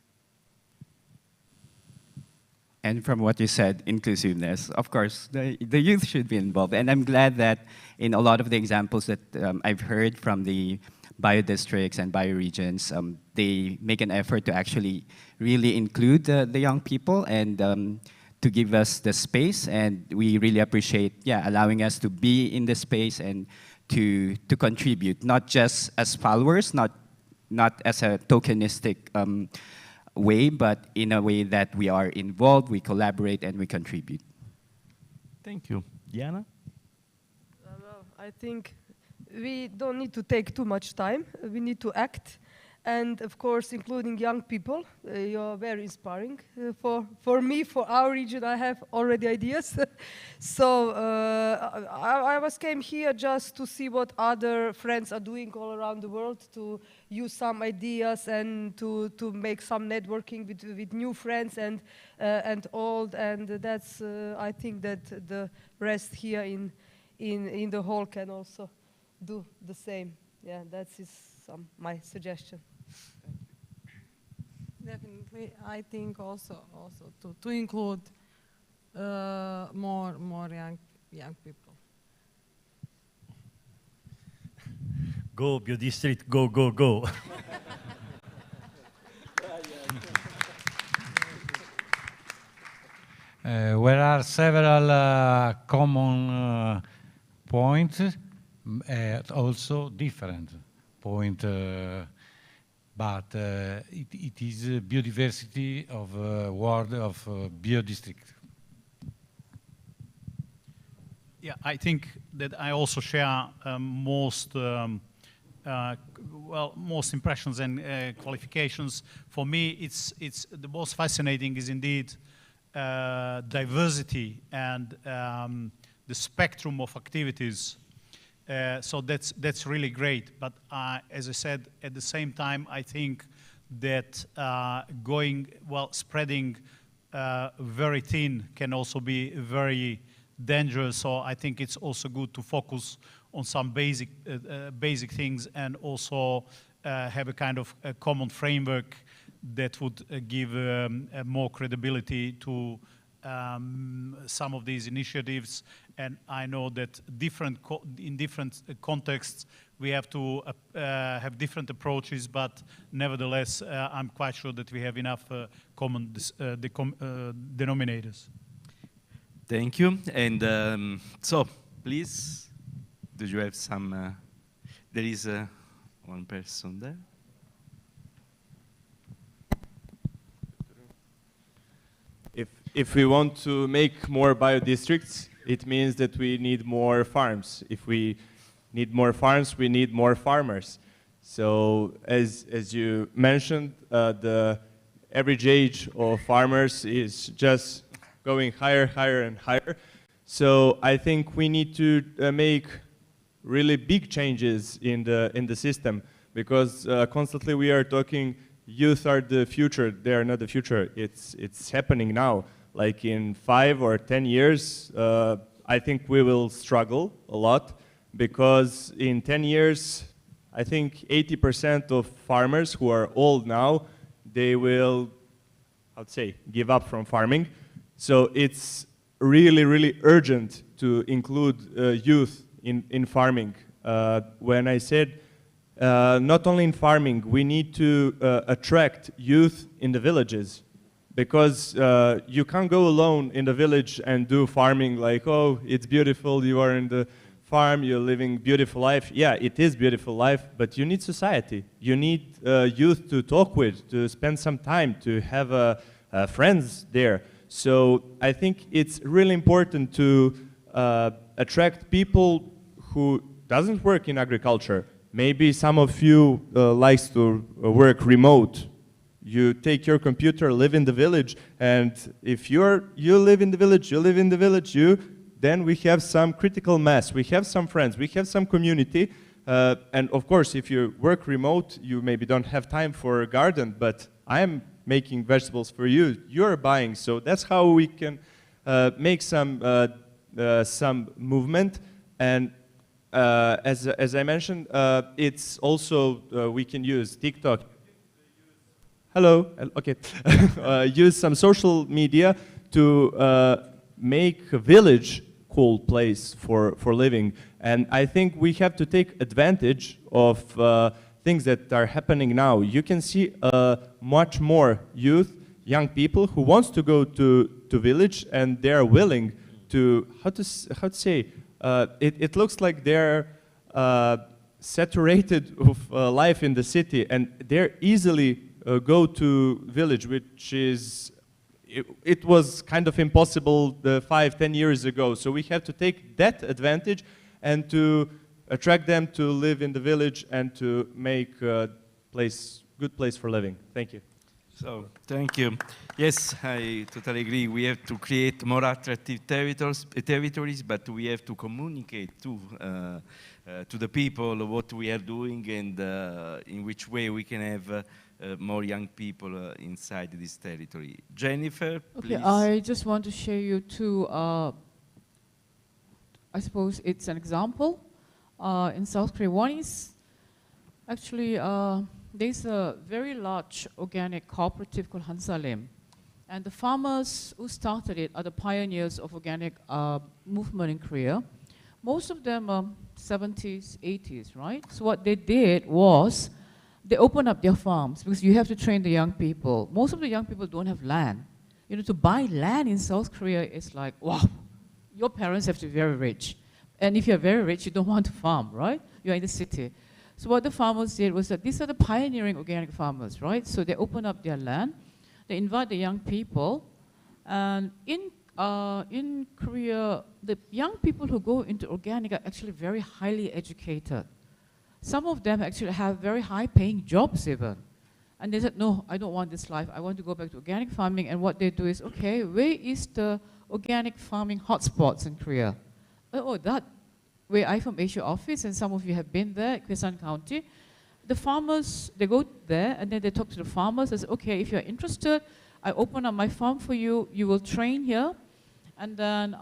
And from what you said, inclusiveness, of course, the youth should be involved. And I'm glad that in a lot of the examples that I've heard from the biodistricts and bioregions, they make an effort to actually really include the young people and to give us the space. And we really appreciate, allowing us to be in the space and to contribute, not just as followers, not as a tokenistic way, but in a way that we are involved, we collaborate, and we contribute. Thank you. Diana? I think we don't need to take too much time. We need to act. And of course, including young people, you're very inspiring. For me, for our region, I have already ideas. So I came here just to see what other friends are doing all around the world, to use some ideas and to make some networking with new friends and old. And that's, I think that the rest here in the hall can also do the same. Yeah, that is my suggestion. Definitely, I think also to include more young people. Go, biodistrict, go, go, go. There are several common points, also different points. But it is biodiversity of world of biodistrict. Yeah, I think that I also share most impressions and qualifications. For me, it's the most fascinating is indeed diversity and the spectrum of activities. So that's really great. But as I said, at the same time, I think that spreading very thin can also be very dangerous. So I think it's also good to focus on some basic things and also have a kind of a common framework that would give more credibility to some of these initiatives. And I know that in different contexts we have to have different approaches, but nevertheless I'm quite sure that we have enough common denominators. Thank you. And so, please, do you have some? There is one person there. If we want to make more biodistricts, it means that we need more farms. If we need more farms, we need more farmers. So as you mentioned, the average age of farmers is just going higher and higher. So I think we need to make really big changes in the system, because constantly we are talking youth are the future. They are not the future. It's happening now. Like in 5 or 10 years, I think we will struggle a lot, because in 10 years, I think 80% of farmers who are old now, they will, I'd say, give up from farming. So it's really, really urgent to include youth in farming. When I said not only in farming, we need to attract youth in the villages, because you can't go alone in the village and do farming like, oh, it's beautiful, you are in the farm, you're living beautiful life. Yeah, it is beautiful life, but you need society. You need youth to talk with, to spend some time, to have friends there. So I think it's really important to attract people who doesn't work in agriculture. Maybe some of you likes to work remote. You take your computer, live in the village, and if you live in the village, then we have some critical mass, we have some friends, we have some community, and of course, if you work remote, you maybe don't have time for a garden, but I'm making vegetables for you, you're buying, so that's how we can make some movement, and as I mentioned, it's also, we can use TikTok. Hello, okay. Use some social media to make a village cool place for living. And I think we have to take advantage of things that are happening now. You can see much more youth, young people who wants to go to village, and they are willing to, how to say, it looks like they're saturated of life in the city, and they're easily go to village, which is, it was kind of impossible 5-10 years ago. So we have to take that advantage and to attract them to live in the village and to make a good place for living. Thank you. So, thank you. Yes, I totally agree. We have to create more attractive territories, but we have to communicate to the people what we are doing and in which way we can have more young people inside this territory. Jennifer, please. Okay, I just want to share you two, I suppose it's an example in South Korea. One is actually, there's a very large organic cooperative called Hansalim. And the farmers who started it are the pioneers of organic movement in Korea. Most of them are 70s, 80s, right? So what they did was, they open up their farms, because you have to train the young people. Most of the young people don't have land. You know, to buy land in South Korea is like, wow, your parents have to be very rich. And if you're very rich, you don't want to farm, right? You're in the city. So what the farmers did was that these are the pioneering organic farmers, right? So they open up their land, they invite the young people, and in Korea, the young people who go into organic are actually very highly educated. Some of them actually have very high-paying jobs even. And they said, no, I don't want this life. I want to go back to organic farming. And what they do is, okay, where is the organic farming hotspots in Korea? Oh, that, where I'm from Asia office, and some of you have been there, Kwesan County. The farmers, they go there, and then they talk to the farmers. They say, okay, if you're interested, I open up my farm for you. You will train here. And then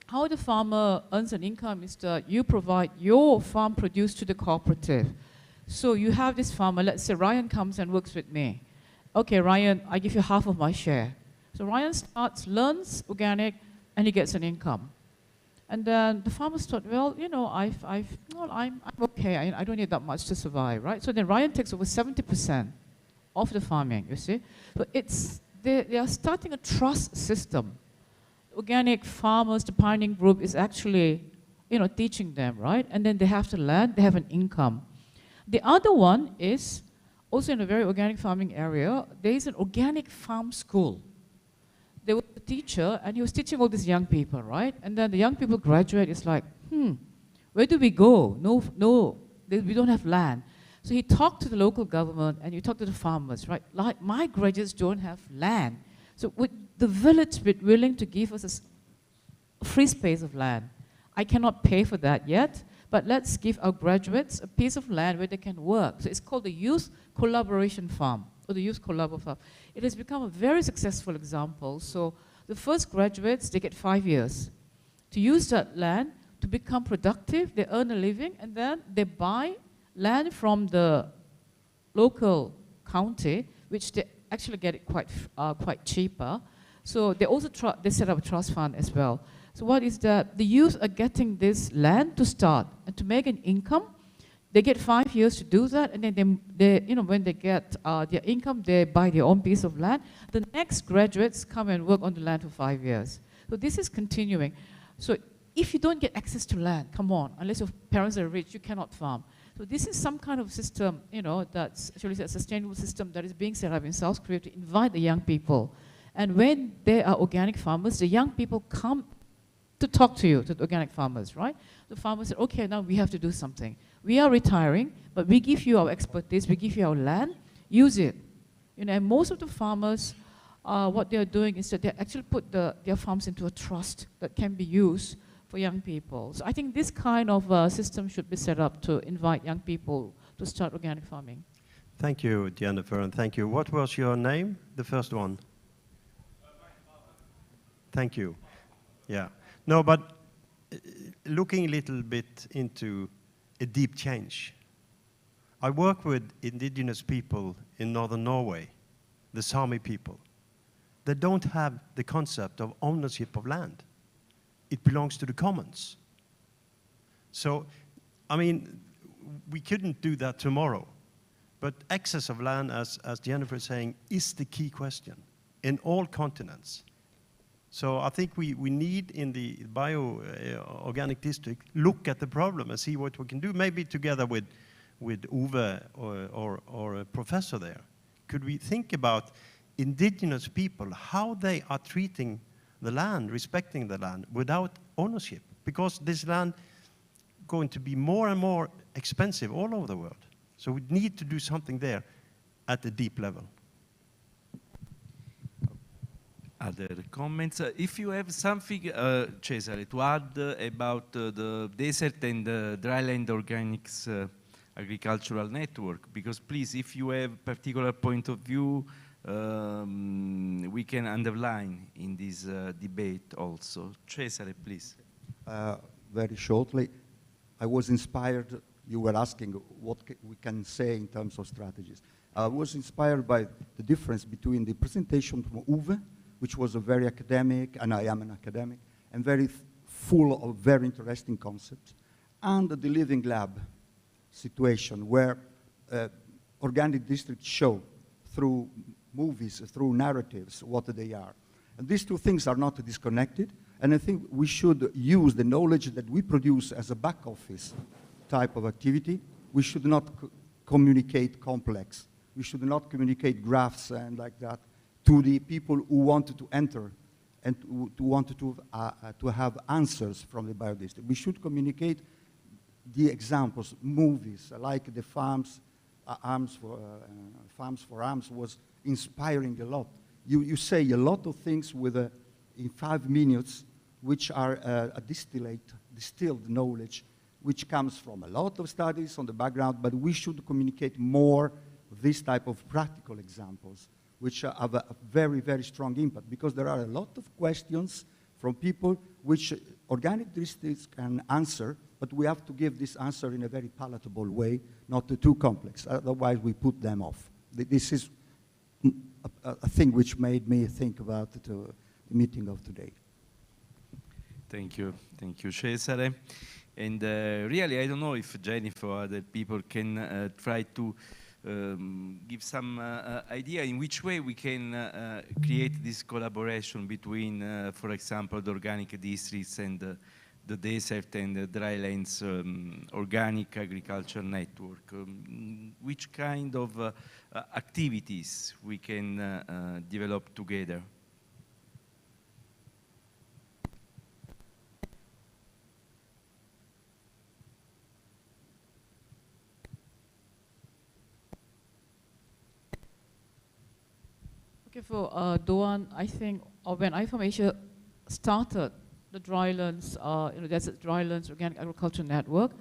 how the farmer earns an income is that you provide your farm produce to the cooperative. So you have this farmer, let's say Ryan comes and works with me. Okay, Ryan, I give you half of my share. So Ryan starts, learns organic, and he gets an income. And then the farmers thought, well, you know, I'm okay, I don't need that much to survive, right? So then Ryan takes over 70% of the farming, you see? But they are starting a trust system. Organic farmers, the pioneering group is actually, you know, teaching them, right? And then they have to learn, they have an income. The other one is also in a very organic farming area, there is an organic farm school. There was a teacher, and he was teaching all these young people, right? And then the young people graduate, it's like, where do we go? No, we don't have land. So he talked to the local government, and he talked to the farmers, right? Like, my graduates don't have land. So would the village be willing to give us a free space of land? I cannot pay for that yet, but let's give our graduates a piece of land where they can work. So it's called the Youth Collaboration Farm, or the Youth Collabo Farm. It has become a very successful example. So the first graduates, they get 5 years to use that land to become productive, they earn a living, and then they buy land from the local county, which they actually get it quite cheaper. So they also they set up a trust fund as well. So what is that? The youth are getting this land to start and to make an income. They get 5 years to do that, and then they when they get their income, they buy their own piece of land. The next graduates come and work on the land for 5 years. So this is continuing. So if you don't get access to land, come on, unless your parents are rich, you cannot farm. So this is some kind of system, that's actually a sustainable system that is being set up in South Korea to invite the young people. And when there are organic farmers, the young people come to talk to you, to the organic farmers, right? The farmers say, okay, now we have to do something. We are retiring, but we give you our expertise, we give you our land, use it. And most of the farmers, what they're doing is that they actually put their farms into a trust that can be used for young people. So I think this kind of system should be set up to invite young people to start organic farming. Thank you, Jennifer, and thank you. What was your name, the first one? Thank you. Yeah. No, but looking a little bit into a deep change. I work with indigenous people in northern Norway, the Sami people. They don't have the concept of ownership of land. It belongs to the commons. So, I mean, we couldn't do that tomorrow. But access of land, as Jennifer is saying, is the key question in all continents. So I think we need, in the bio-organic district, look at the problem and see what we can do, maybe together with Uwe or a professor there. Could we think about indigenous people, how they are treating the land, respecting the land, without ownership? Because this land is going to be more and more expensive all over the world. So we need to do something there at a deep level. Other comments? If you have something, Cesare, to add about the desert and dryland organics agricultural network, because please, if you have particular point of view, we can underline in this debate also. Cesare, please. Very shortly, I was inspired, you were asking what we can say in terms of strategies. I was inspired by the difference between the presentation from Uwe, which was a very academic, and I am an academic, and very full of very interesting concepts, and the living lab situation where organic districts show through movies, through narratives, what they are. And these two things are not disconnected, and I think we should use the knowledge that we produce as a back office type of activity. We should not communicate complex. We should not communicate graphs and like that to the people who wanted to enter and who wanted to have answers from the biodistrict. We should communicate the examples, movies, like the Farms for Arms was inspiring a lot. You say a lot of things with in 5 minutes, which are a distilled knowledge, which comes from a lot of studies on the background, but we should communicate more this type of practical examples, which have a very, very strong impact, because there are a lot of questions from people which organic districts can answer, but we have to give this answer in a very palatable way, not too complex. Otherwise, we put them off. This is a thing which made me think about the meeting of today. Thank you, Cesare. And really, I don't know if Jennifer or other people can try to give some idea in which way we can create this collaboration between, for example, the organic districts and the desert and the drylands organic agriculture network. Which kind of activities we can develop together? Okay, for Doan, I think when IFAM Asia started the drylands, desert drylands organic agriculture network,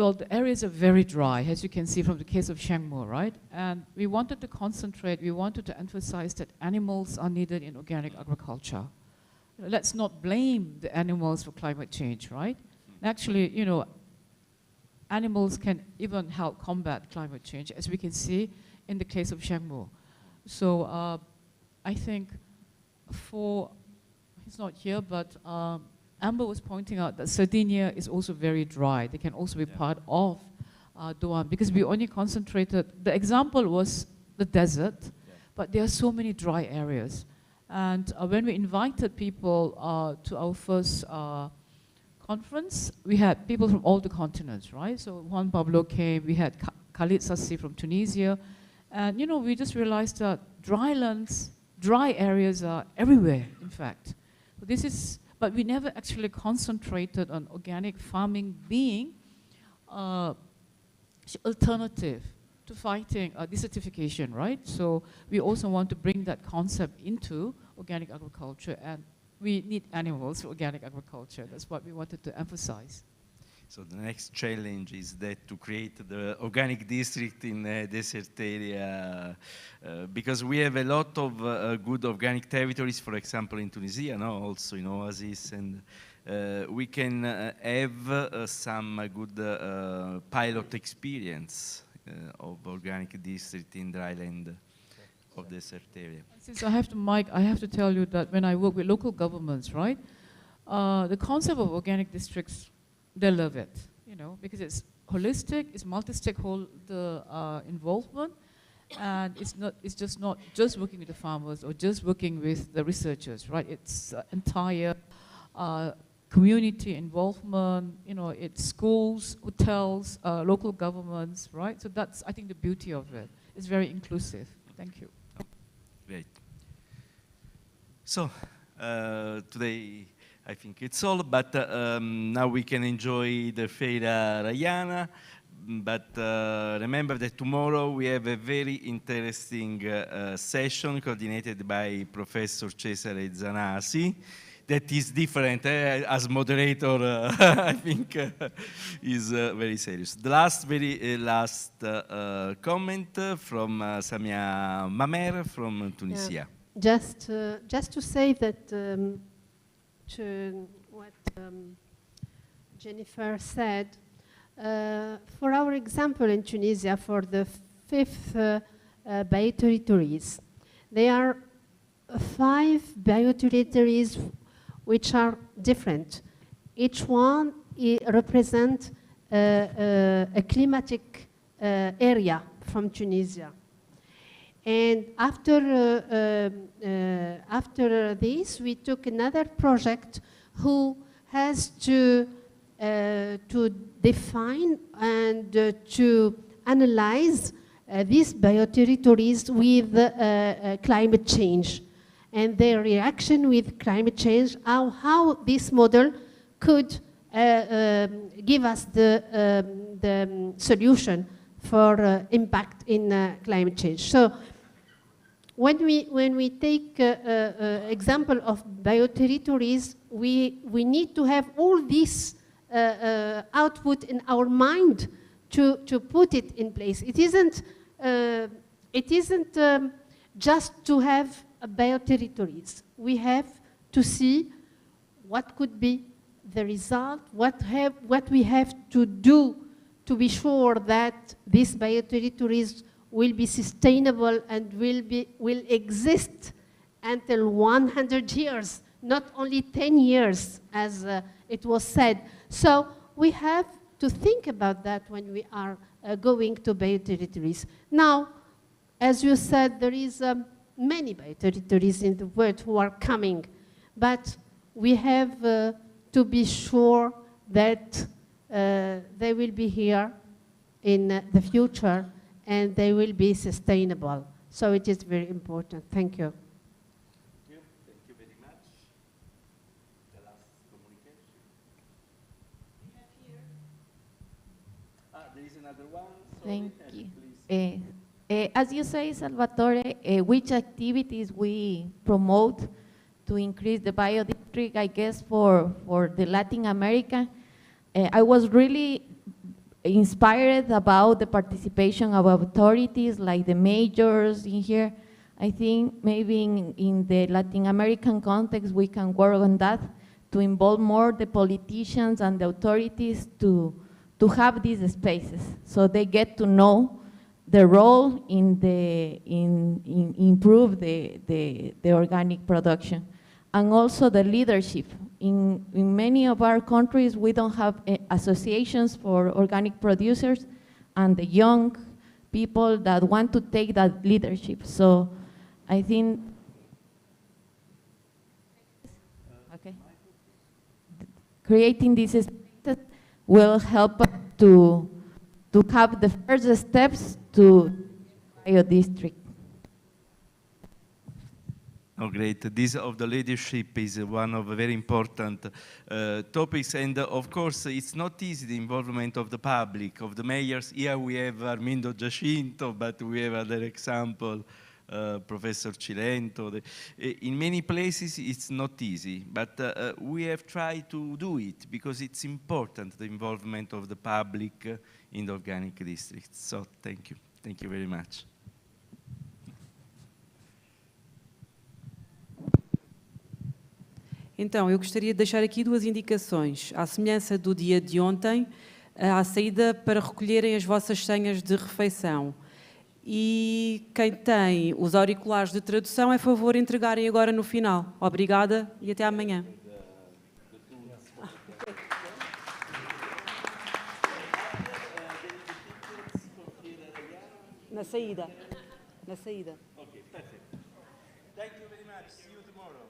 well, the areas are very dry, as you can see from the case of Shangmu, right? And we wanted to concentrate, we wanted to emphasize that animals are needed in organic agriculture. Let's not blame the animals for climate change, right? Actually, you know, animals can even help combat climate change, as we can see in the case of Shangmu. So I think he's not here, but Amber was pointing out that Sardinia is also very dry. They can also be part of Doan, because we only concentrated, the example was the desert, but there are so many dry areas. And when we invited people to our first conference, we had people from all the continents, right? So Juan Pablo came, we had Khalid Sassi from Tunisia, and you know, we just realized that dry areas are everywhere, in fact. So but we never actually concentrated on organic farming being alternative to fighting desertification, right? So we also want to bring that concept into organic agriculture, and we need animals for organic agriculture. That's what we wanted to emphasize. So the next challenge is that to create the organic district in a desert area, because we have a lot of good organic territories, for example, in Tunisia, no? Also in Oasis, and we can have some good pilot experience of organic district in dryland of desert area. Since I have the mic, I have to tell you that when I work with local governments, right, the concept of organic districts, they love it, you know, because it's holistic, it's multi-stakeholder involvement, and it's just not just working with the farmers or just working with the researchers, right? It's entire community involvement, you know, it's schools, hotels, local governments, right? So that's, I think, the beauty of it. It's very inclusive. Thank you. Great. So today, I think it's all, but now we can enjoy the Feira Rayana. But remember that tomorrow we have a very interesting session coordinated by Professor Cesare Zanasi that is different as moderator. I think is very serious. The very last comment from Samia Mamer from Tunisia. Yeah. Just to say that to what Jennifer said, for our example in Tunisia, for the 5th bioterritories, there are 5 bioterritories which are different. Each one represents a climatic area from Tunisia. And after this, we took another project who has to define and to analyze these bioterritories with climate change and their reaction with climate change, how this model could give us the solution for impact in climate change. So when we take example of bioterritories, we need to have all this output in our mind to put it in place. It isn't just to have bioterritories. We have to see what could be the result, what we have to do to be sure that these bioterritories will be sustainable and will exist until 100 years, not only 10 years, as it was said. So we have to think about that when we are going to bioterritories. Now, as you said, there is many bioterritories in the world who are coming, but we have to be sure that they will be here in the future and they will be sustainable. So it is very important. Thank you. Thank you very much. The last communication. We have here. There is another one. Thank you. As you say, Salvatore, which activities we promote to increase the biodistrict, I guess, for the Latin America. I was really inspired about the participation of authorities like the mayors in here. I think maybe in the Latin American context, we can work on that to involve more the politicians and the authorities to have these spaces, so they get to know the role in improve the organic production, and also the leadership. In many of our countries, we don't have associations for organic producers and the young people that want to take that leadership. So I think, okay, creating these spaces will help us to have the first steps to bio district. Oh, great. This of the leadership is one of the very important topics. And of course, it's not easy, the involvement of the public, of the mayors. Here we have Armindo Giacinto, but we have other example, Professor Cilento. In many places, it's not easy, but we have tried to do it because it's important, the involvement of the public in the organic districts. So thank you. Thank you very much. Então, eu gostaria de deixar aqui duas indicações. À semelhança do dia de ontem, à saída para recolherem as vossas senhas de refeição. E quem tem os auriculares de tradução, é favor entregarem agora no final. Obrigada e até amanhã. Na saída. Na saída. Okay, perfect. Thank you very much. See you tomorrow.